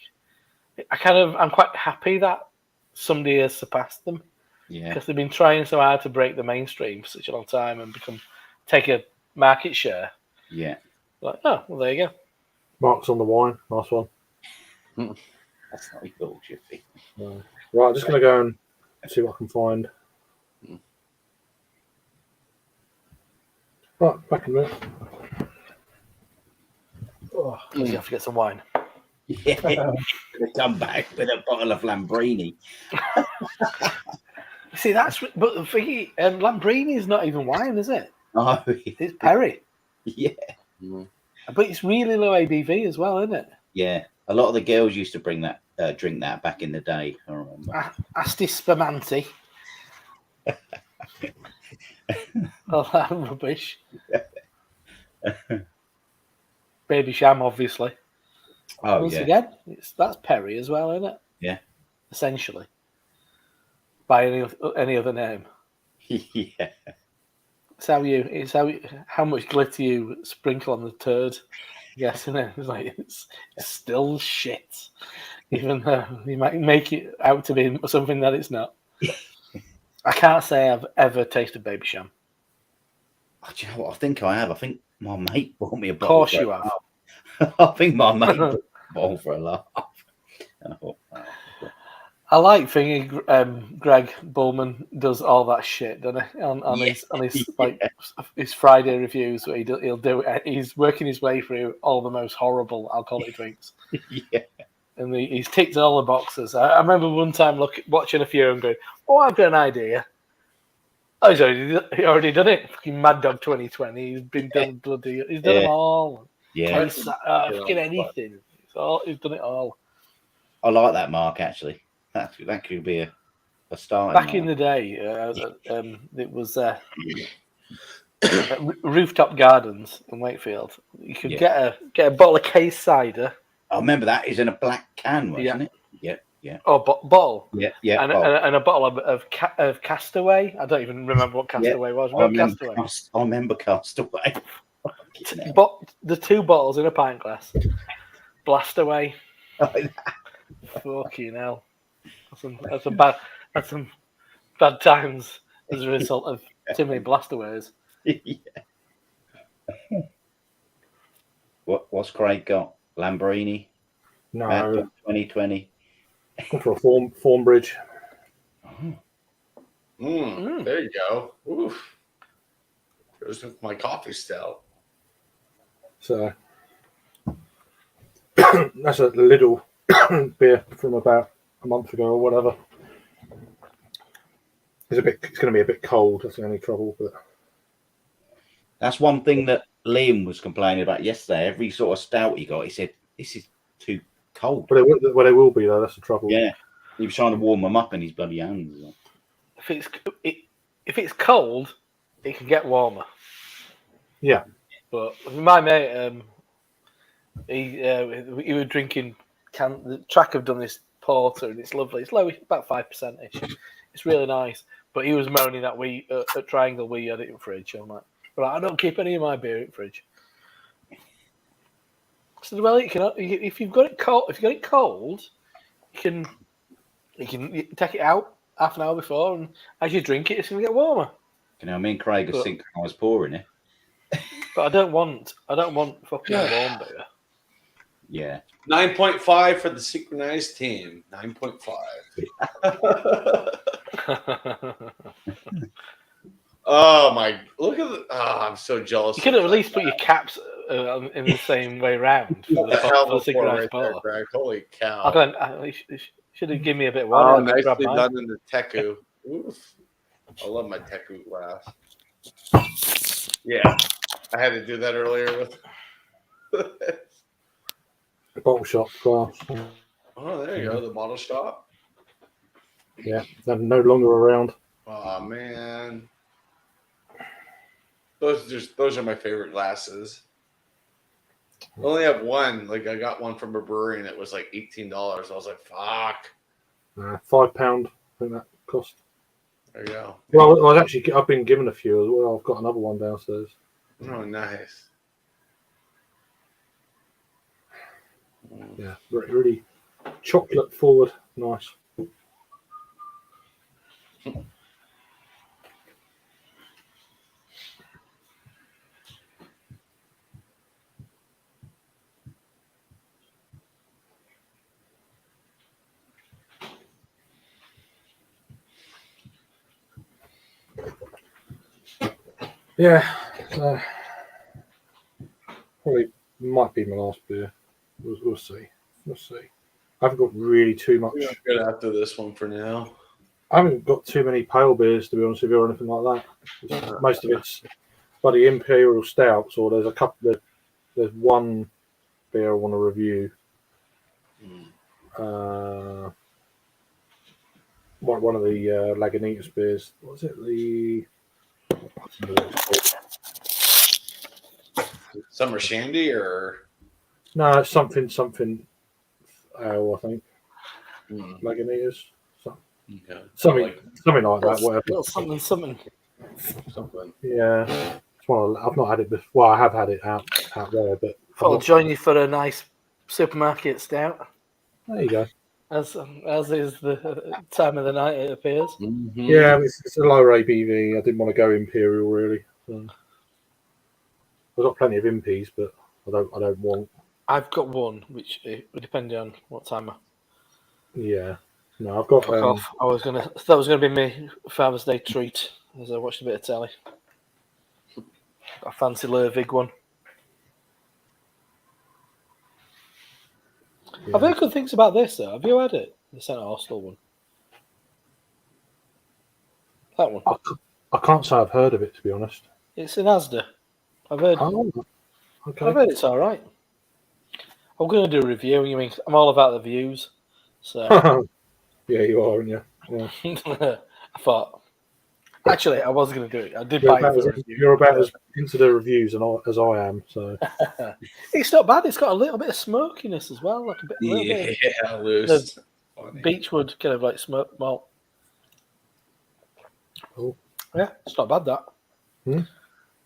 I'm quite happy that somebody has surpassed them, Yeah. because they've been trying so hard to break the mainstream for such a long time and take a market share. Yeah. Like, oh, well, there you go. Marks on the wine. Nice one. That's not your bullshit thing. Right, I'm just going to go and see what I can find. Right, back in a minute. Oh, you have to get some wine. Yeah. Gonna come back with a bottle of Lambrini. See, but the thing, Lambrini is not even wine, is it? Oh, It's Perry, yeah. but it's really low ABV as well, isn't it? Yeah. A lot of the girls used to bring that, drink that back in the day. I remember. Asti Spermanti. All that rubbish. Baby Sham, obviously. Oh, Once yeah. again, that's Perry as well, isn't it? Yeah. Essentially. By any other name. Yeah. It's how much glitter you sprinkle on the turd. Yes, isn't it? It's like it's still shit. Even though you might make it out to be something that it's not. I can't say I've ever tasted Baby Sham. Oh, do you know what? I think I have. I think my mate bought me a Of bottle. course for you a have. laugh. I think my mate bought a bottle for a laugh. And I thought, oh, I like thinking Greg Bullman does all that shit, doesn't he? On his like his Friday reviews, where he'll do it. He's working his way through all the most horrible alcoholic drinks, yeah. and he's ticked all the boxes. I remember one time watching a few and going, "Oh, I've got an idea." Oh, he already done it. Fucking Mad Dog 2020. He's been done bloody. He's done them all. Yeah. Fucking anything. He's done it all. I like that mark actually. That could be a starting Back mark. in the day, it was Rooftop Gardens in Wakefield. You could get a bottle of case cider. I remember that is in a black can, wasn't it? Yeah, yeah. Oh, bottle. Yeah. And a bottle of Castaway. I don't even remember what Castaway was. I remember Castaway. But the two bottles in a pint glass. Blast away. Fucking hell. That's some bad times as a result of too many blastaways. Yeah. What's Craig got? Lamborghini? No, 2020. gone for a form bridge. There you go. Oof. Goes with my coffee stout. So that's a little beer from about a month ago or whatever. It's going to be a bit cold. That's the only trouble. But That's one thing that Liam was complaining about yesterday. Every sort of stout he got, he said, "This is too cold." they will be though. That's the trouble. Yeah, he was trying to warm them up in his bloody hands. If it's cold, it can get warmer. Yeah. But my mate, he was drinking. The track have done this porter, and it's lovely. It's low, about 5% ish. It's really nice. But he was moaning that at Triangle we had it in fridge. I'm like, I don't keep any of my beer in fridge. I said, well, if you've got it cold, you can take it out half an hour before, and as you drink it, it's going to get warmer. You know, me and Craig are synchronized pouring it. But I don't want fucking warm beer. Yeah. 9.5 for the synchronized team. 9.5. Oh my! Look at the. Oh, I'm so jealous. You could at least put your caps in the same way round for the synchronized pour. Holy cow! You should have given me a bit of water. Oh, nicely done in the Teku. Oof. I love my Teku glass. Yeah, I had to do that earlier with. The bottle shop glass. Oh, there you go. The bottle shop. Yeah, they're no longer around. Oh man, those are my favorite glasses. I only have one. Like I got one from a brewery and it was like $18. I was like, fuck. £5. I think that cost. There you go. Well, I've been given a few as well. I've got another one downstairs. Oh, nice. Yeah, really chocolate forward. Nice. Yeah, probably might be my last beer. We'll see. We'll see. I haven't got really too much. We're good after this one for now. I haven't got too many pale beers, to be honest with you, or anything like that. Most of it's bloody imperial stouts, or there's a couple. There's one beer I want to review. One of the Lagunitas beers. What was it? Summer Shandy or No, it's something ale, I think. Lagunitas. okay. Something Like, like that. Whatever. Something. Yeah, it's one I've not had it before. Well, I have had it out there, but I'll join you for a nice supermarket stout. there you go. as is the time of the night, it appears. Mhm. Yeah, it's a lower ABV. I didn't want to go Imperial really. So. I've got plenty of Impies, but I don't want. I've got one, which depending on what time I Yeah, no, I've got. fuck off. That was gonna be my Father's Day treat as I watched a bit of telly. I fancy Lervig one. Yeah. I've heard good things about this though. Have you had it? The Centre Hostel one. That one. I can't say I've heard of it, to be honest. It's in Asda. I've heard. Oh, okay. I've heard it's all right. I'm going to do a review. You mean I'm all about the views, so Yeah, you are, aren't you? Yeah. I thought. Actually, I was going to do it. I did buy it for a review. You're about as into the reviews as I am, so It's not bad. It's got a little bit of smokiness as well, like a little bit Yeah, loose. of beechwood kind of like smoke malt. Oh. Yeah, it's not bad that. Hmm.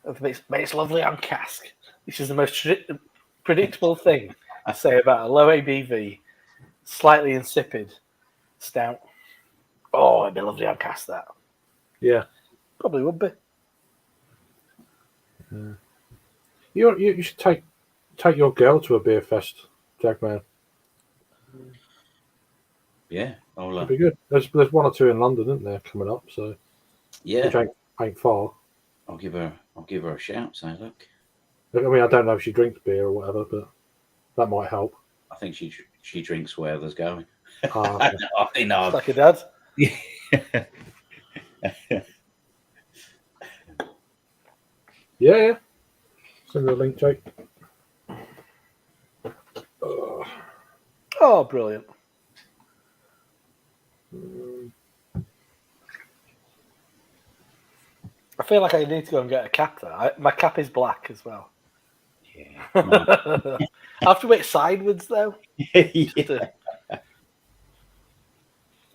But it's lovely on cask, which is the most predictable thing I say about a low ABV, slightly insipid stout. Oh, it'd be lovely on cask, that. yeah. Probably would be. You should take your girl to a beer fest, Jackman. Yeah, I'll, It'd be good. There's one or two in London, isn't there, coming up? So yeah, which ain't far. I'll give her a shout. Say, look, I mean, I don't know if she drinks beer or whatever, but that might help. I think she drinks where there's going. Ah, I know. Like a dad. yeah. Send me a link, Jake. Oh, brilliant. I feel like I need to go and get a cap there. My cap is black as well. Yeah. I have to wait sideways though. Yeah.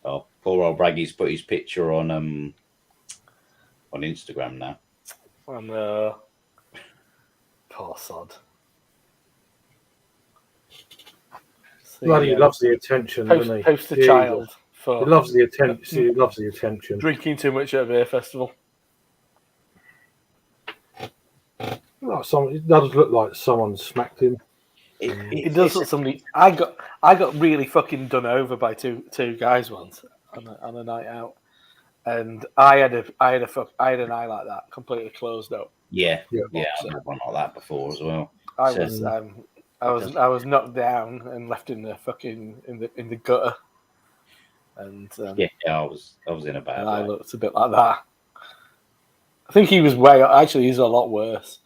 Oh, poor old Braggy's put his picture on Instagram now. And poor sod. Bloody he loves the attention, doesn't he? Poster Jesus. child He for loves the attention. He loves the attention. drinking too much at a beer festival. It does look like someone smacked him. It does look somebody. I got really fucking done over by two guys once on a night out, and I had an eye like that, completely closed up. Yeah, Yeah. I've had one like that before as well. I So- was knocked down and left in the fucking in the gutter, and Yeah, I was in a bad and I way. looked a bit like that. I think he was actually he's a lot worse.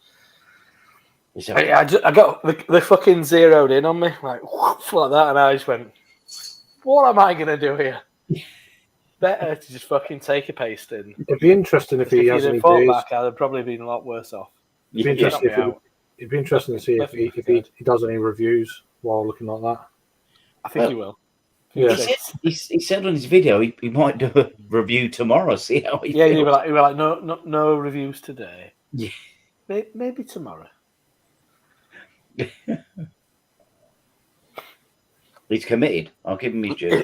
It's a- I got the fucking zeroed in on me like whoosh, like that, and I just went, "What am I gonna do here?" Better to just fucking take a pasting. It'd be interesting if he If has he'd any have fought beers. back, I'd have probably been a lot worse off. It'd be Yeah. interesting Knock me out. it'd be interesting to see if he does any reviews while looking like that. I think he will. Yeah. He said on his video he might do a review tomorrow. See how he Yeah, feels. he were like, no reviews today. Yeah. Maybe tomorrow. He's committed. I'll give him his due.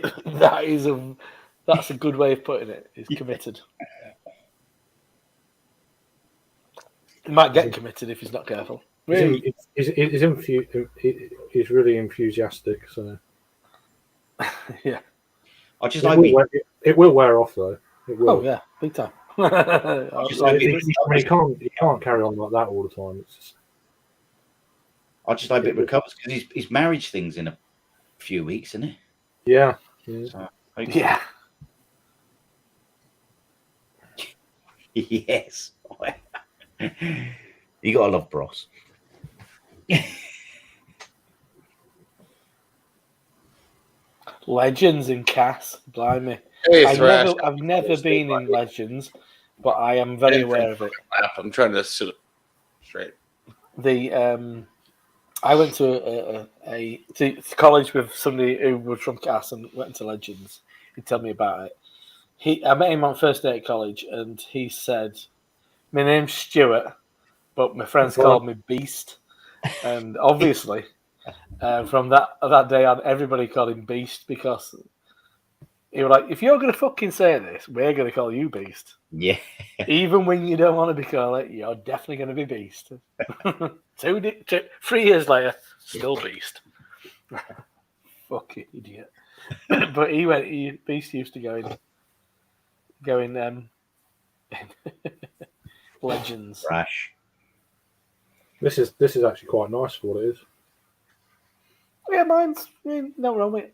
That's a good way of putting it. He's committed. He might get committed if he's not careful. Really? He's really enthusiastic, so Yeah. I just hope it will wear off though. It will. Oh yeah, big time. Just I hope mean, he can't carry on like that all the time. It's just, I just hope it recovers because his marriage thing's in a few weeks, isn't it? yeah. So, Yeah. Yes. You gotta love Bros. Legends in Cass, blimey. Hey, I've Thrash. never been in Legends, but I am very aware of it. I'm trying to sit up straight. I went to to college with somebody who was from Cass and went to Legends. He told me about it. I met him on first day at college, and he said, "My name's Stuart, but my friends called me Beast." And obviously, From that day on, everybody called him Beast because he was like, if you're going to fucking say this, we're going to call you Beast. Yeah. Even when you don't want to be called it, you're definitely going to be Beast. 3 years later, still Beast. Fucking idiot. But Beast used to go in Legends. Rash. This is actually quite nice for what it is. Yeah, mine's no wrong with it.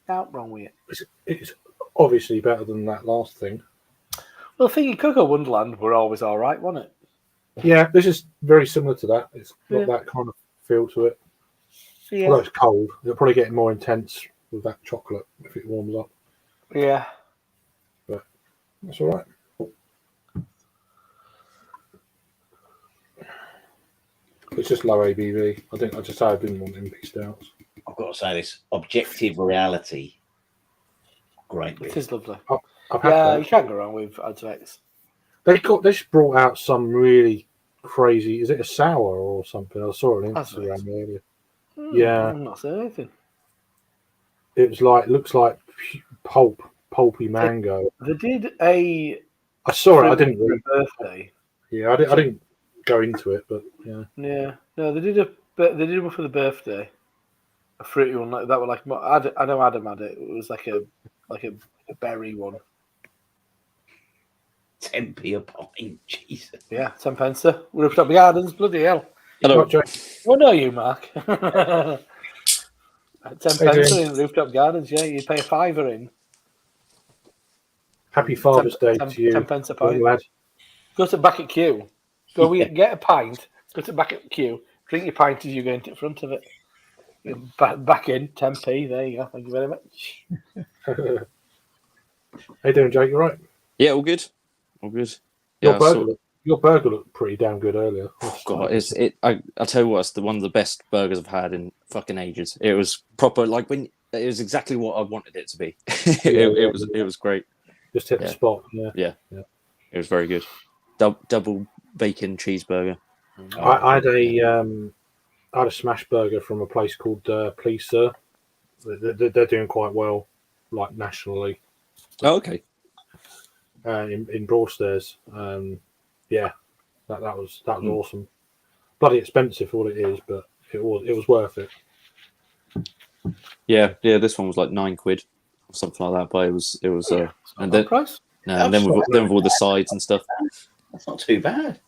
Not wrong with it. It's obviously better than that last thing. Well, the thing in Cocoa Wonderland were always all right, wasn't it? Yeah, this is very similar to that. It's got Yeah. that kind of feel to it. Yeah. Although it's cold, it'll probably get more intense with that chocolate if it warms up. Yeah. That's all right. It's just low ABV. I didn't want MP stouts. I've got to say this. Objective reality. Great. It is lovely. I've had Yeah, that. you can't go wrong with Advex. They just brought out some really crazy. Is it a sour or something? I saw it on That's Instagram earlier. Hmm, Yeah. I'm not saying anything. It was looks like pulpy mango. They did a I saw it. I fruit didn't. for Really, a birthday. yeah, I didn't go into it, but yeah. Yeah, no, they did one for the birthday. A fruity one that were like I know Adam had it. It was like a berry one. 10p a pint. Jesus. Yeah, 10 pence. Rooftop Gardens, bloody hell. Hello. Right, Jake, Oh no, you Mark. 10 Hey, pence Jane. in Rooftop Gardens. Yeah, you'd pay a fiver in. happy Father's Day to you, 10 pence a young pint. lad. Go to back at queue. Get a pint. Go to back at queue. Drink your pint as you go into the front of it. Back in 10p. There you go. Thank you very much. How you doing, Jake? You right? Yeah, all good. All good. Your Yeah, I burger, saw- your burger looked pretty damn good earlier. oh god, I'll tell you what, it's one of the best burgers I've had in fucking ages. It was proper, like it was exactly what I wanted it to be. It was great. Just hit the Yeah. spot. Yeah. It was very good. Double bacon cheeseburger. I had a smash burger from a place called Please Sir. They're doing quite well, like nationally, Oh, okay. in Broadstairs. Yeah, that was awesome. Bloody expensive for what it is, but it was worth it. Yeah. This one was like £9 or something like that. But it was and then price. no, and then with all the sides and stuff. That's not too bad.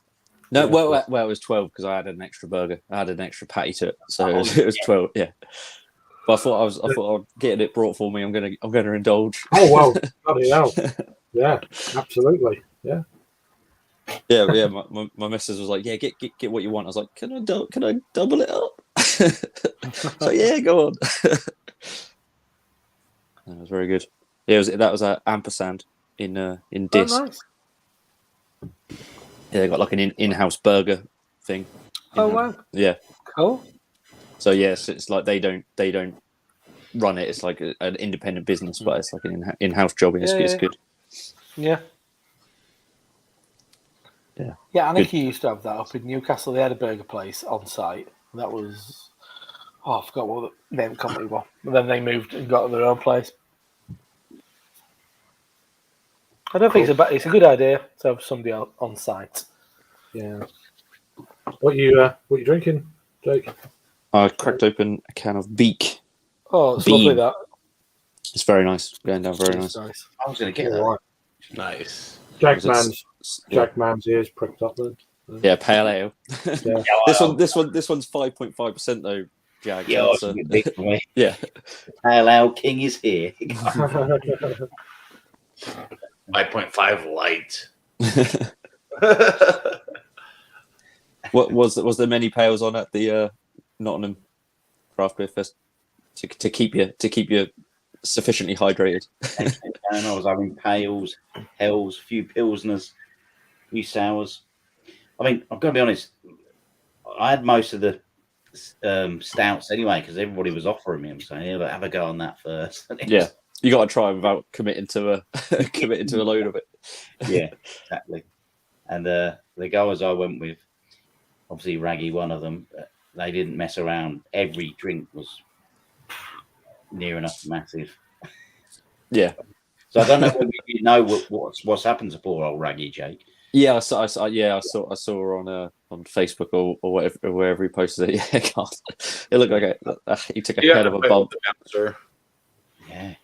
No, Yeah, well, it was 12 because I had an extra burger. I had an extra patty to it, so it was 12. Yeah, but I thought I'd getting it brought for me. I'm gonna indulge. Oh wow, bloody hell! Yeah, absolutely. Yeah. Yeah. My missus was like, "Yeah, get what you want." I was like, "Can I double it up?" So yeah, go on. That was very good. Yeah, that was a ampersand in Dis. Oh, nice. Yeah, they got like an in-house burger thing. Oh wow. Yeah. Cool. So yes, it's like they don't run it. It's like an independent business, but it's like an in-house job, and it's Yeah. good. Yeah. Yeah. Yeah, Anarchy used to have that up in Newcastle. They had a burger place on site. That was, I forgot what the name of the company was. But then they moved and got their own place. I don't think it's a good idea to have somebody on site. Yeah. What you drinking, Jake? I cracked open a can of Beak. Oh, it's Bean. lovely that. It's very nice. Going down very nice. Nice. I was going to get that. All right. Nice. Jack Was it- Jack Man's ears pricked up then. Yeah, pale ale. Yeah. This one's 5.5% though, Jag. Yeah, That's, it's a bit big for me. yeah. Pale Ale King is here. 5.5 light. What was there many pails on at the Nottingham Craft Beer Fest to keep you sufficiently hydrated? And I was having pails, hells, a few pilsners, a few sours. I mean, I've got to be honest. I had most of the stouts anyway because everybody was offering me. I'm saying, yeah, but have a go on that first. And it Yeah. was- You got to try without committing to a load of it. yeah, exactly. And the guys I went with, obviously Raggy, one of them, they didn't mess around. Every drink was near enough massive. Yeah. So I don't know whether you know what's happened to poor old Raggy Jake. Yeah, I saw her on Facebook or whatever, or wherever he posted it. Yeah, God, it looked like he took a Yeah, head of a bump. Sir. Yeah.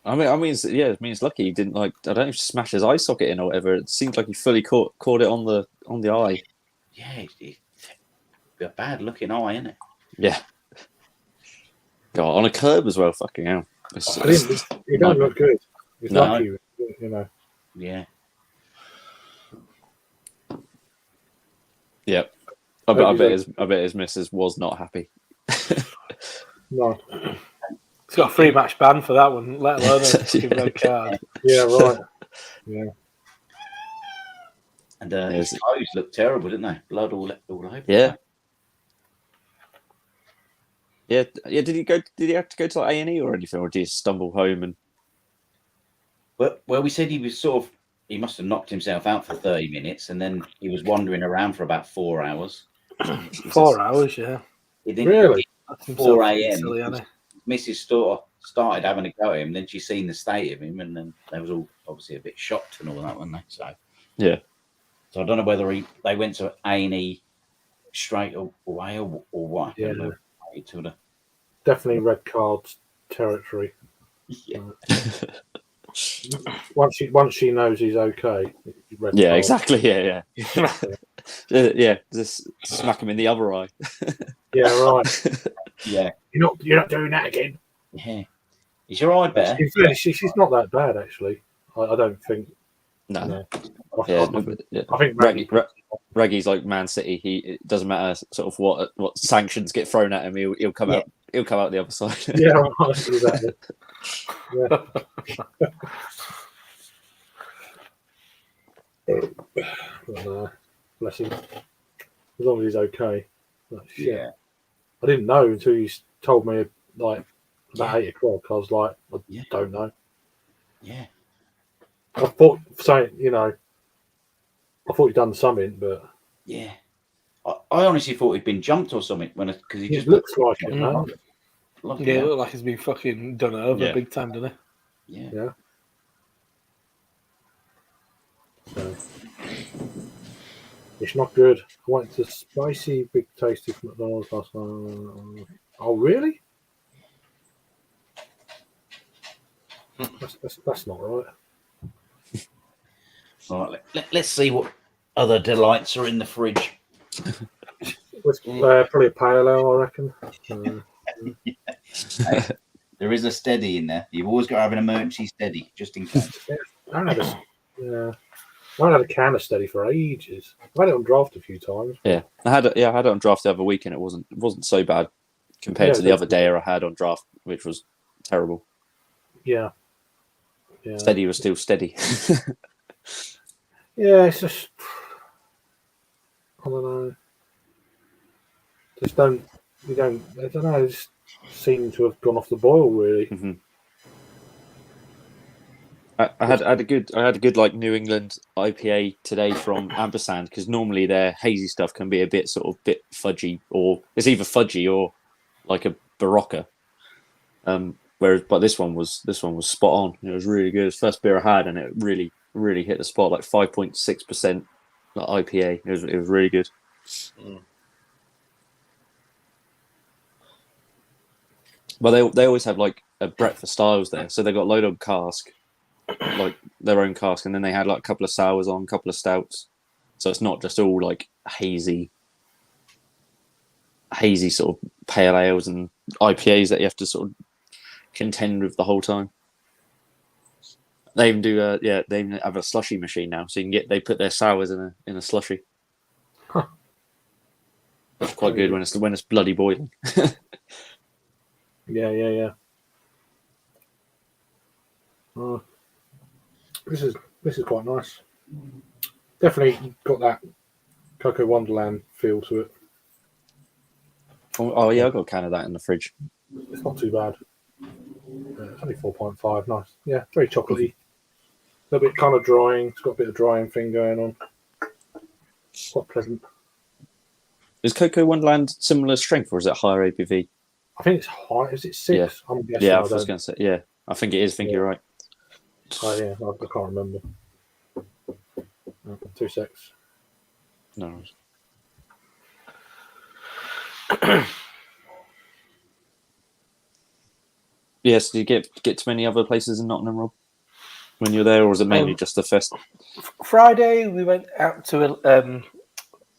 I mean, it's lucky he didn't I don't know, smash his eye socket in or whatever. It seemed like he fully caught it on the eye. Yeah, it's a bad looking eye, isn't it? Yeah. God, on a curb as well. Fucking hell. He don't look good. He's No. lucky, you know. Yeah. Yeah. I bet his missus was not happy. No. He's got a 3-match ban for that one, let alone a fucking red card. Yeah, right. Yeah. And his toes looked terrible, didn't they? Blood all over. Yeah. Yeah. Did he have to go to A&E or anything, or did he stumble home and? Well, we said he was he must have knocked himself out for 30 minutes, and then he was wandering around for about 4 hours. 4 hours, yeah. He didn't Really? 4 a.m. Silly, isn't it? Mrs. started having a go at him, then she seen the state of him, and then they was all obviously a bit shocked and all that, weren't they? So Yeah. So I don't know whether they went to A&E straight away or what. Yeah. To the Definitely red cards territory. yeah. Once she knows he's okay. Red Yeah, card. exactly. Yeah. Yeah. Just smack him in the other eye. Yeah, right. Yeah. You're not doing that again. Yeah. Is your eye better? In fairness, she's not that bad actually. I don't think. No. No. Yeah, I think Raggy's like Man City. It doesn't matter sort of what sanctions get thrown at him. He'll come out. He'll come out the other side. Yeah, right, exactly. Yeah. Bless him. As long as he's okay. But, shit. Yeah. I didn't know until you told me like about 8 o'clock. I was like, I Yeah. don't know. Yeah. I thought saying, I thought he'd done something, but Yeah. I honestly thought he'd been jumped or something because he it just looks like it, man. Lucky Yeah, it hell. looked like he's been fucking done over Yeah. big time, doesn't Yeah. Yeah. So, it's not good. I went to spicy big tasty from McDonald's last night. Oh, really? That's not right. All right, let's see what other delights are in the fridge. It's probably a pale ale, I reckon. There is a steady in there. You've always got to have an emergency steady just in case. I haven't had a can of steady for ages. I've had it on draft a few times. Yeah, I had it on draft the other week, and it wasn't so bad compared to the other day I had on draft, which was terrible. Yeah. Yeah. Steady was still steady. Yeah, it's just I don't know. I don't know. It just seem to have gone off the boil, really. Mm-hmm. I had a good like New England IPA today from Ampersand, because normally their hazy stuff can be a bit fudgy, or it's either fudgy or like a Barocca. But this one was spot on. It was really good. It's the first beer I had, and it really hit the spot. Like 5.6% IPA. It was really good. Mm. But they always have like a breadth of styles there. So they got load on cask, like their own cask, and then they had like a couple of sours on, a couple of stouts. So it's not just all like hazy sort of pale ales and IPAs that you have to sort of contend with the whole time. They even do they even have a slushy machine now, so they put their sours in a slushy. Huh. That's quite good when it's bloody boiling. Yeah. This is quite nice. Definitely got that Cocoa Wonderland feel to it. Oh yeah, I got a can of that in the fridge. It's not too bad. It's only 4.5. Nice. Yeah, very chocolatey. A little bit kind of drying. It's got a bit of drying thing going on. Quite pleasant. Is Coco Wonderland similar strength or is it higher ABV? I think it's high. Is it 6? Yeah. I'm guessing. Yeah, I I was don't. going to say. Yeah, I think it is. I think you're right. Oh, yeah, I can't remember. 2 secs. No. worries. Yes. Do you get to many other places in Nottingham, Rob, when you're there, or is it mainly just the fest? Friday we went out to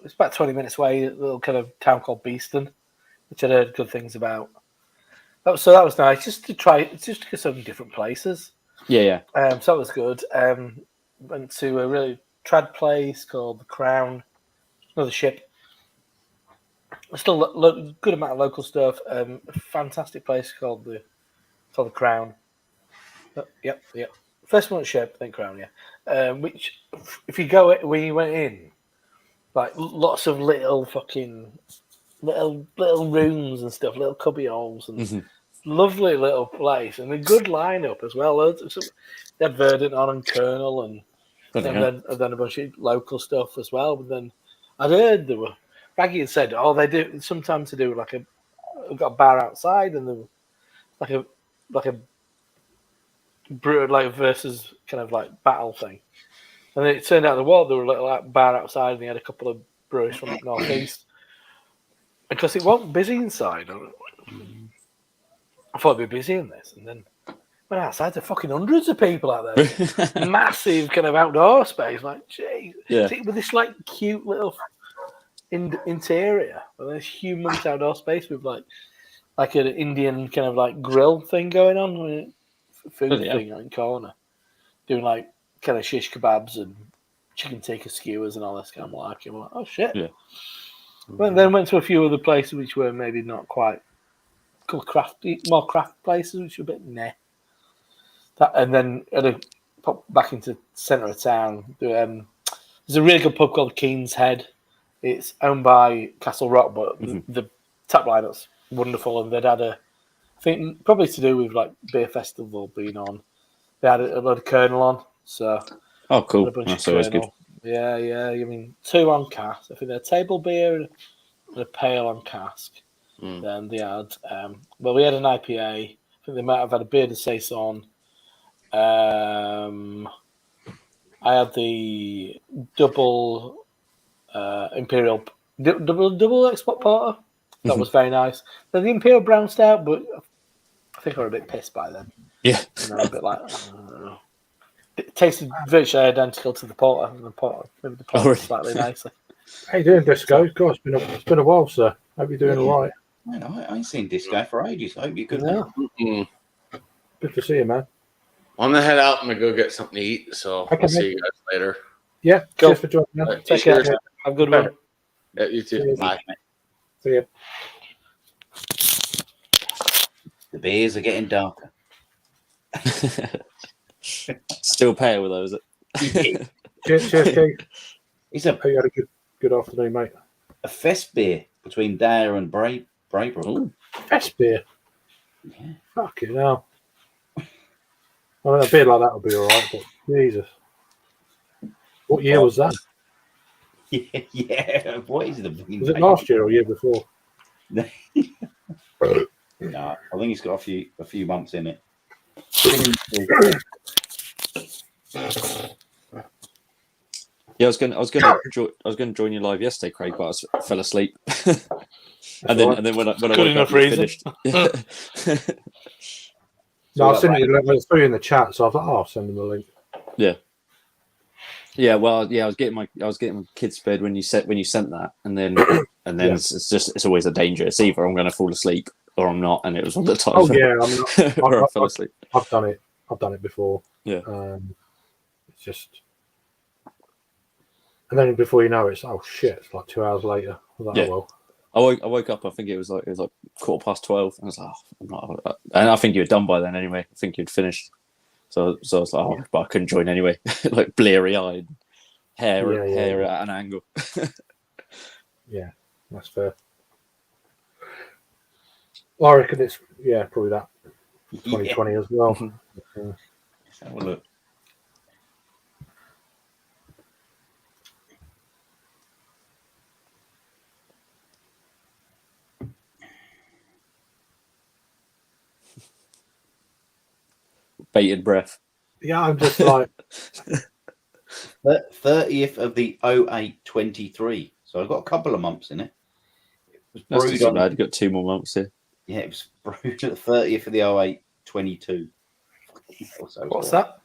it's about 20 minutes away, a little kind of town called Beeston, which I'd heard good things about. That was nice, just to get some different places. Yeah. So that was good. Went to a really trad place called the Crown, another ship. Still good amount of local stuff. A fantastic place called the Crown. Yep. First one ship, then Crown. Yeah. Which, if you go, when you went in, like lots of little fucking little rooms and stuff, little cubby holes, and lovely little place, and a good lineup as well. They had Verdant on and Colonel, and then a bunch of local stuff as well. But then I'd heard there were. Baggy had said, "Oh, they do sometimes to do like we've got a bar outside, and there like a brewer like versus kind of like battle thing." And then it turned out there were a little like bar outside, and they had a couple of brewers from the northeast. Because it wasn't busy inside. I thought it'd be busy in this, and then went outside. There fucking hundreds of people out there. Massive kind of outdoor space. Like, geez, with this like cute little interior, and this humongous outdoor space with like an Indian kind of like grill thing going on, food thing in the corner, doing like kind of shish kebabs and chicken tikka skewers and all this kind of like. I'm like, oh shit. Yeah. But then went to a few other places which were maybe not quite more craft places, which were a bit meh. And then pop back into centre of town. There's a really good pub called Keen's Head. It's owned by Castle Rock, but the tap lineup's wonderful, and they'd had I think probably to do with like beer festival being on. They had a lot of Colonel on, so cool. a bunch That's of always Colonel. good. Yeah. I mean, 2 on cask. I think they're table beer and a pale on cask. Then they had, we had an IPA. I think they might have had a beer de saison. I had the double imperial double export porter. That was very nice. Then the imperial brown stout, but I think I was a bit pissed by then. Yeah, A bit like. It tasted virtually identical to the porter. Maybe the porter was slightly nicer. How you doing, Disco? God, it's been a while, sir. Hope you're doing all right. Man, I ain't seen Disco for ages. I hope you're good. Yeah. Good to see you, man. I'm gonna head out. I'm gonna go get something to eat. So I'll see you guys later. Yeah, Go. cheers for joining us. Right, Take care. Have a good one. Yeah, you too. Cheers. Bye. See you. The beers are getting darker. Still pale with those. Cheers, Keith. It's Hope you had a good afternoon, mate. a fest beer between Dare and Braybrook. Ooh. Fest beer. Yeah. Fucking hell. I mean, a beer like that would be all right, but Jesus. What year was that? Yeah. What is the? Was it last year or year before? No, I think it's got a few months in it. Yeah, I was going to join you live yesterday, Craig, but I fell asleep. and then when I Good woke enough up, you reason. finished. No, I sent you in the chat, so I was like, I'll send them the link. Yeah, well, I was getting my kids to bed when you sent that, and then it's always a danger. It's either I'm going to fall asleep or I'm not, and it was one of the times. Oh yeah, where I fell asleep. I've done it. I've done it before. Yeah. It's just, and then before you know it, it's it's like 2 hours later. I was like, Yeah. oh well. I woke up. I think it was like 12:15. I was like, I'm not. And I think you were done by then anyway. I think you'd finished. So I was like, but I couldn't join anyway. Like bleary eyed, hair at an angle. Yeah, that's fair. Well, I reckon it's probably that 2020 as well. Let's have a look. bated breath. Yeah, I'm just like, 30th of the 08-23. So I've got a couple of months in it. It was That's brewed not too on. bad. You've got 2 more months here. Yeah, it was brewed at the 30th of the 08-22. What's that?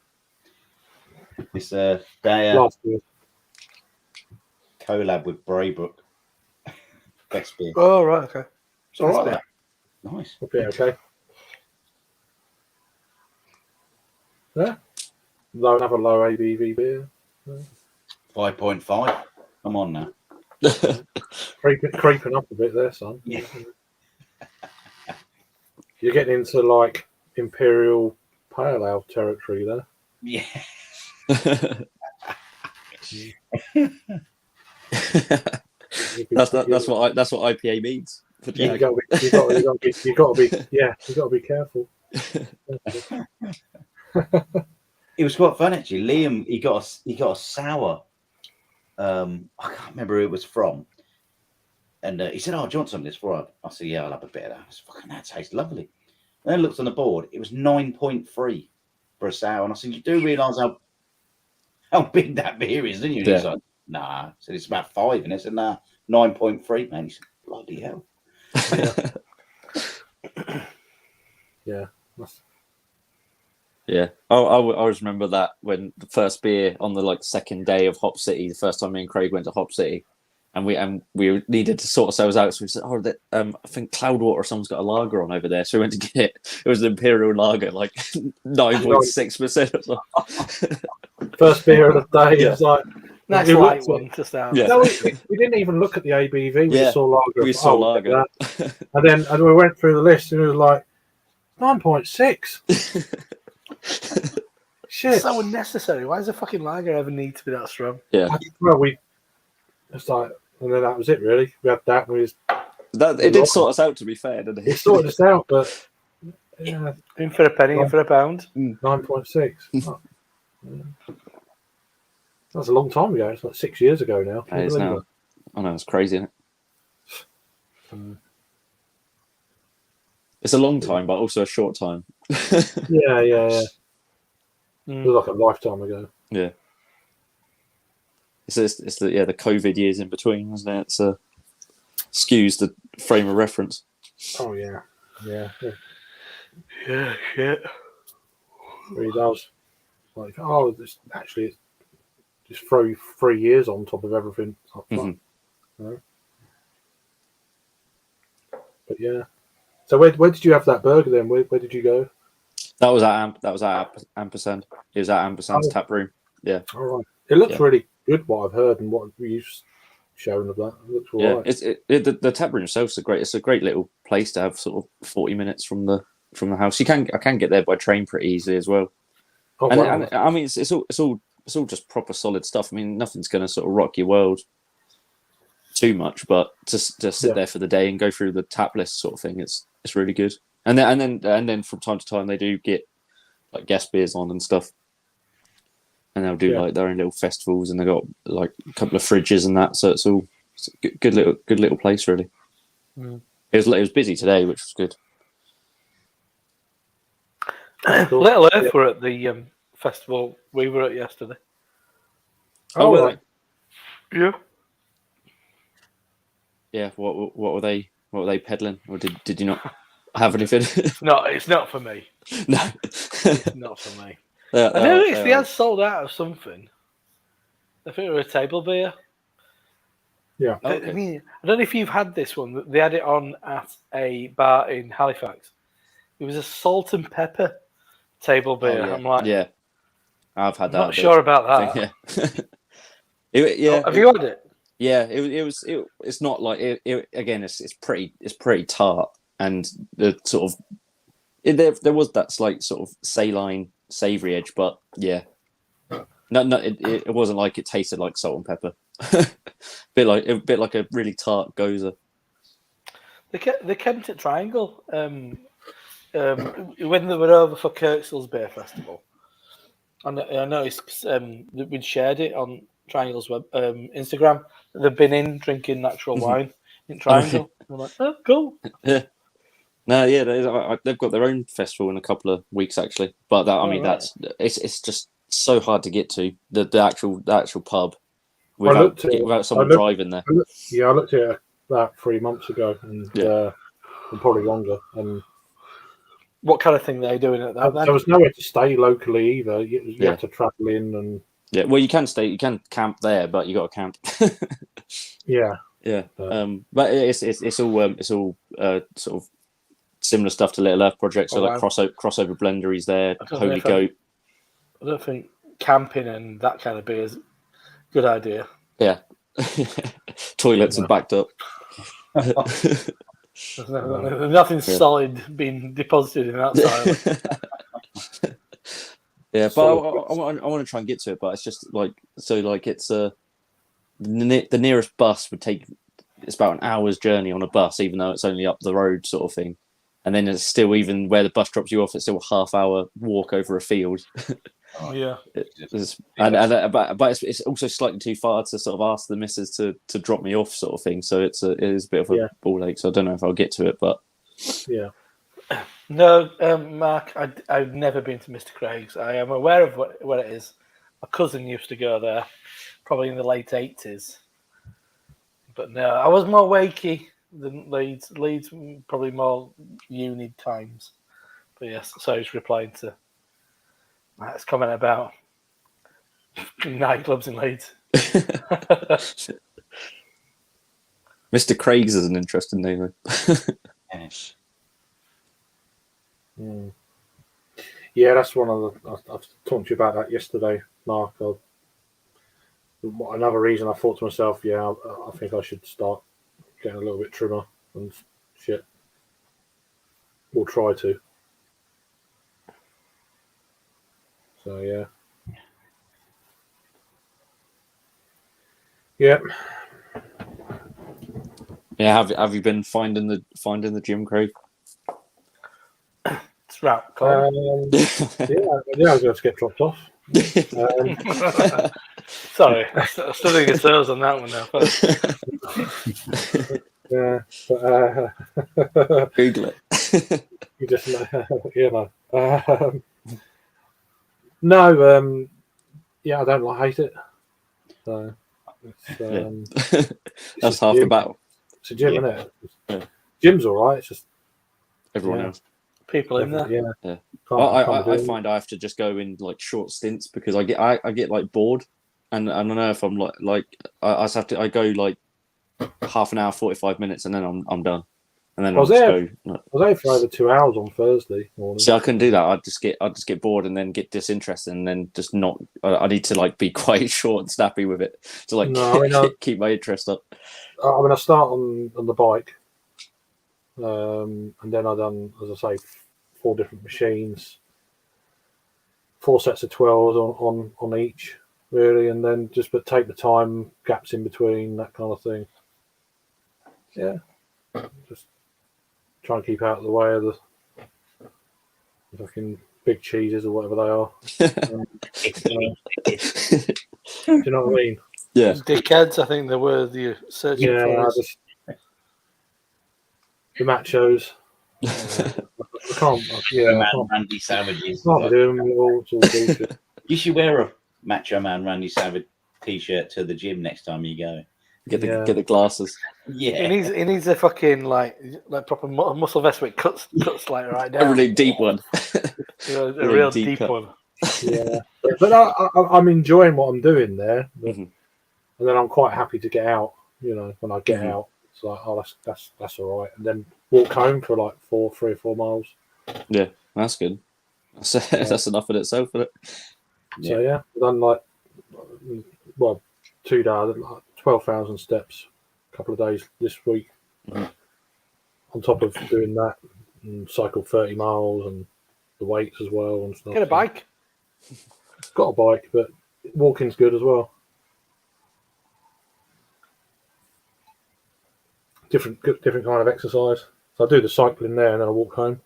This day last year. collab with Braybrook. Best beer. Oh, right, okay. It's all right. Best That. Nice. Okay. Yeah. Another low ABV beer. 5.5. Come on now. Creeping up a bit there, son. Yeah. You're getting into like Imperial Pale Ale territory there. Yeah. That's what IPA means. For You Jack. got to be careful. It was quite fun actually. Liam, he got a sour. I can't remember who it was from, and he said, "Oh, do you want some of this?" For I said, "Yeah, I'll have a bit of that." I said, "Fucking, that tastes lovely." And then I looked on the board. It was 9.3 for a sour, and I said, "You do realise how big that beer is, don't you?" And he's Yeah. like, "Nah." I said, "It's about 5," and I said, "Nah, 9.3, man." He said, "Bloody hell." Yeah. That's- Yeah, I always remember that when the first beer on the like second day of Hop City, the first time me and Craig went to Hop City, and we needed to sort ourselves out, so we said, "Oh, I think Cloudwater, someone's got a lager on over there," so we went to get it. It was an Imperial Lager, like 9.6% or something. First beer of the day. Yeah. It's like Nice we light looked one to start. Yeah. No, we didn't even look at the ABV. We Yeah, just saw lager. we saw look at lager. that. And we went through the list, and it was like 9.6. Shit. It's so unnecessary. Why does a fucking lager ever need to be that strong? Well, it's like, and then that was it. Really, we had that, and we just It did sort us out, to be fair, didn't it it? sorted us out. But yeah, In for a penny, in for a pound. 9.6. Oh, yeah. That was a long time ago. It's like 6 years ago now. Can you It is believe now. I know, it's crazy, isn't it? it? It's a long time, but also a short time. Yeah. Mm. It was like a lifetime ago. Yeah. It's the COVID years in between, isn't it? It's skews the frame of reference. Oh yeah. Yeah, shit. Really does. Like, it's just throw 3 years on top of everything. Up front, you know? But yeah. So where did you have that burger then? Where did you go? That was at Ampersand. It was at Ampersand's tap room. All right. It looks Yeah. really good. What I've heard and what you've shown of that, it looks all Yeah, right. the tap room itself is a great little place to have, sort of 40 minutes from the house. I can get there by train pretty easily as well. Oh, And, wow. and I mean, it's all just proper solid stuff. I mean, nothing's going to sort of rock your world too much, but just sit there for the day and go through the tap list sort of thing. It's really good. And then from time to time they do get like guest beers on and stuff, and they'll do like their own little festivals, and they got like a couple of fridges and that. So it's a good little place really. Mm. It was busy today, which was good. Cool. Little Earth were at the festival we were at yesterday. Oh, were right. Yeah. Yeah, what were they peddling, or did you not have anything? No, it's not for me. No, It's not for me. Yeah, I noticed they had sold out of something. I think it was a table beer. Yeah. Okay. I mean, I don't know if you've had this one. They had it on at a bar in Halifax. It was a salt and pepper table beer. yeah. I'm like, Yeah, I've had I'm that. not sure about that. Yeah. Yeah, Have you had it? yeah. It's not like it. Again, it's pretty tart, and the sort of there was that slight sort of saline, savoury edge, but yeah, no, it wasn't like it tasted like salt and pepper. bit like a really tart goza. They came to Triangle when they were over for Kirkstall's Beer Festival. And I noticed that we'd shared it on Triangle's web Instagram. They've been in drinking natural wine in Triangle. I'm like, oh, cool. Yeah. No, yeah, they've got their own festival in a couple of weeks actually. But that, I mean, right. it's just so hard to get to the actual pub looked at it. without someone looked- driving there. Yeah, I looked at it about 3 months ago, and probably longer. And What kind of thing they're doing at that? there Then? was nowhere to stay locally either. You Yeah. had to travel in, and Yeah, well, you can camp there, but you got to camp. yeah, Yeah, but it's all sort of similar stuff to Little Earth Project. So Oh, like wow. crossover blenderies there, I don't know Holy if Goat. I don't think camping and that kind of beer is a good idea. Yeah, toilets are backed up. There's nothing solid being deposited in that side. Yeah, but I want to try and get to it, but it's just it's the nearest bus would take. It's about an hour's journey on a bus, even though it's only up the road, sort of thing. And then it's still, even where the bus drops you off, it's still a half-hour walk over a field. Yeah. But it's also slightly too far to sort of ask the missus to drop me off, sort of thing. So it is a bit of a ball ache. So I don't know if I'll get to it, but yeah. No, Mark, I've never been to Mr. Craig's. I am aware of where it is. My cousin used to go there, probably in the late 80s. But no, I was more wakey than Leeds. Leeds, probably more uni times. But yes, so I was replying to Matt's comment about nightclubs in Leeds. Mr. Craig's is an interesting name. Yes. Yeah, that's one of the. I've talked to you about that yesterday, Mark. Another reason I thought to myself, I think I should start getting a little bit trimmer and shit. We'll try to. So yeah. Yeah. Yeah, have you been finding the gym, Craig? It's right. Colin. Yeah, I was going to get dropped off. Sorry, I'm still doing your toes on that one now. Yeah, but Google it. you just no, I don't hate it. So it's, That's just half the battle. It's a gym, isn't it? Yeah. Gym's all right. It's just Everyone Yeah. else. People in there. Yeah. Yeah. Can't I do it. find I have to just go in like short stints because I get like bored, and I don't know if I'm I just have to go like half an hour, 45 minutes, and then I'm done, and then I was I'll just there. go. I was there for over 2 hours on Thursday morning. See, I couldn't do that. I'd just get bored and then get disinterested, and then just not. I need to like be quite short and snappy with it to like No, I mean, keep my interest up. I start on the bike, and then I done, as I say, 4 different machines, 4 sets of 12s on each, really, and then but take the time, gaps in between, that kind of thing. Yeah, just try and keep out of the way of the fucking big cheeses or whatever they are. Do you know what I mean? Yeah. Dickheads, I think they were the searching Yeah, for. the machos. I can't. I can't. Randy Savage's. Can't do them all. It's all bullshit. You should wear a Macho Man Randy Savage t-shirt to the gym next time you go. Get the glasses. Yeah. He needs a fucking like proper muscle vest with cuts like right down. A really deep one. A really real deep deep cut. one. Yeah, but I'm enjoying what I'm doing there, Mhm. and then I'm quite happy to get out. You know, when I get Mhm. out, it's like, oh, that's all right, and then walk home for like 3 or 4 miles. Yeah, that's good. That's enough in itself, isn't it? So yeah, I've done like 2 days, like 12,000 steps, a couple of days this week. Mhm. On top of doing that, and cycle 30 miles and the weights as well and stuff. Get a bike. Got a bike, but walking's good as well. Different kind of exercise. So I do the cycling there, and then I walk home.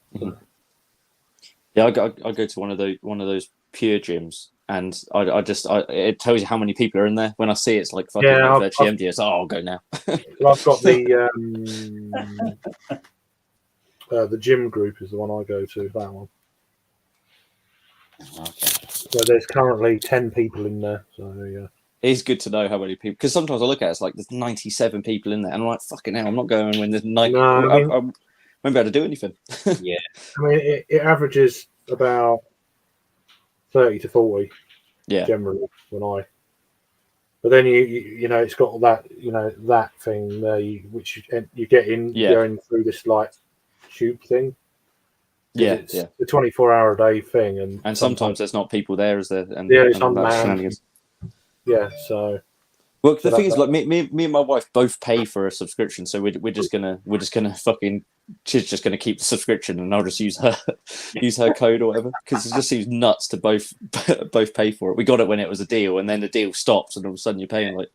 Yeah, I go to one of those pure gyms, and it tells you how many people are in there. When I see it's like fucking Yeah, virtually empty. It's I'll go now. Well, I've got the The gym group is the one I go to. That one. Okay. So there's currently 10 people in there. So yeah. It is good to know how many people, because sometimes I look at it, it's like there's 97 people in there, and I'm like, fucking hell, I'm not going when there's 90. No, I mean- I won't be able to do anything. Yeah. I mean, it averages about 30 to 40 Yeah. generally but then you know, it's got that, you know, that thing there, which you get in Yeah. going through this like tube thing. 'Cause Yeah, it's yeah. a 24-hour a day thing, And sometimes there's not people there, is there? And, Yeah, it's and that's unmanned. shenanigans. yeah. So Well, the So thing that- is, like me and my wife both pay for a subscription, so we're just gonna fucking. She's just gonna keep the subscription, and I'll just use her code or whatever, because it just seems nuts to both pay for it. We got it when it was a deal, and then the deal stops, and all of a sudden you're paying like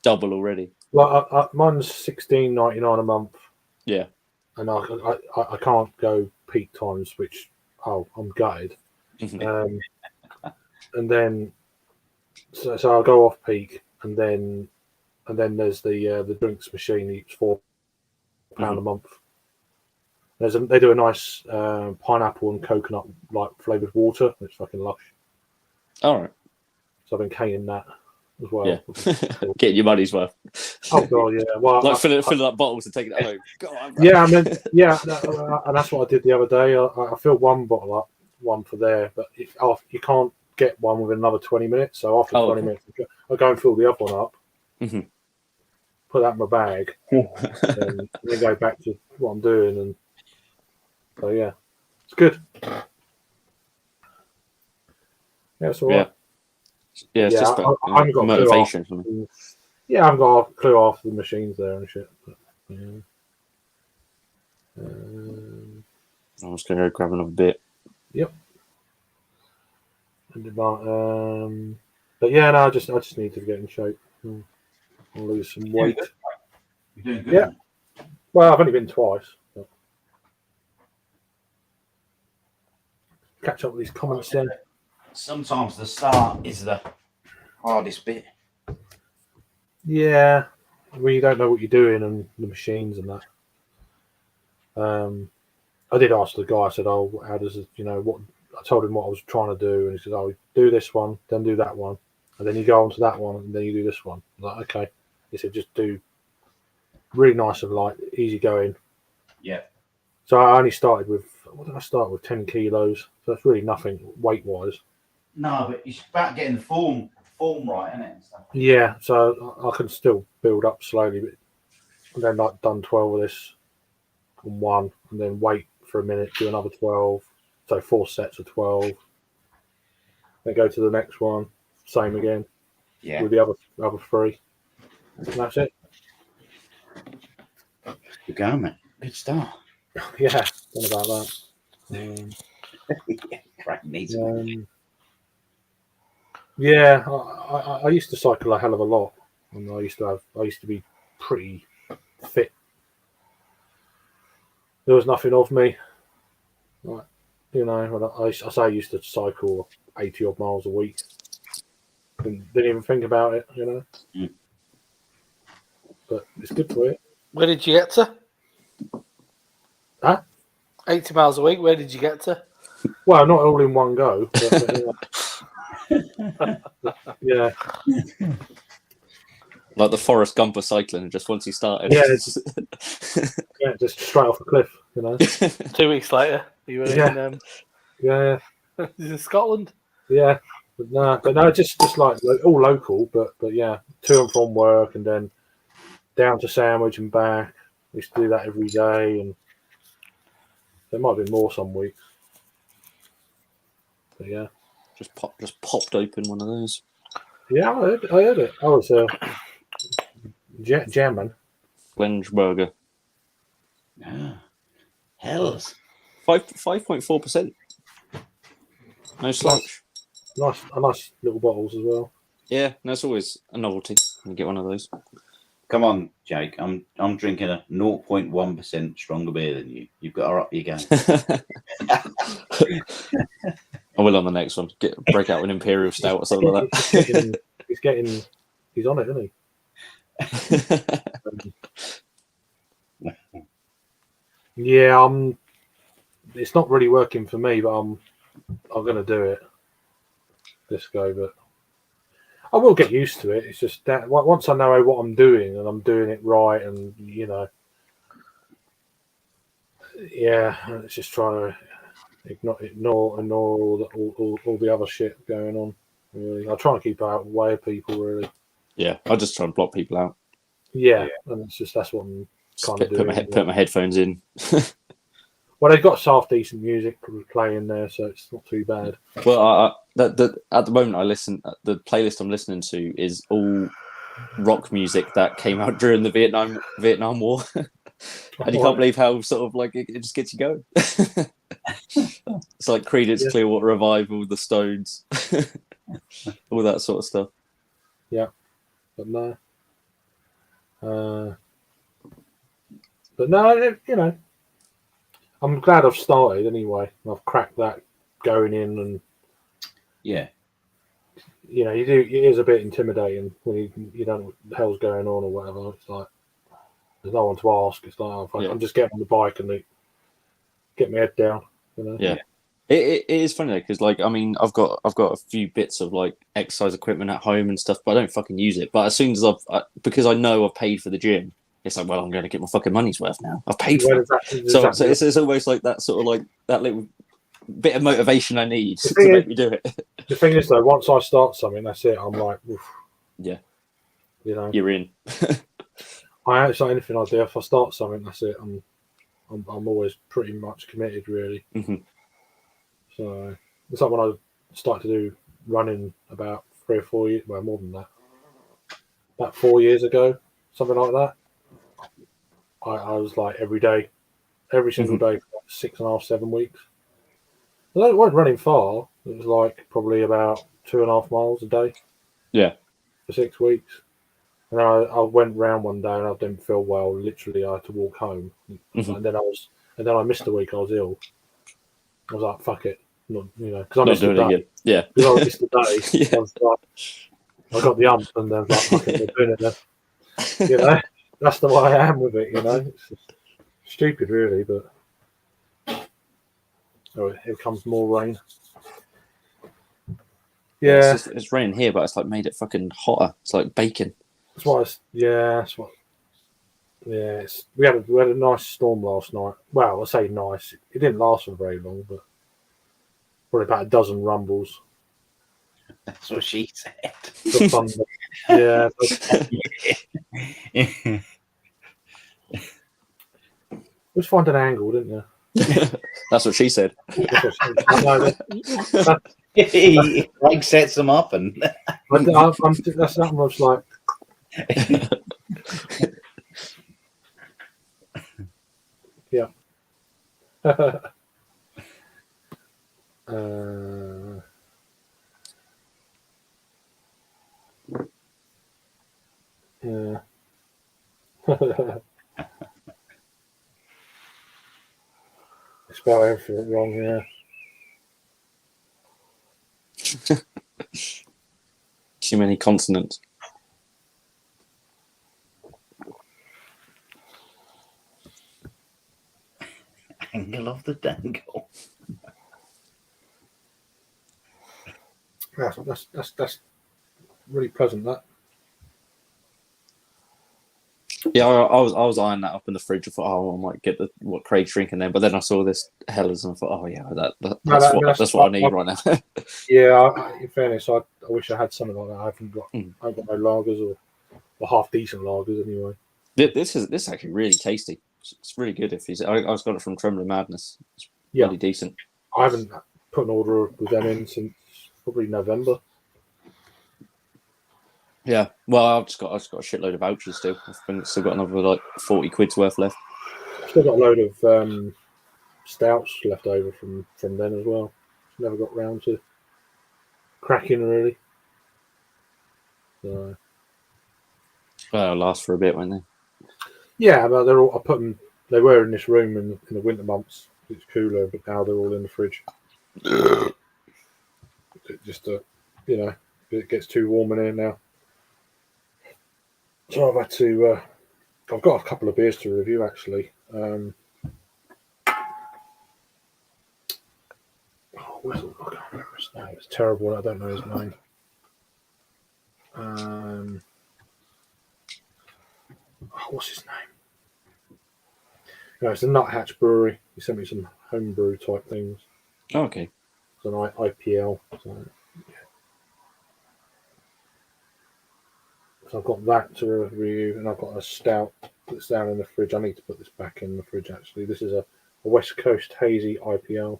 double already. well, mine's $16.99 a month. Yeah. And I can't go peak times, which I'm gutted. Mhm. And then so I'll go off peak, and then there's the drinks machine. It's £4 a month. They do a nice pineapple and coconut like flavored water. It's fucking lush. All right. So I've been caning that as well. Yeah. Getting your money's worth. Oh god, yeah. Well, Like filling up bottles and taking it home. Go on, bro. yeah, I mean, yeah, and that's what I did the other day. I filled one bottle up, one for there, but you can't get one within another 20 minutes. So after 20 okay. minutes, I go and fill the other one up, Mhm. put that in my bag, and then go back to what I'm doing. And so yeah, it's good. Yeah, it's all right. Yeah, it's Yeah, just about I haven't got a clue motivation for me. Yeah, I haven't got a clue after the machines there and shit. But, yeah. I'm just gonna go grab another bit. But yeah, no, I just need to get in shape and lose some weight. You're doing good. Yeah. Well, I've only been twice. But catch up with these comments then. Sometimes the start is the hardest bit. Yeah, when you don't know what you're doing and the machines and that. I did ask the guy. I said, "Oh, how does it? You know what?" I told him what I was trying to do, and he said, "Oh, do this one, then do that one, and then you go on to that one, and then you do this one." I was like, okay. He said, "Just do really nice and light, easy going." Yeah. So I only started with, what did I start with? 10 kilos. So that's really nothing weight wise. No, but it's about getting the form right, isn't it? And stuff. Yeah, so I can still build up slowly, but and then like done 12 of this on one, and then wait for a minute, do another 12. So 4 sets of 12. Then go to the next one, same again Yeah. with the other 3. And that's it. Good going, mate. Good start. Yeah, don't know about that. Crack needs Yeah, I used to cycle a hell of a lot, and I used to be pretty fit. There was nothing of me, like, you know. I say I used to cycle 80 odd miles a week, and didn't even think about it, you know. Mm. But it's good for you. Where did you get to? Huh? 80 miles a week. Where did you get to? Well, not all in one go, but yeah. Like the Forrest Gump of cycling, just once he started. Yeah, Yeah, just straight off a cliff, you know. 2 weeks later, you were Yeah, in Scotland. yeah. But no, just like all local, but yeah, to and from work, and then down to Sandwich and back. We used to do that every day, and there might have been more some weeks. But yeah, just popped open one of those. yeah, I heard it. I was jamming. Flensburger. Ah, hells. 5.4%. No slouch. Nice little bottles as well. Yeah, that's always a novelty when you get one of those. Come on, Jake. I'm drinking a 0.1% stronger beer than you. You've got to up your game. I will on the next one. Break out an Imperial Stout or something like that. He's on it, isn't he? Yeah, I'm it's not really working for me, but I'm going to do it this go. But I will get used to it. It's just that once I know what I'm doing and I'm doing it right, and yeah, it's just trying to ignore all the other shit going on. Really, I try and keep out of the way of people. Really, Yeah, I just try and block people out. yeah. And it's just that's what I'm Just kind of put doing. my headphones in. Well, they've got half decent music playing there, so it's not too bad. Well, at the moment, the playlist I'm listening to is all rock music that came out during the Vietnam War, and you can't believe how sort of like it just gets you going. It's like Creedence Yeah. Clearwater Revival, the Stones, all that sort of stuff. But no. But no, I'm glad I've started anyway. I've cracked that going in, and Yeah. it is a bit intimidating when you don't know what the hell's going on or whatever. It's like there's no one to ask. It's like I'm just getting on the bike and get my head down. Yeah. It is funny though, because like, I mean, I've got a few bits of like exercise equipment at home and stuff, but I don't fucking use it. But as soon as because I know I've paid for the gym, it's like, well, I'm going to get my fucking money's worth now. I've paid for it. So it's almost like that sort of like that little bit of motivation I need to make me do it. The thing is though, once I start something, that's it. I'm like, oof, Yeah. You're in. It's not anything I do. If I start something, that's it. I'm always pretty much committed, really. Mhm. So it's like when I started to do running about 3 or 4 years, well, more than that, about 4 years ago, something like that. I was like every day, every single day for like 6.5, 7 weeks. I wasn't running far. It was like probably about 2.5 miles a day. Yeah. For 6 weeks. And then I went round one day and I didn't feel well. Literally, I had to walk home. Mhm. And then I missed a week. I was ill. I was like, fuck it, because I Not missed the doing it day. again. Yeah. Because I missed the day. Yeah. I was like, I got the ump, and then like, fuck it, we're doing it then. That's the way I am with it. It's just stupid, really. But here comes more rain. Yeah, It's raining here, but it's like made it fucking hotter. It's like bacon. that's what. That's what. Yeah, we had a nice storm last night. Well, I say nice. It didn't last for very long, but probably about a dozen rumbles. That's what she said. The thunder. Yeah. Just find an angle, didn't you? That's what she said. Like sets them up and that's that much like. Yeah. Yeah. Spell everything wrong, yeah. Too many consonants. angle of the dangle. That's really pleasant. That. Yeah, I was eyeing that up in the fridge. I thought, oh, I might get what Craig's drinking then. But then I saw this Hellers and I thought, oh yeah, that's what I need right now. Yeah, in fairness, I wish I had something like that. I haven't got no lagers or half decent lagers anyway. This is actually really tasty. It's really good. I just got it from Trembling Madness. It's really decent. I haven't put an order with them in since probably November. Yeah, well, I've just got a shitload of vouchers still. I've still got another like 40 quid's worth left. I've still got a load of stouts left over from then as well. Never got round to cracking really. So. Well, they'll last for a bit, won't they? Yeah, but they're all. I put them. They were in this room in the winter months. It's cooler, but now they're all in the fridge. Just it gets too warm in here now. So I've had to. I've got a couple of beers to review actually. I can't remember his name. It's terrible. I don't know his name. What's his name? No, it's the Nuthatch Brewery. He sent me some homebrew type things. Oh, okay. It's an IPL. So I've got that to review, and I've got a stout that's down in the fridge. I need to put this back in the fridge, actually. This is a West Coast Hazy IPL.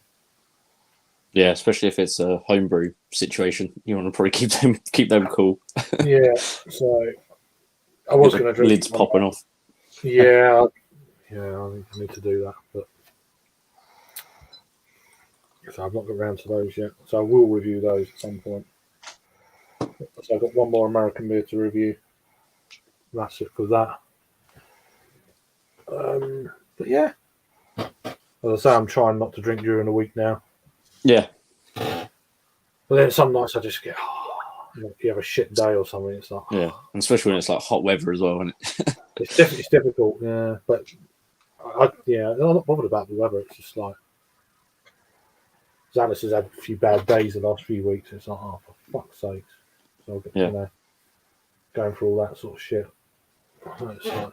Yeah, especially if it's a homebrew situation, you want to probably keep them cool. Yeah, so I was going to drink lids one. popping off. Yeah, I think I need to do that, but so I've not got around to those yet. So I will review those at some point. So I've got one more American beer to review. That's it for that. But yeah, as I say, I'm trying not to drink during the week now. Yeah, But then some nights I just get, if you have a shit day or something, it's like, yeah, and especially when it's like hot weather as well, isn't it? it's difficult, yeah. But I'm not bothered about the weather. It's just like, Alice has had a few bad days the last few weeks. It's like, oh, for fuck's sakes. So I'll get, Yeah. Going through all that sort of shit. It's like,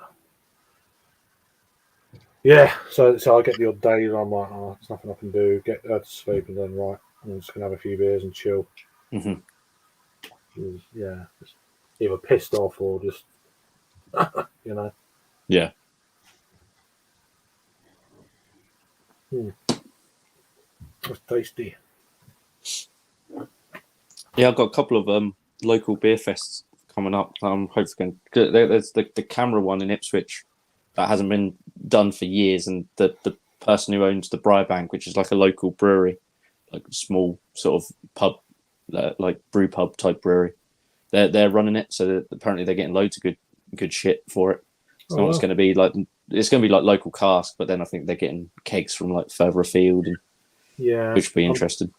yeah, so I get the odd days. I'm like, oh, there's nothing I can do. Get her to sleep, and then right, I'm just gonna have a few beers and chill. Mhm. Yeah, just either pissed off or just, you know. Yeah. It's tasty. Yeah, I've got a couple of local beer fests coming up. I'm hoping there's the camera one in Ipswich that hasn't been done for years, and the person who owns the Briebank, which is like a local brewery, like a small sort of pub, like brew pub type brewery, they're running it. So that apparently they're getting loads of good shit for it. So it's going to be like local cask, but then I think they're getting kegs from like further afield, and which would be interesting.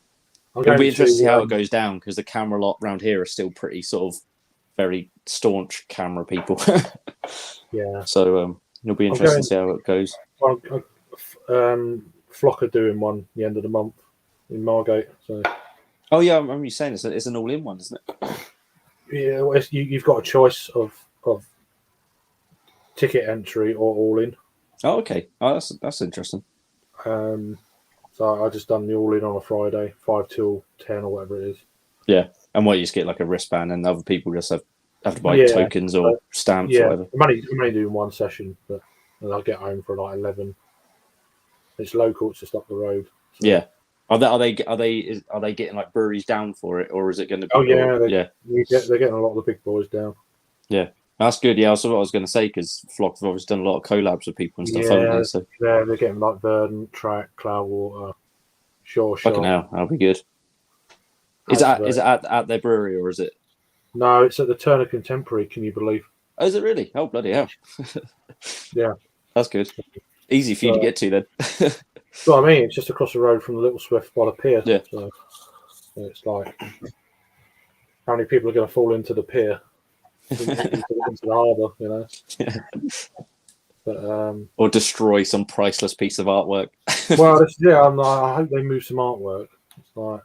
It'll be interesting to see how it goes down, because the camera lot around here are still pretty sort of very staunch camera people. Yeah. So it'll be interesting to see how it goes. Flock are doing one the end of the month in Margate. So. Oh yeah, I remember you saying it's an all-in one, isn't it? Yeah, well, you've got a choice of ticket entry or all in. Oh okay. Oh, that's interesting. So I just done the all in on a Friday, 5 till 10 or whatever it is. Yeah, and what you just get like a wristband, and other people just have to buy tokens or stamps or whatever. I'm only doing one session, but I'll get home for like 11. It's local; it's just up the road. So. Yeah. Are they getting like breweries down for it, or is it going to be? Oh yeah, they're getting a lot of the big boys down. Yeah, that's good. Yeah, that's what I was going to say, because Flock have obviously done a lot of collabs with people and stuff, haven't they? So they're getting like Verdant, Track, Cloudwater, Sure. Fucking hell, that'll be good. Is it at their brewery, or is it? No, it's at the Turner Contemporary. Can you believe? Oh, is it really? Oh bloody hell! Yeah, that's good. Easy for you to get to then. Well, I mean, it's just across the road from the Little Swift by the pier. Yeah. So it's like, how many people are going to fall into the pier, into the harbour, you know? Yeah. But, or destroy some priceless piece of artwork. Well, I hope they move some artwork. It's like,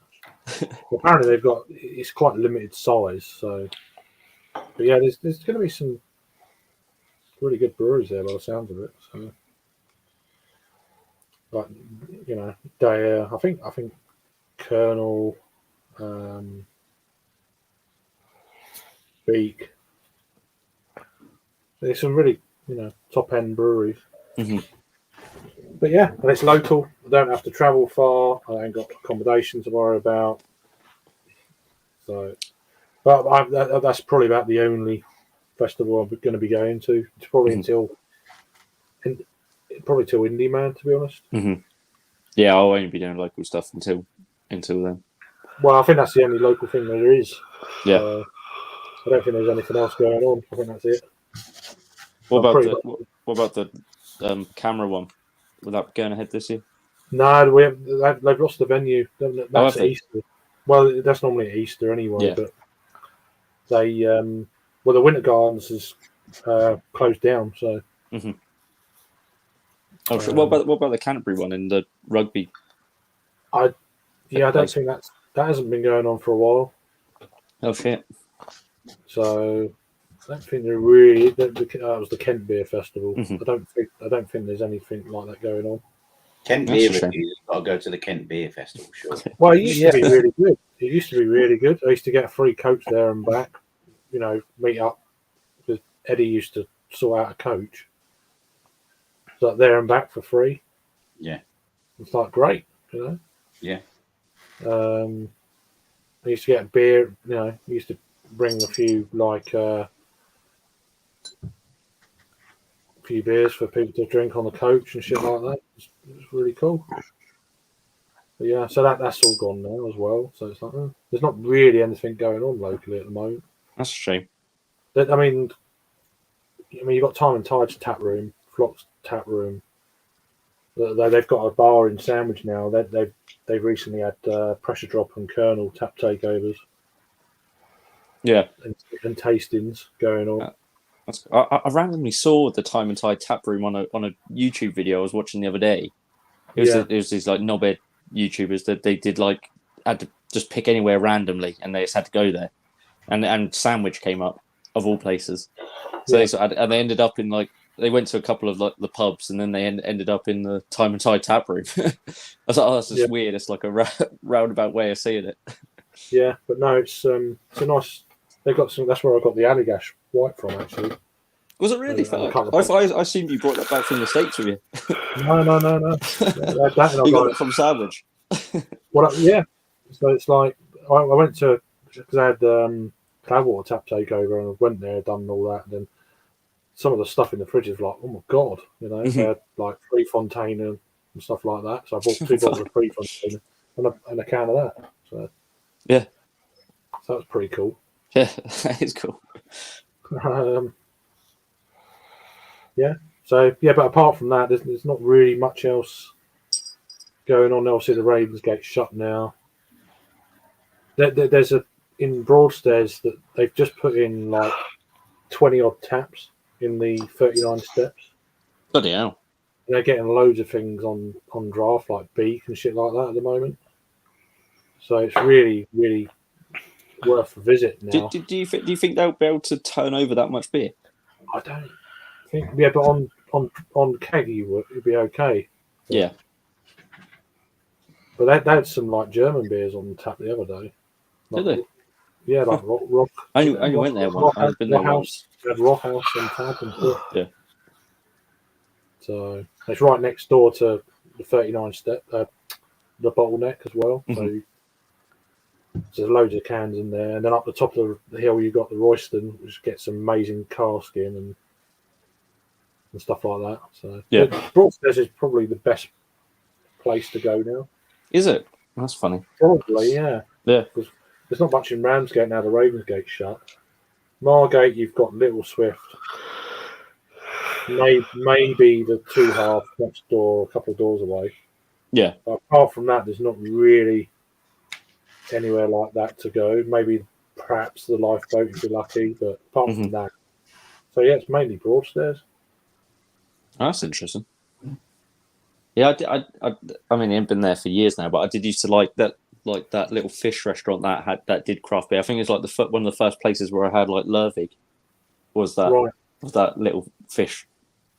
apparently it's quite limited size. So, but yeah, there's going to be some really good breweries there by the sounds of it. So. Like, you know, Daya, I think Colonel, Beak. There's some really, top end breweries. Mm-hmm. But yeah, and it's local. I don't have to travel far. I ain't got accommodation to worry about. So, but that's probably about the only festival I'm going to be going to. It's probably until Indie Man, to be honest. Mm-hmm. Yeah, I'll only be doing local stuff until then. Well, I think that's the only local thing there is. Yeah. I don't think there's anything else going on. I think that's it. What about the camera one? Will that be going ahead this year? No, they've lost the venue. That's at Easter. Well, that's normally at Easter anyway. Yeah. But they, the Winter Gardens is closed down. So. Mm-hmm. Oh, sure. What about the Canterbury one in the rugby? I Yeah, I don't think that hasn't been going on for a while. Oh shit! So I don't think they're really. That was the Kent Beer Festival. Mhm. I don't think there's anything like that going on. Kent That's Beer a shame. Reviews, got to go to the Kent Beer Festival, sure. Well, it used Yeah. to be really good. It used to be really good. I used to get a free coach there and back. You know, meet up because Eddie used to sort out a coach. It's like there and back for free. Yeah. It's like great, you know. Yeah. I used to get a beer. You know, I used to bring a few few beers for people to drink on the coach and shit like that. It's really cool. But yeah, so that's all gone now as well. So it's like there's not really anything going on locally at the moment. That's a shame. I mean, you've got Time and Tide's tap room, Flock's tap room. They've got a bar in Sandwich now. They've recently had Pressure Drop and Colonel tap takeovers Yeah. and tastings going on. I randomly saw the Time and Tide tap room on a YouTube video I was watching the other day. It was these like knobhead YouTubers that they did like had to just pick anywhere randomly and they just had to go there, and Sandwich came up of all places. So they ended up in like they went to a couple of like the pubs and then they ended up in the Time and Tide tap room. I was like, oh, that's just weird. It's like a roundabout way of seeing it. Yeah, but no, it's a nice. They got some. That's where I got the Allagash white from, actually. Was it really? I assumed you brought that back from the States with you. No. You got it from Sandwich. Yeah. So it's like I went to because I had Cloudwater tap takeover and I went there, done all that, and then some of the stuff in the fridge is like, oh my god, you know, they had like Prefontaine and stuff like that. So I bought 2 bottles of Prefontaine and a can of that. So yeah, so that's pretty cool. Yeah, it's cool. Yeah. So yeah, but apart from that, there's not really much else going on. Obviously, the Ravensgate shut now. There's in Broadstairs that they've just put in like 20 odd taps in the 39 steps. Bloody hell. And they're getting loads of things on draft like Beak and shit like that at the moment. So it's really, really worth a visit now. Do you think they'll be able to turn over that much beer? I don't think. Yeah, but on keg it'd be okay. Yeah. But they had some like German beers on tap the other day. Did they? Yeah, like Rock. I only went there once. I've been there once. They had Rock House on tap and stuff. Yeah. So it's right next door to the 39 step, the bottleneck as well. Mm-hmm. So there's loads of cans in there, and then up the top of the hill you got the Royston, which gets some amazing casking and stuff like that. So yeah, Broadstairs is probably the best place to go now. Is it? That's funny. Probably, yeah. Yeah. Because there's not much in Ramsgate now. The Ravensgate shut. Margate, you've got Little Swift. Maybe the 2.5 next door, a couple of doors away. Yeah. But apart from that, there's not really anywhere like that to go. Maybe perhaps the Lifeboat if you're lucky, but apart from that. So yeah, it's mainly Broadstairs. Oh, that's interesting. Yeah, I mean, I haven't been there for years now, but I did used to like that little fish restaurant that did craft beer. I think it's like one of the first places where I had like Lervig was that little fish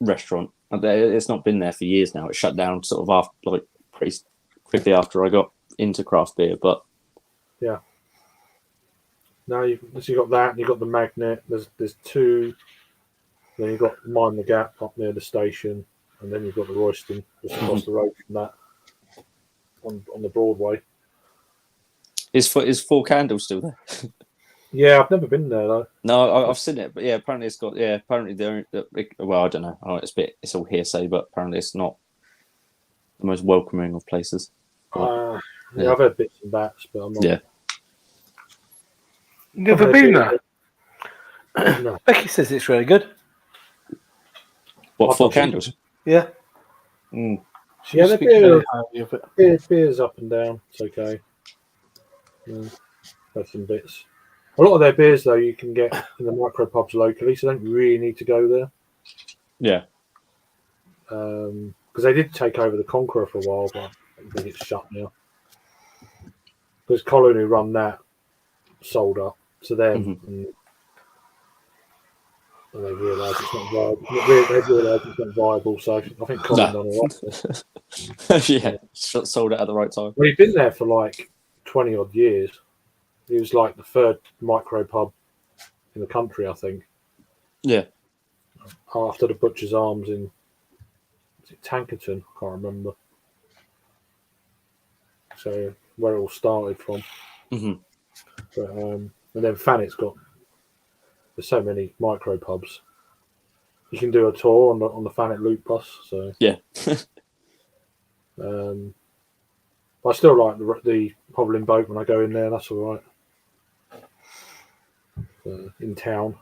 restaurant. It's not been there for years now. It shut down sort of after like pretty quickly after I got into craft beer, but yeah. Now you've got that, and you've got the Magnet. There's 2. Then you've got Mind the Gap up near the station, and then you've got the Royston just across the road from that on the Broadway. Is Four Candles still there? Yeah, I've never been there though. No, I've seen it, but yeah, apparently it's got apparently well, I don't know. Oh, it's all hearsay, but apparently it's not the most welcoming of places. Yeah, I've heard bits and bats, but I'm not. Yeah. Never been there. No. Becky says it's really good. What, Four Candles? Yeah. Mm. Yeah, the Speaks very highly of it. beer's up and down. It's okay. Have some bits. A lot of their beers, though, you can get in the micro pubs locally, so you don't really need to go there. Yeah. Because they did take over the Conqueror for a while, but I think it's shut now. because Colin who run that sold up to them, and they realised it's not viable. They've realised it's not viable, so I think Colin done all right. Yeah, sold it at the right time. Well, he'd been there for like 20 odd years. He was like the third micro pub in the country, I think. Yeah. After the Butcher's Arms in Tankerton, I can't remember. So where it all started from. But, and then Fanet's got, there's so many micro pubs. You can do a tour on the Fanet Loop bus. So yeah. But I still like the Hobbling Boat when I go in there. That's all right. In town.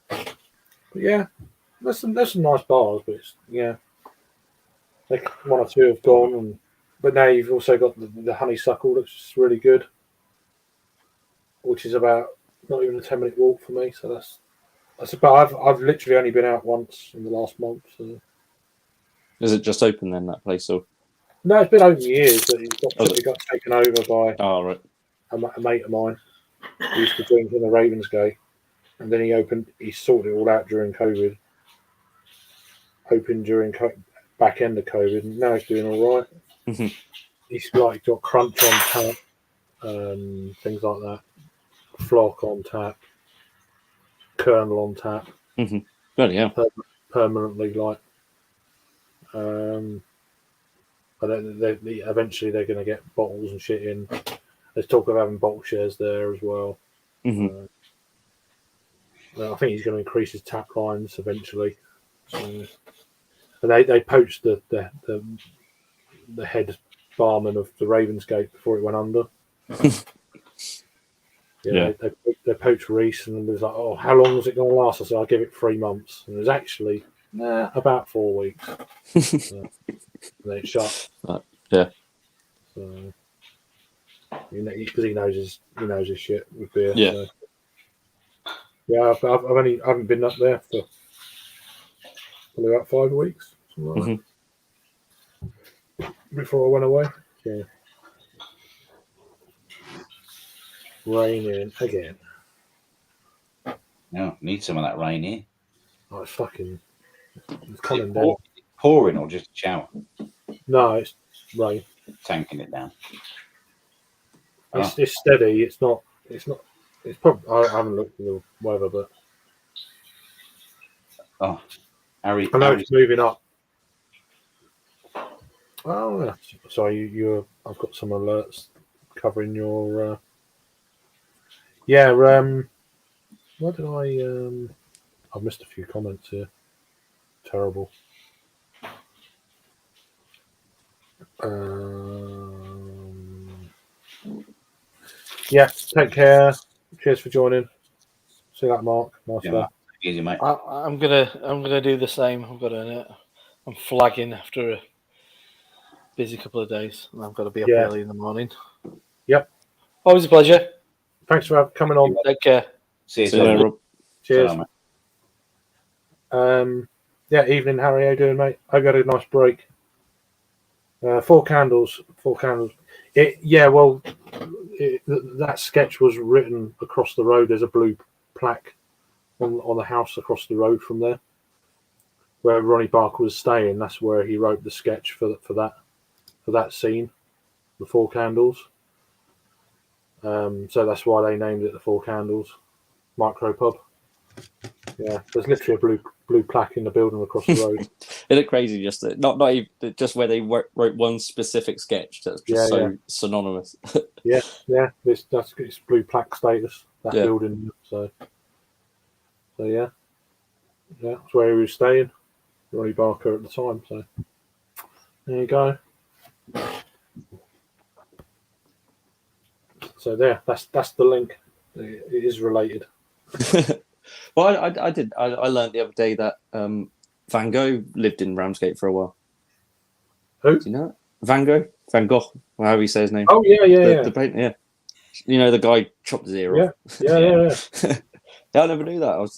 But yeah, there's some nice bars, but it's, yeah, like one or two have gone, but now you've also got the Honeysuckle that's really good, which is about not even a 10-minute walk for me. So that's about. I've literally only been out once in the last month. So. Is it just open then, that place, or? No, it's been open years, but it got taken over by right. a mate of mine who used to drink in the Ravensgate, and then he sorted it all out during COVID. Opened during back end of COVID, and now he's doing all right. He's got Crunch on tap, things like that, Flock on tap, Kernel on tap. Bloody hell. Permanently, like. But eventually they're going to get bottles and shit in. There's talk of having bottle shares there as well. I think he's going to increase his tap lines eventually. So, and they poached the head barman of the Ravensgate before it went under. They poached Reese, and it was like, oh, how long is it going to last? I said, I'll give it 3 months. And it was actually about 4 weeks. And then it shut. Yeah. So, because he knows his shit with beer. Yeah. So. Yeah, I haven't been up there for probably about 5 weeks, something like that, before I went away. Yeah. Raining again. No, need some of that rain here. Oh, it's coming down. Pouring or just a shower? No, it's rain. Tanking it down. It's steady. It's not. It's probably. I haven't looked at the weather, but Harry. I know it's moving up. Oh, yeah. Sorry, I've got some alerts covering your. Yeah. What did I? I've missed a few comments here. Terrible. Yeah. Take care. Cheers for joining. See you later, Mark. Nice day. Easy, mate. I'm gonna do the same. I'm flagging after a busy couple of days, and I've got to be up early in the morning. Yep. Always a pleasure. Thanks for coming on. Take care. See you later, Rob. Cheers. Mate. Yeah, evening, Harry. How you doing, mate? I got a nice break. 4 candles. That sketch was written across the road. There's a blue plaque on the house across the road from there, where Ronnie Barker was staying. That's where he wrote the sketch for that scene, the 4 candles. So that's why they named it the 4 Candles Micro Pub. Yeah, there's literally a blue plaque in the building across the road. It looked crazy, just not even just where they wrote one specific sketch that's just synonymous. yeah, that's it's blue plaque status, that building. So yeah, that's where he was staying, Ronnie Barker at the time. So there you go. So there, that's the link. It is related. Well, I learned the other day that Van Gogh lived in Ramsgate for a while. Who? Do you know that? Van Gogh, or however you say his name. Oh yeah. The painter, yeah. You know, the guy chopped his ear off. Yeah. I never knew that. I was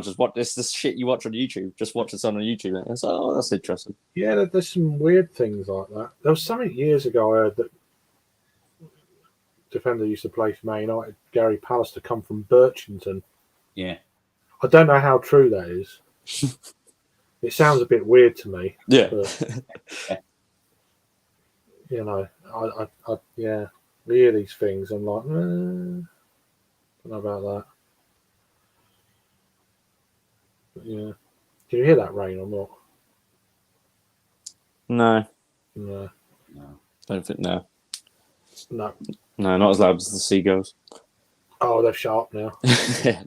just watch this shit you watch on YouTube. Just watch this on YouTube. And it's oh, that's interesting. Yeah, there's some weird things like that. There was something years ago I heard that defender used to play for Man United, Gary Pallister, come from Birchington. Yeah. I don't know how true that is. It sounds a bit weird to me. Yeah. But, you know, I yeah, I hear these things. I'm like, don't know about that. But yeah, can you hear that rain or not? No, No, No. don't think no. no. No, not as loud as the seagulls. Oh, they're sharp now.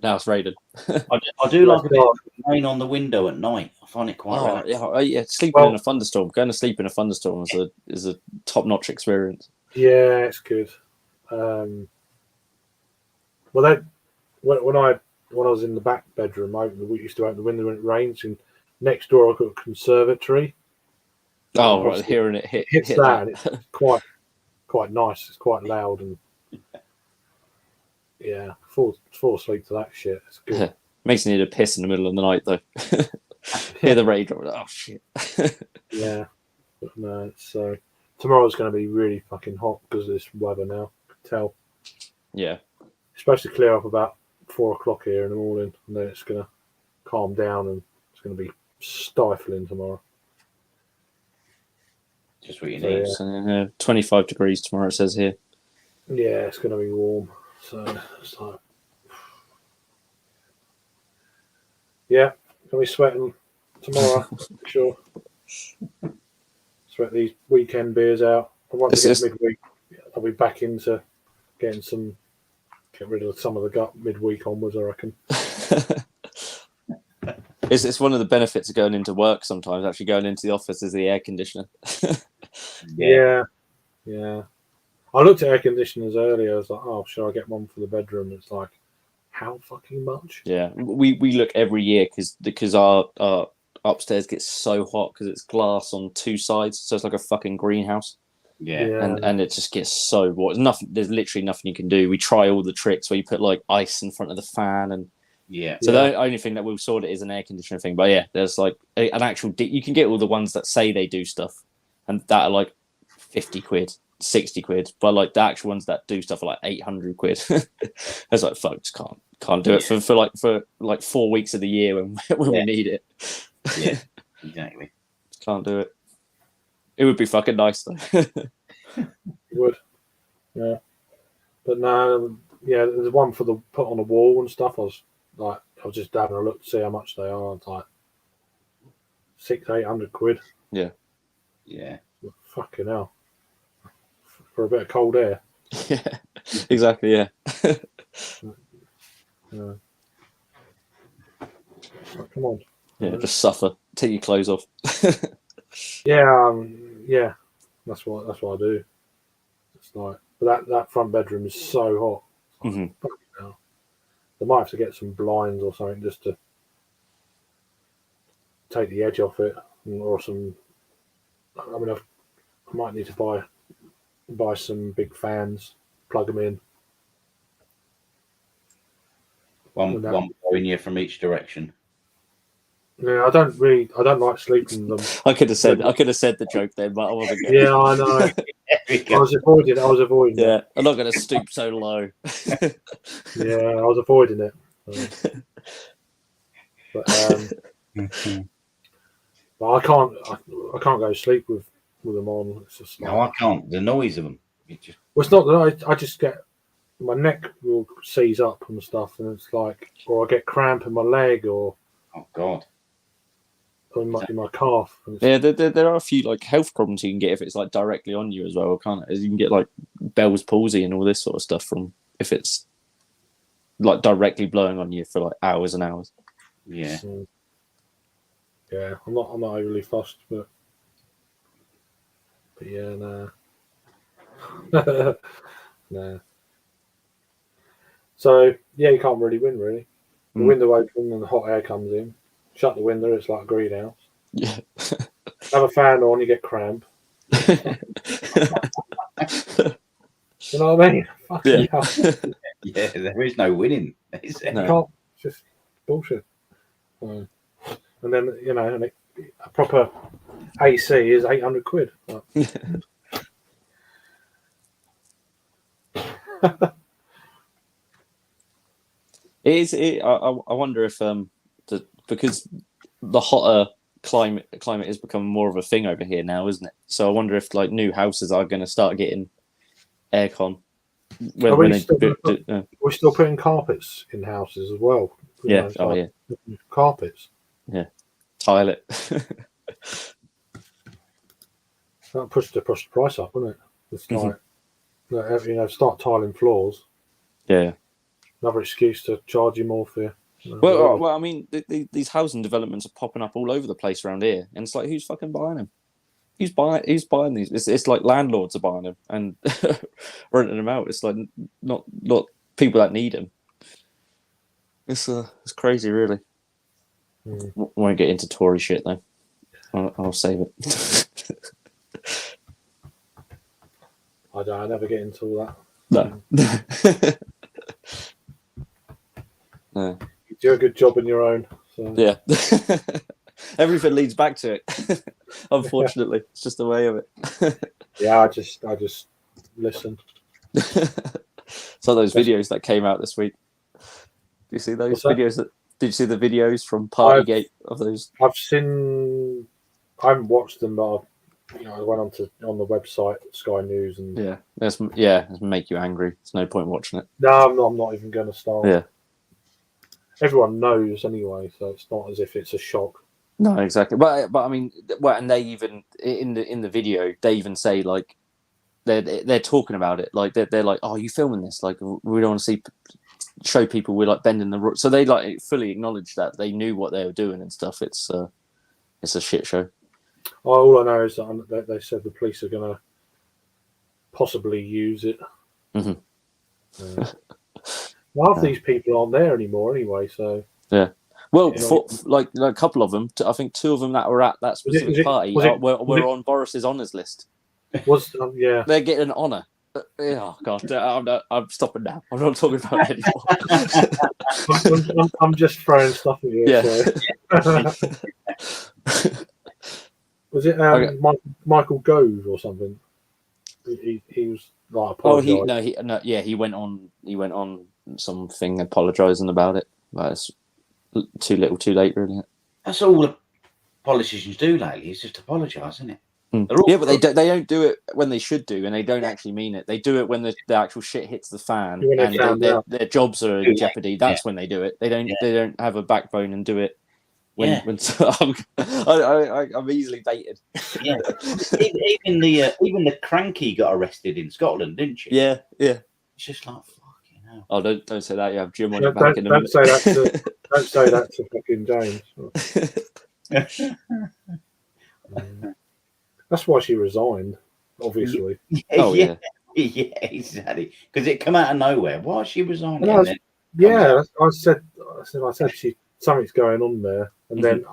Now it's raining. I do like a bit of rain on the window at night. I find it quite Oh, relaxing. yeah, sleeping in Well- a thunderstorm. Going to sleep in a thunderstorm is a top-notch experience. Yeah, it's good. Well, when I was in the back bedroom, we used to open the window when it rains. And next door, I've got a conservatory. Oh, And right, obviously hearing it hit hits hit that, that. and it's quite nice. It's quite loud and yeah, fall asleep to that shit. It's good. Makes me need a piss in the middle of the night though. Hear the rain drop. Oh shit. Yeah, but no. So tomorrow's going to be really fucking hot because of this weather now. I can tell. Yeah. It's supposed to clear up about 4 o'clock here in the morning, and then it's going to calm down, and it's going to be stifling tomorrow. Just what you So, need. yeah. So, 25 degrees tomorrow. It says here. Yeah, it's going to be warm. So it's like, yeah, gonna be sweating tomorrow for sure. Sweat these weekend beers out. And once It's it gets midweek, I'll be back into getting get rid of some of the gut midweek onwards, I reckon. It's one of the benefits of going into work sometimes. Actually, going into the office is the air conditioner. Yeah. I looked at air conditioners earlier. I was like, oh, should I get one for the bedroom? It's like, how fucking much? Yeah, we look every year because our upstairs gets so hot because it's glass on two sides, so it's like a fucking greenhouse. Yeah. And it just gets so warm. There's literally nothing you can do. We try all the tricks where you put like ice in front of the fan, and Yeah. so the only thing that we'll sort it is an air conditioner thing. But yeah, there's like an actual. You can get all the ones that say they do stuff, and that are like 50 quid, 60 quid. But like the actual ones that do stuff are like 800 quid. It's like, folks, can't do it for 4 weeks of the year when we need it. Yeah. Exactly. Can't do it. It would be fucking nice though. It would. Yeah. But no, yeah, there's one for the put on the wall and stuff. I was just having a look to see how much they are. It's like 600-800 quid. Yeah. Fucking hell. For a bit of cold air. Yeah, exactly. Yeah. Yeah. Like, come on. Yeah, just suffer. Take your clothes off. Yeah. That's what I do. It's like, but that front bedroom is so hot. It's like, Mhm. fucking hell. They might have to get some blinds or something just to take the edge off it, or some. I mean, I might need to buy some big fans, plug them in. One blowing you from each direction. Yeah, I don't like sleeping them. I could have said the joke then, but I wasn't going. Yeah, I know. I was avoiding it. Yeah, I'm not going to stoop so low. Yeah, I was avoiding it. But I can't go to sleep with them on. It's just like, No, I can't. The noise of them. It just, well, it's not that I just get my neck will seize up and stuff, and it's like, or I get cramp in my leg or oh God. in my calf. And Yeah, there are a few like health problems you can get if it's like directly on you as well, can't it? You can get like Bell's palsy and all this sort of stuff from if it's like directly blowing on you for like hours and hours. Yeah. Yeah, I'm not overly fussed, but yeah, nah. Nah. So yeah, you can't really win really. The window opens and the hot air comes in. Shut the window, it's like a greenhouse. Yeah. Have a fan on, you get cramp. You know what I mean? Fucking hell. Yeah, there is no winning. Is there? No. You can't. It's just bullshit. And then a proper AC is 800 quid. Like, It is. I wonder if because the hotter climate is becoming more of a thing over here now, isn't it? So I wonder if like new houses are going to start getting aircon. Are When we we're still putting carpets in houses as well. You yeah. know, it's Oh like yeah. carpets. Tile it. That pushed the price up, wouldn't it? It's Mhm. like, you know, start tiling floors. Yeah. Another excuse to charge you more for. Well, I mean, these housing developments are popping up all over the place around here, and it's like, who's fucking buying them? Who's buying these? It's like landlords are buying them and renting them out. It's like not people that need them. It's crazy, really. Won't get into Tory shit though. I'll save it. I never get into all that. No. No. You do a good job in your own. So. Yeah. Everything leads back to it. Unfortunately, it's just the way of it. Yeah, I just listen. So those videos that came out this week. Do you see those videos? Did you see the videos from Partygate of those? I've seen. I haven't watched them, but I went on the website Sky News and it's make you angry. There's no point watching it. No, I'm not even going to start. Yeah. Everyone knows anyway, so it's not as if it's a shock. No, exactly. But I mean, and they even in the video they even say like they're talking about it, like they're like, oh, you filming this? Like we don't want to show people we're like bending the rules. So they like fully acknowledge that they knew what they were doing and stuff. It's a shit show. All I know is that they said the police are going to possibly use it. Mm-hmm. Half these people aren't there anymore anyway, so yeah. Well, like a couple of them, I think 2 of them that were at that specific party were on Boris's honours list. Yeah, they're getting an honour. Oh god, I'm stopping now. I'm not talking about it anymore. I'm just throwing stuff at you. Yeah. So. Was it Michael Gove or something? He was like apologised. He went on something apologising about it. But it's too little, too late, really. That's all the politicians do lately. Is just apologise, isn't it? Yeah, but they don't do it when they should do, and they don't actually mean it. They do it when the actual shit hits the fan and their jobs are in jeopardy. That's when they do it. They don't have a backbone and do it when I'm easily baited. Yeah, even the cranky got arrested in Scotland, didn't she? Yeah. It's just like fucking hell. Oh, don't say that. You have Jim on your back in a minute. Don't say that to fucking James. That's why she resigned, obviously. Yeah, exactly. Because it come out of nowhere. Why is she resigning? I said something's going on there, and then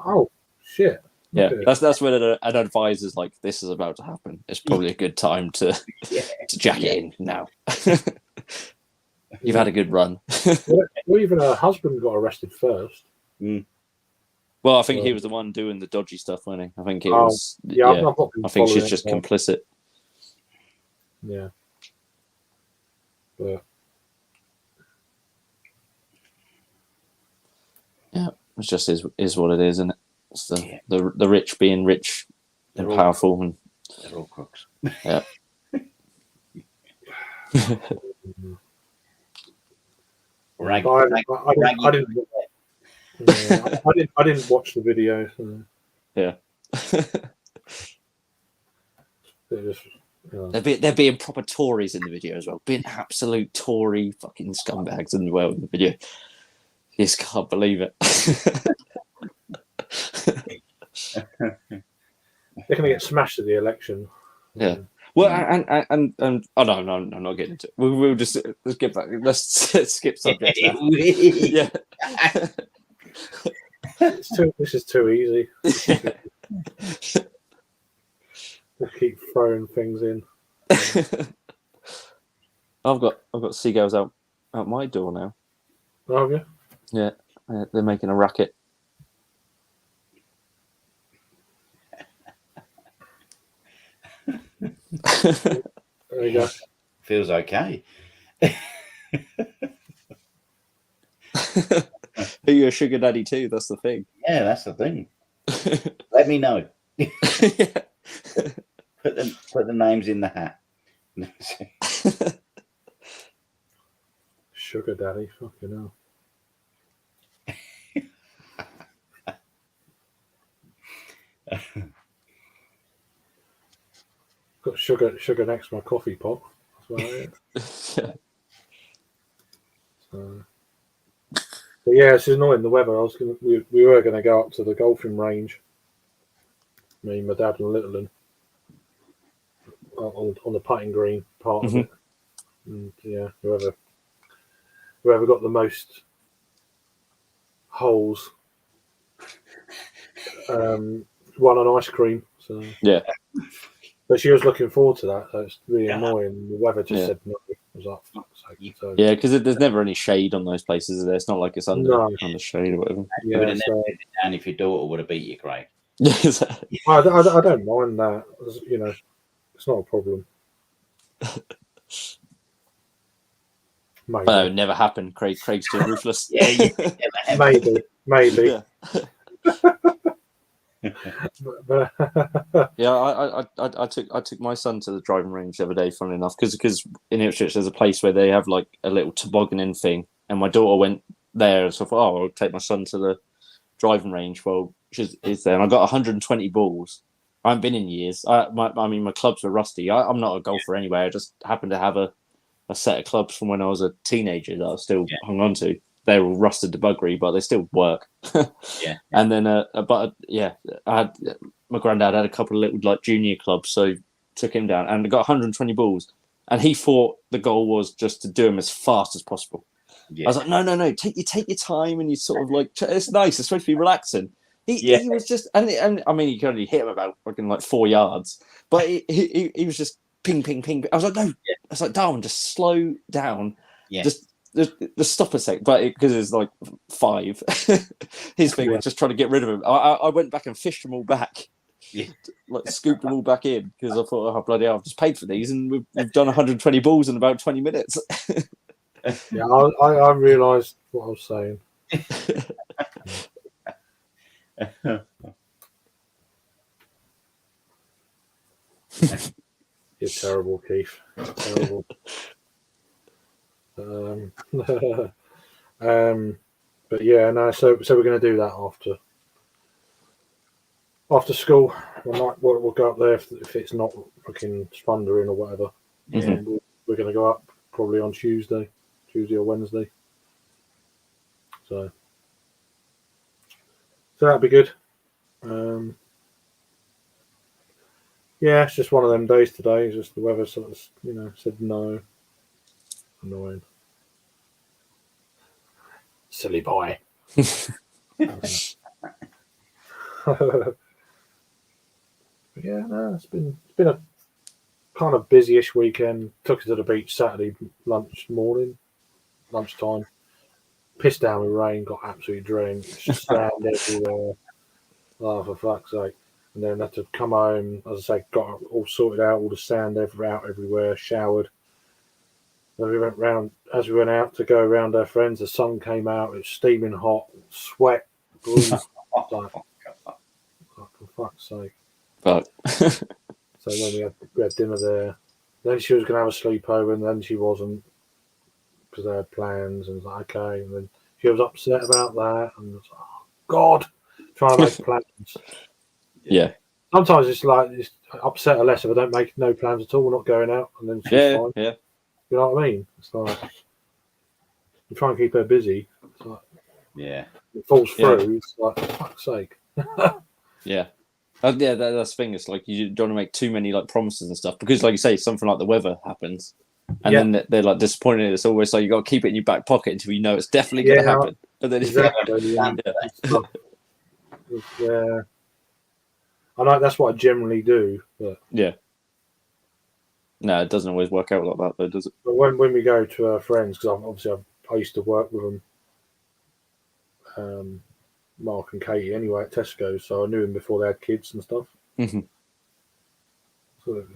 shit. Yeah, okay. that's when an advisor's like, "This is about to happen. It's probably a good time to jack it in now." You've had a good run. Well, even her husband got arrested first. Well, I think he was the one doing the dodgy stuff, wasn't he? I think it was. I think she's just complicit. Yeah. But... Yeah, it just is what it is, isn't it? It's the rich being rich and powerful, and they're all crooks. Yeah. I didn't watch the video. So. Yeah. They're being proper Tories in the video as well. Being absolute Tory fucking scumbags in the video. You just can't believe it. They're going to get smashed at the election. Yeah. Well, and oh no, I'm not getting into it. We'll just let's get back. Let's skip subject now. Yeah. This is too easy. Just keep throwing things in. I've got seagulls out my door now. Oh yeah. Yeah, they're making a racket. There you go. Feels okay. Are you a sugar daddy too? That's the thing. Yeah, that's the thing. Let me know. Yeah. Put the names in the hat. Sugar daddy, fucking hell. Got sugar next to my coffee pot. That's about it. So. But yeah, it's annoying the weather. We were gonna go up to the golfing range. Me, my dad, and little one on the putting green part of Mhm. it. And yeah, whoever got the most holes won an ice cream. So Yeah. but she was looking forward to that. So it's really Yeah. annoying. The weather just Yeah. said no. I was like, fuck's sake. So, Yeah, because there's never any shade on those places. Is there? It's not like it's under No. shade or whatever. You would yeah, have so never lived it down if your daughter would have beat you, Craig. I don't mind that. You know, it's not a problem. Maybe. But it would never happen. Craig's too ruthless. Yeah, you Maybe. Yeah. But Yeah, I took my son to the driving range the other day, funnily enough, because in Ipswich there's a place where they have like a little tobogganing thing, and my daughter went there, so I thought, oh, I'll take my son to the driving range. Well, she's there, and I got 120 balls. I haven't been in years. I mean, my clubs were rusty. I'm not a golfer anyway. I just happened to have a set of clubs from when I was a teenager that I still hung on to. They're all rusted to buggery, but they still work. Yeah. And then, my granddad had a couple of little like junior clubs, so took him down and got 120 balls. And he thought the goal was just to do them as fast as possible. Yeah. I was like, no, take your time, and you sort of like, it's nice. It's supposed to be relaxing. He was just, and I mean, he could only hit him about fucking like 4 yards, but he was just ping, ping, ping. I was like, no, I was like, Darwin, just slow down. Yeah. Just stop a sec. But because it's like 5, his thing was just trying to get rid of him. I went back and fished them all back. Yeah. Like scooped them all back in because I thought, oh bloody hell, I've just paid for these and we've done 120 balls in about 20 minutes. yeah, I realised what I was saying. You're terrible, Keith. Terrible. But yeah, no. So we're going to do that after school. We'll go up there if it's not fucking thundering or whatever. Yeah. We're going to go up probably on Tuesday or Wednesday. So that'd be good. Yeah, it's just one of them days today. It's just the weather sort of, said no. Annoying. Silly boy. But yeah, no, it's been a kind of busy-ish weekend. Took us to the beach Saturday lunchtime. Pissed down with rain, got absolutely drenched, sand everywhere. Oh, for fuck's sake. And then had to come home, as I say, got all sorted out, all the sand out everywhere, showered. Then we went out to go around our friends, the sun came out, it was steaming hot, sweat, breeze. For fuck's sake. But So then we had dinner there. Then she was going to have a sleepover, and then she wasn't because they had plans. And it was like, okay. And then she was upset about that, and I was like, oh God, trying to make plans. yeah. Sometimes it's like it's upset her less if I don't make no plans at all. We're not going out, and then she's fine. Yeah. You know what I mean? It's like you try and keep her busy. It's like Yeah. it falls through. It's like for fuck's sake. Yeah. That's the thing. It's like you don't want to make too many like promises and stuff because, like you say, something like the weather happens, and then they're like disappointed. It's always like you got to keep it in your back pocket until you know it's definitely going to happen. But then Exactly. Yeah. I know that's what I generally do, but no, it doesn't always work out like that, though, does it? But when we go to our friends, because I used to work with them, Mark and Katie anyway at Tesco, so I knew them before they had kids and stuff. Mhm.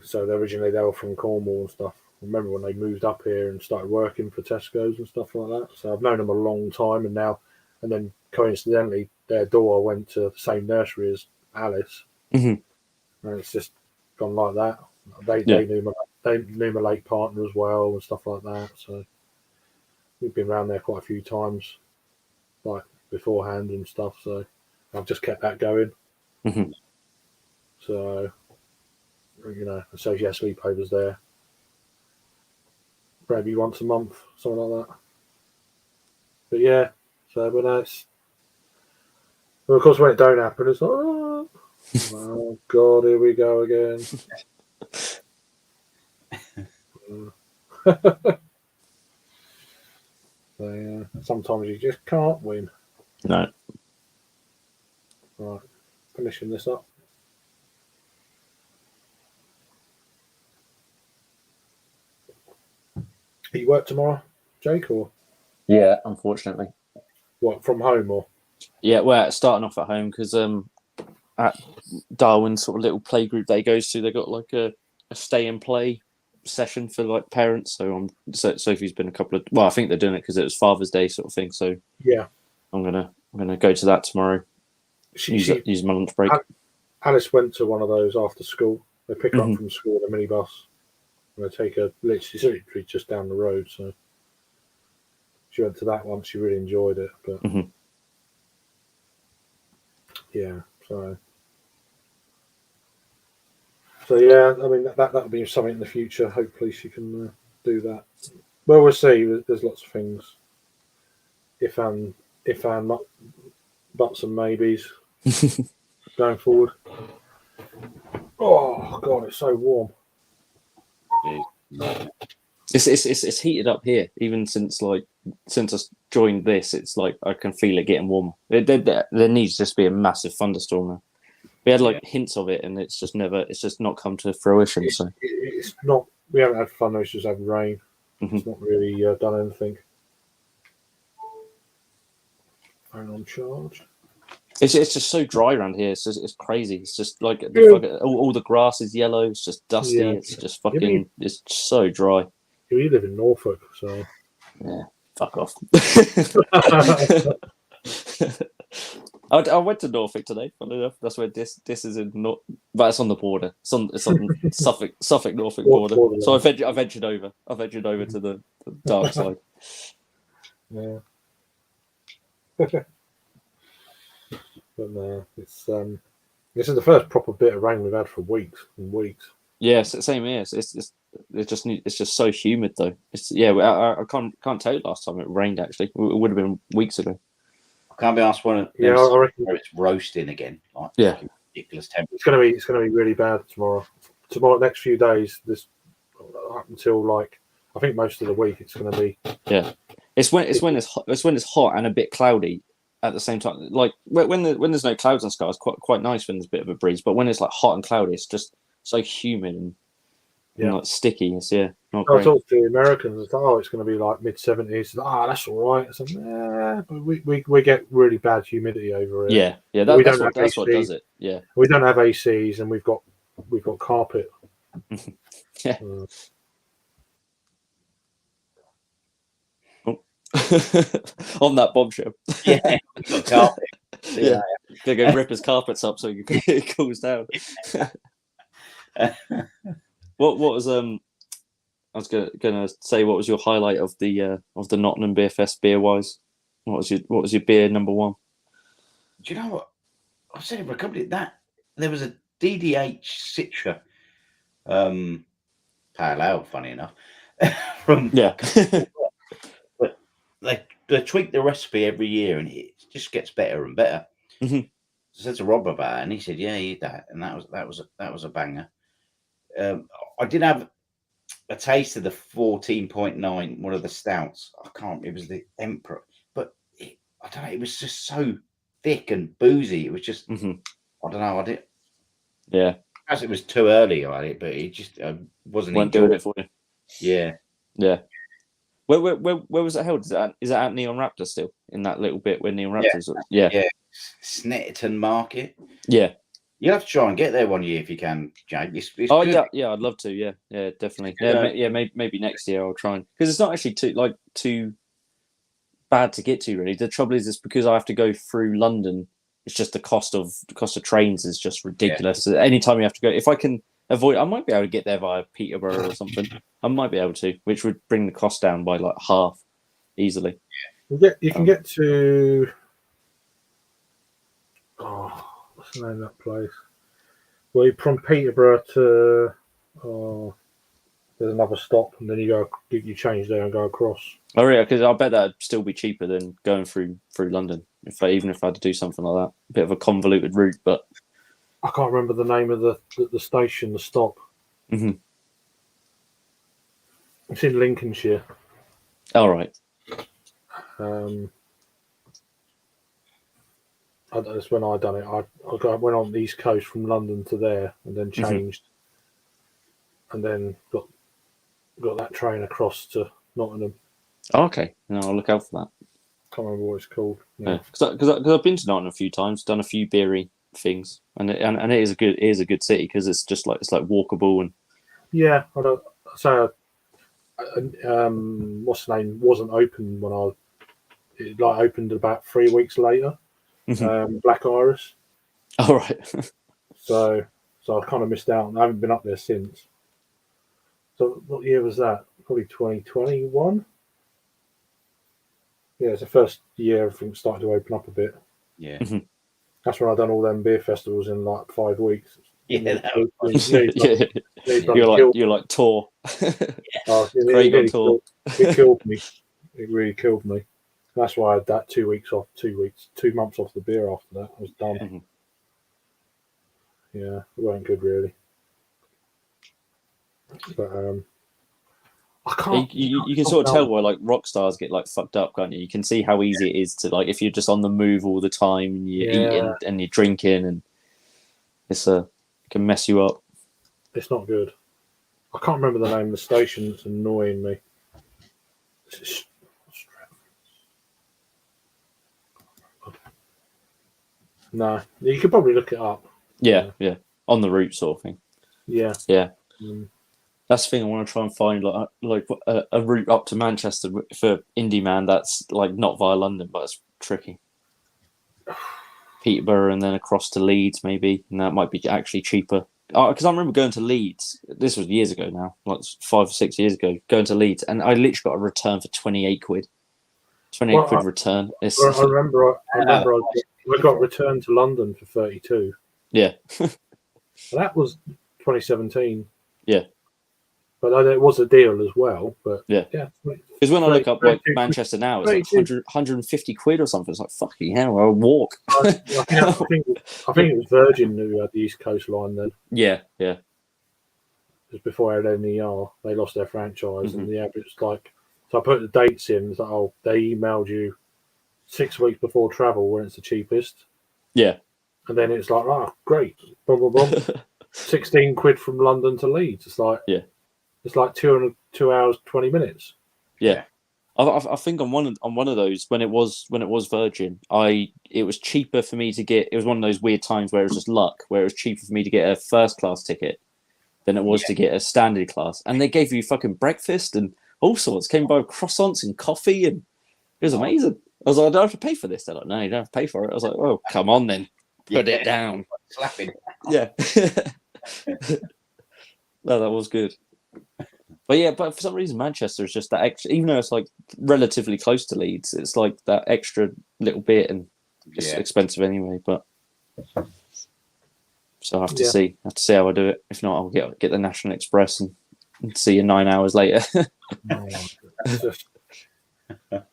So originally they were from Cornwall and stuff, remember when they moved up here and started working for Tesco's and stuff like that. So I've known them a long time, and then coincidentally, their daughter went to the same nursery as Alice, Mhm. and it's just gone like that. Yeah. They knew my late partner as well and stuff like that. So we've been around there quite a few times, like beforehand and stuff. So I've just kept that going. Mhm. So so yeah, sleepovers there. Maybe once a month, something like that. But yeah, but it's. Well, of course, when it don't happen, it's like, oh God, here we go again. So, yeah, sometimes you just can't win. No. Right, finishing this up. You work tomorrow, Jake, or Yeah, unfortunately. what, from home or? Yeah, we're starting off at home because at Darwin sort of little play group they goes to, they got like a stay and play session for like parents. So Sophie's been I think they're doing it because it was Father's Day sort of thing. So Yeah, I'm gonna go to that tomorrow. Use my lunch break. Alice went to one of those after school. They pick her Mhm. up from school in a minibus. And they take her literally just down the road. So she went to that one. She really enjoyed it. But Mhm. yeah, so yeah. I mean that'll be something in the future. Hopefully she can do that. Well, we'll see. There's lots of things. If and not buts and maybes going forward. Oh God, it's so warm. It's heated up here even since I joined this. It's like I can feel it getting warmer. There needs just to be a massive thunderstorm now. We had like hints of it, and it's just not come to fruition. So It's not. We haven't had fun. It's just had rain. Mhm. It's not really done anything. Phone on charge. it's just so dry around here. It's crazy. It's just like all the grass is yellow. It's just dusty. Yeah. It's just fucking. It's so dry. We live in Norfolk, so Yeah, fuck off. I went to Norfolk today. Funny enough, that's where this is in North, but it's on the border. It's on Suffolk Norfolk border. So I ventured over. I ventured over to the dark side. yeah. But no, it's this is the first proper bit of rain we've had for weeks and weeks. Yes, same here. It's just so humid though. I can't tell you last time it rained. Actually, it would have been weeks ago. I can't be asked one of I reckon where it's roasting again. Like ridiculous temperature. it's gonna be really bad tomorrow. Next few days, this up until like I think most of the week, it's gonna be. Yeah, it's when it's hot and a bit cloudy at the same time. Like when there's no clouds and sky, it's quite nice when there's a bit of a breeze. But when it's like hot and cloudy, it's just so humid and like sticky. It's not great. I talk to the Americans. It's like, it's going to be like mid-70s. That's all right. So, but we get really bad humidity over here. Yeah. That's what does it. Yeah. We don't have ACs, and we've got carpet. Yeah. On that bombshell. Yeah, we've got carpet. Yeah. Gonna go rip his carpets up so it cools down. What was I was gonna say, what was your highlight of the Nottingham Beer Fest beer wise? What was your beer number one? Do you know what? I've said it for a couple of that. There was a DDH Citra pale ale, funny enough. But they tweak the recipe every year, and it just gets better and better. Mm-hmm. So I said to Rob about it, and he said, "Yeah, eat that," and that was a banger. I did have a taste of the 14.9, one of the stouts. It was the Emperor, but I don't know. It was just so thick and boozy. It was just, I don't know. Yeah. As it was too early on it, but it just wasn't doing it for you. Yeah. Yeah. Where was it held? Is it at Neon Raptor still in that little bit where Neon Raptors? Yeah. Snetterton Market. Yeah. You have to try and get there one year if you can, Jake. It's Oh good. yeah, I'd love to. Yeah, definitely. Yeah. Maybe next year I'll try because it's not actually too bad to get to. Really, the trouble is, it's because I have to go through London. It's just the cost of trains is just ridiculous. Anytime you have to go, if I can avoid, I might be able to get there via Peterborough or something. I might be able to, which would bring the cost down by like half easily. You can get to. Oh, what's the name of that place? Well, from Peterborough to. Oh, there's another stop, and then you change there and go across. Oh yeah, because I bet that'd still be cheaper than going through London. Even if I had to do something like that, a bit of a convoluted route, but I can't remember the name of the station, the stop. Mhm. It's in Lincolnshire. all right. That's when I done it. I went on the East Coast from London to there, and then changed, and then got that train across to Nottingham. Oh, okay, no, I'll look out for that. Can't remember what it's called. Yeah, because I've been to Nottingham a few times, done a few beery things, and it is a good city because it's just like walkable and Yeah, I don't. So, what's the name? Wasn't open when it opened about 3 weeks later. Black Iris. all right. So I kind of missed out, and I haven't been up there since. So what year was that? Probably 2021. Yeah, it's the first year everything started to open up a bit. Yeah. That's when I done all them beer festivals in like 5 weeks. Yeah, You're like tour. Craig on tour. It killed me. It really killed me. That's why I had that 2 weeks off. 2 months off the beer after that. I was done. Yeah, it weren't good really. But I can't. You can sort of tell why like rock stars get like fucked up, can't you? You can see how easy it is to like if you're just on the move all the time and you're eating and you're drinking and it can mess you up. It's not good. I can't remember the name of the station. It's annoying me. No, you could probably look it up. Yeah. On the route sort of thing. Yeah. That's the thing. I want to try and find like a route up to Manchester for Indie Man. That's like not via London, but it's tricky. Peterborough and then across to Leeds maybe, and that might be actually cheaper. Because I remember going to Leeds. This was years ago now, like 5 or 6 years ago. Going to Leeds, and I literally got a return for 28 quid. 28 quid return. I remember. I got returned to London for 32. Yeah. That was 2017. Yeah. But it was a deal as well. But yeah. Because when I look up like Manchester now, it's like 150 quid or something. It's like fucking hell, I'll walk. I think it was Virgin who had the East Coast line then. Yeah. Because before I had NER, they lost their franchise, and the average like. So I put the dates in. It's like, they emailed you 6 weeks before travel when it's the cheapest. Yeah. And then it's like, great, boom, boom, boom. 16 quid from London to Leeds. It's like, it's like 2 hours 20 minutes. Yeah, I think on one of those when it was Virgin, it was cheaper for me to get. It was one of those weird times where it was just luck, where it was cheaper for me to get a first class ticket than it was to get a standard class, and they gave you fucking breakfast and all sorts. Came by croissants and coffee, and it was amazing. I was like, I don't have to pay for this. They're like, no, you don't have to pay for it. I was like, oh, come on then. Put it down. Slapping. Yeah. No, that was good. But for some reason, Manchester is just that extra, even though it's like relatively close to Leeds, it's like that extra little bit and it's expensive anyway. But so I have to see. I have to see how I do it. If not, I'll get the National Express and see you 9 hours later.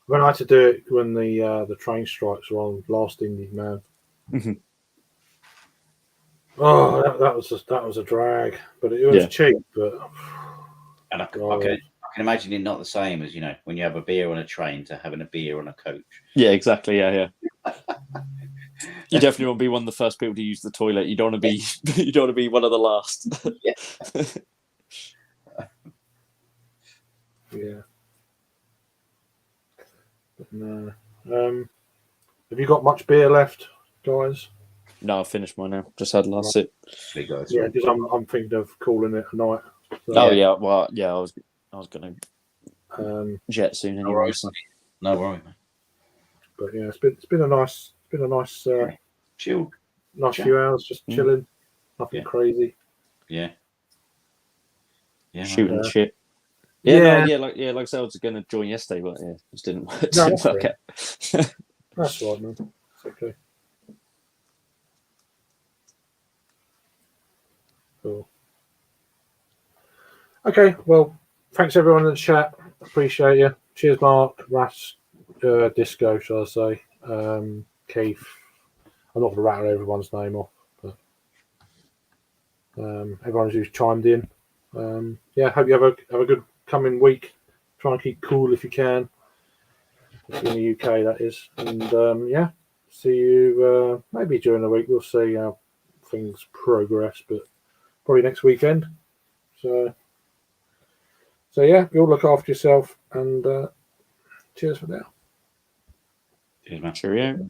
When I had to do it when the train strikes were on last Indie Man. Oh, that was a drag, but it was cheap. But and I can imagine it not the same as when you have a beer on a train to having a beer on a coach. Yeah, exactly. Yeah. You definitely want to be one of the first people to use the toilet. You don't want to be one of the last. Yeah. No. Have you got much beer left, guys? No, I finished mine now. Just had last sip. There you go. Yeah, because I'm thinking of calling it a night. So, Oh yeah, well yeah, I was gonna jet soon No anyway. worries. So. No worry, man. but yeah, it's been a nice Chill. nice Chat. few hours just Mm. chilling, nothing Yeah. crazy. Yeah. Yeah. Shooting Yeah. shit. Like I said, I was going to join yesterday, but yeah, just didn't that's work fair. out. That's right, man. It's okay. Cool. Okay, well, thanks everyone in the chat. Appreciate you. Cheers, Mark, Ras, Disco, shall I say? Keith. I'm not going to rattle everyone's name off, but everyone who's chimed in. Yeah, hope you have a good coming week. Try and keep cool if you can. In the UK, that is. And yeah, see you maybe during the week. We'll see how things progress, but probably next weekend. So yeah, you all look after yourself, and cheers for now. Cheers, man. Cheerio.